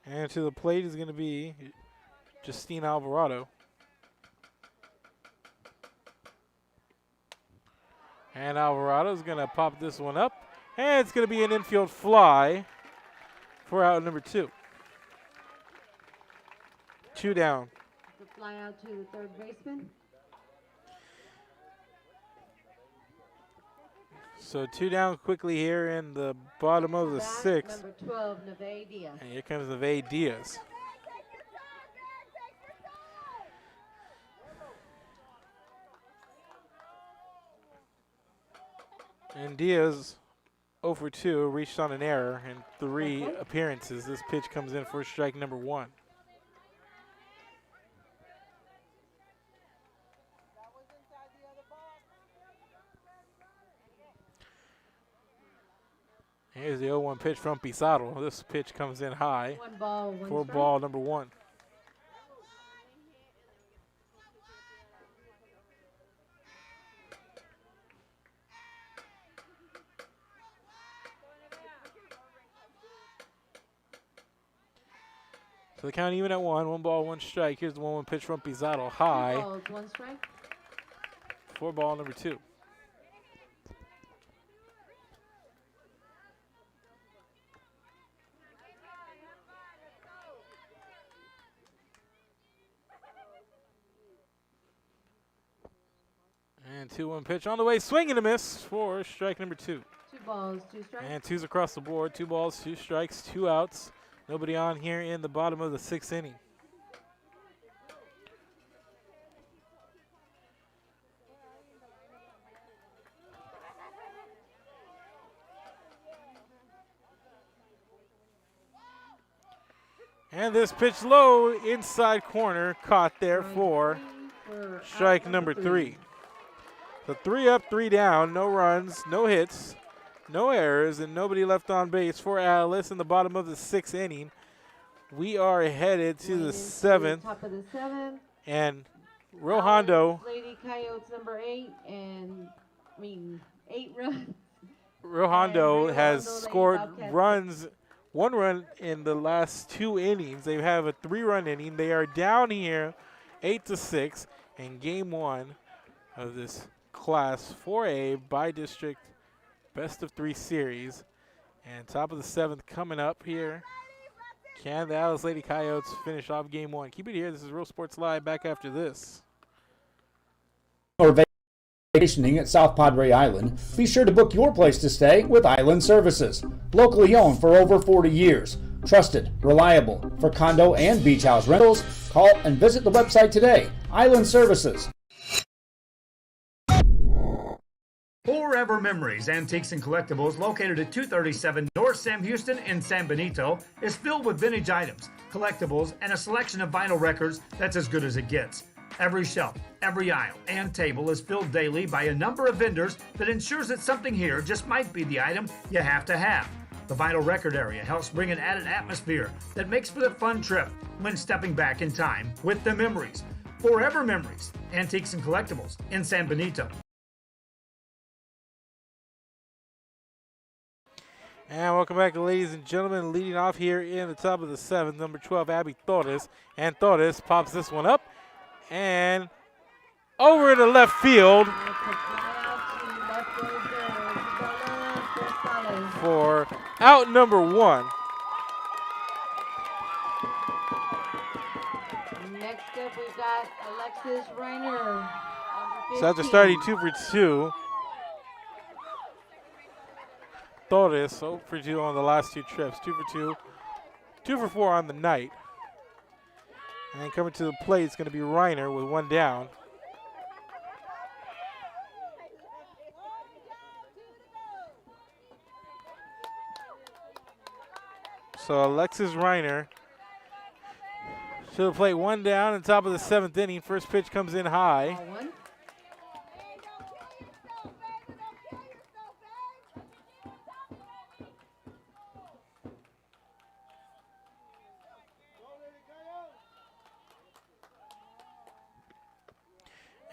And to the plate is going to be Justine Alvarado. And Alvarado's going to pop this one up. And it's going to be an infield fly for out number 2. 2 down. The fly out to the third baseman. So 2 down quickly here in the bottom of the Back, 6th. number 12, Neve Diaz. And here comes Neve Diaz. And Diaz 0 for 2, reached on an error in 3 appearances. This pitch comes in for strike number 1. Here's the 0-1 pitch from Pizarro. This pitch comes in high 1 ball, 1 for strike. ball number 1. So the count even at 1 ball, 1 strike. Here's the 1-1 pitch from Pizarro, 2 high balls, 1 strike. for ball number 2. And 2-1 pitch on the way, swing and a miss for strike number 2. 2 balls, 2 strikes. And 2's across the board, 2 balls, 2 strikes, 2 outs. Nobody on here in the bottom of the 6th inning. And this pitch low, inside corner, caught there for strike number 3. So 3 up, 3 down, no runs, no hits, no errors, and nobody left on base for Atlas in the bottom of the 6th inning. We are headed to the 7th. Top of the 7th. And Hondo. Lady Coyotes number 8 and 8 runs. Hondo has Lady scored Bobcats. runs, 1 run in the last 2 innings. They have a 3-run inning. They are down here 8-6 in game 1 of this Class 4A by district best of 3 series. And top of the 7th coming up here. Can the Atlas Lady Coyotes finish off game 1? Keep it here. This is Real Sports Live. Back after this. Or vacationing at South Padre Island, be sure to book your place to stay with Island Services. Locally owned for over 40 years. Trusted, reliable for condo and beach house rentals. Call and visit the website today. Island Services. Forever Memories, Antiques and Collectibles, located at 237 North Sam Houston in San Benito, is filled with vintage items, collectibles, and a selection of vinyl records that's as good as it gets. Every shelf, every aisle, and table is filled daily by a number of vendors that ensures that something here just might be the item you have to have. The vinyl record area helps bring an added atmosphere that makes for the fun trip when stepping back in time with the memories. Forever Memories, Antiques and Collectibles in San Benito. And welcome back, ladies and gentlemen. Leading off here in the top of the 7th, number 12, Abby Torres. And Torres pops this one up and over into left field for out number 1. Next up, we've got Alexis Reiner. So after starting 2 for 2, Torres 0 for 2 on the last 2 trips. 2 for 2, 2 for 4 on the night. And then coming to the plate, it's going to be Reiner with 1 down. So Alexis Reiner to the plate, 1 down, and top of the 7th inning. First pitch comes in high.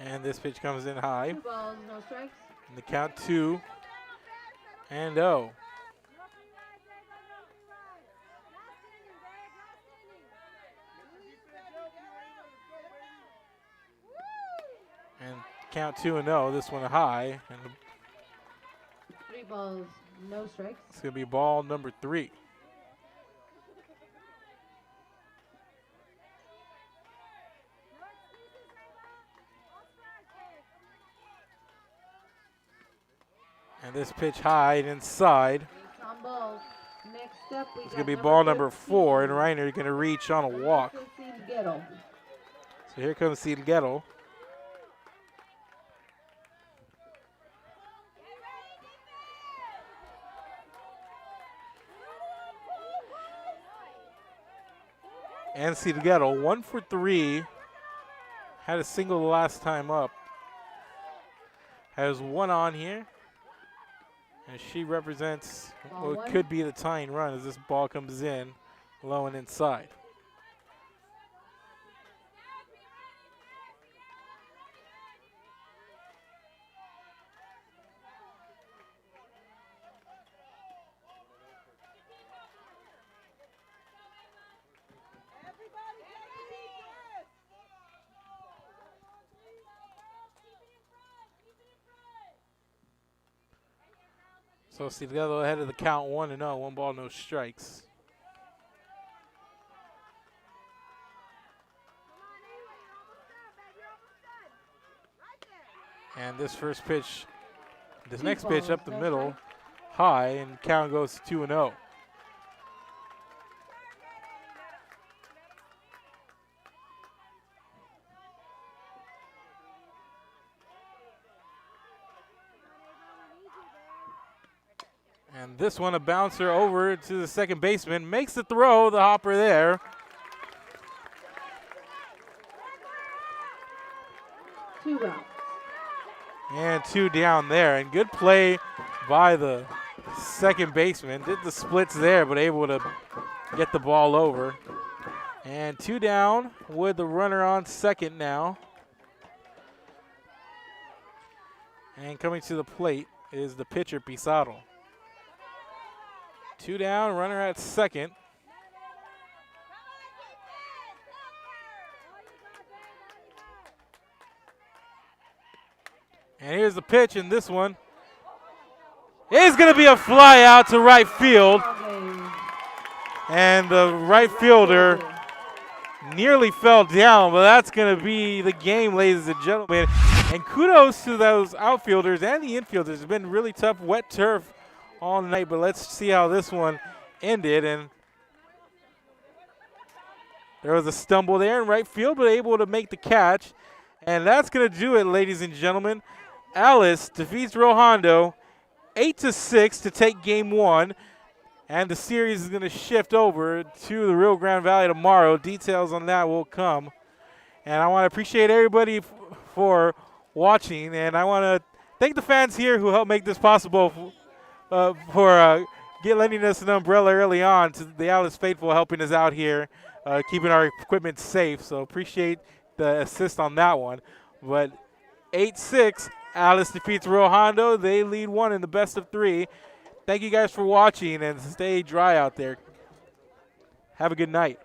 And this pitch comes in high. 2 balls, no strikes. And the count 2 and 0. And count 2 and 0. This one high. And 3 balls, no strikes. it's going to be ball number 3. And this pitch high and inside. Next up, It's going to be ball number 4, and Reiner going to reach on a walk. So here comes Silguero. And Silguero, 1 for 3. Had a single the last time up. Has 1 on here. And she represents what could be the tying run as this ball comes in low and inside. So Silguero ahead of the count 1-0, 1 ball, no strikes. And this first pitch, this next pitch up the middle, high, and count goes to 2-0. And this one, a bouncer over to the second baseman, makes the throw, the hopper there. Two outs. And 2 down there, and good play by the second baseman. Did the splits there, but able to get the ball over. And 2 down with the runner on second now. And coming to the plate is the pitcher, Pizarro. 2 down, runner at second. And here's the pitch, and this one is going to be a fly out to right field. And the right fielder nearly fell down, but that's going to be the game, ladies and gentlemen. And kudos to those outfielders and the infielders. It's been really tough, wet turf all night, but let's see how this one ended. And there was a stumble there in right field, but able to make the catch. And that's going to do it, ladies and gentlemen. Alice defeats Hondo 8-6 to take game 1. And the series is going to shift over to the Rio Grande Valley tomorrow. Details on that will come. And I want to appreciate everybody for watching. And I want to thank the fans here who helped make this possible for lending us an umbrella early on, to the Alice faithful helping us out here, keeping our equipment safe. So appreciate the assist on that one. But 8-6, Alice defeats Hondo. They lead 1 in the best of 3. Thank you guys for watching, and stay dry out there. Have a good night.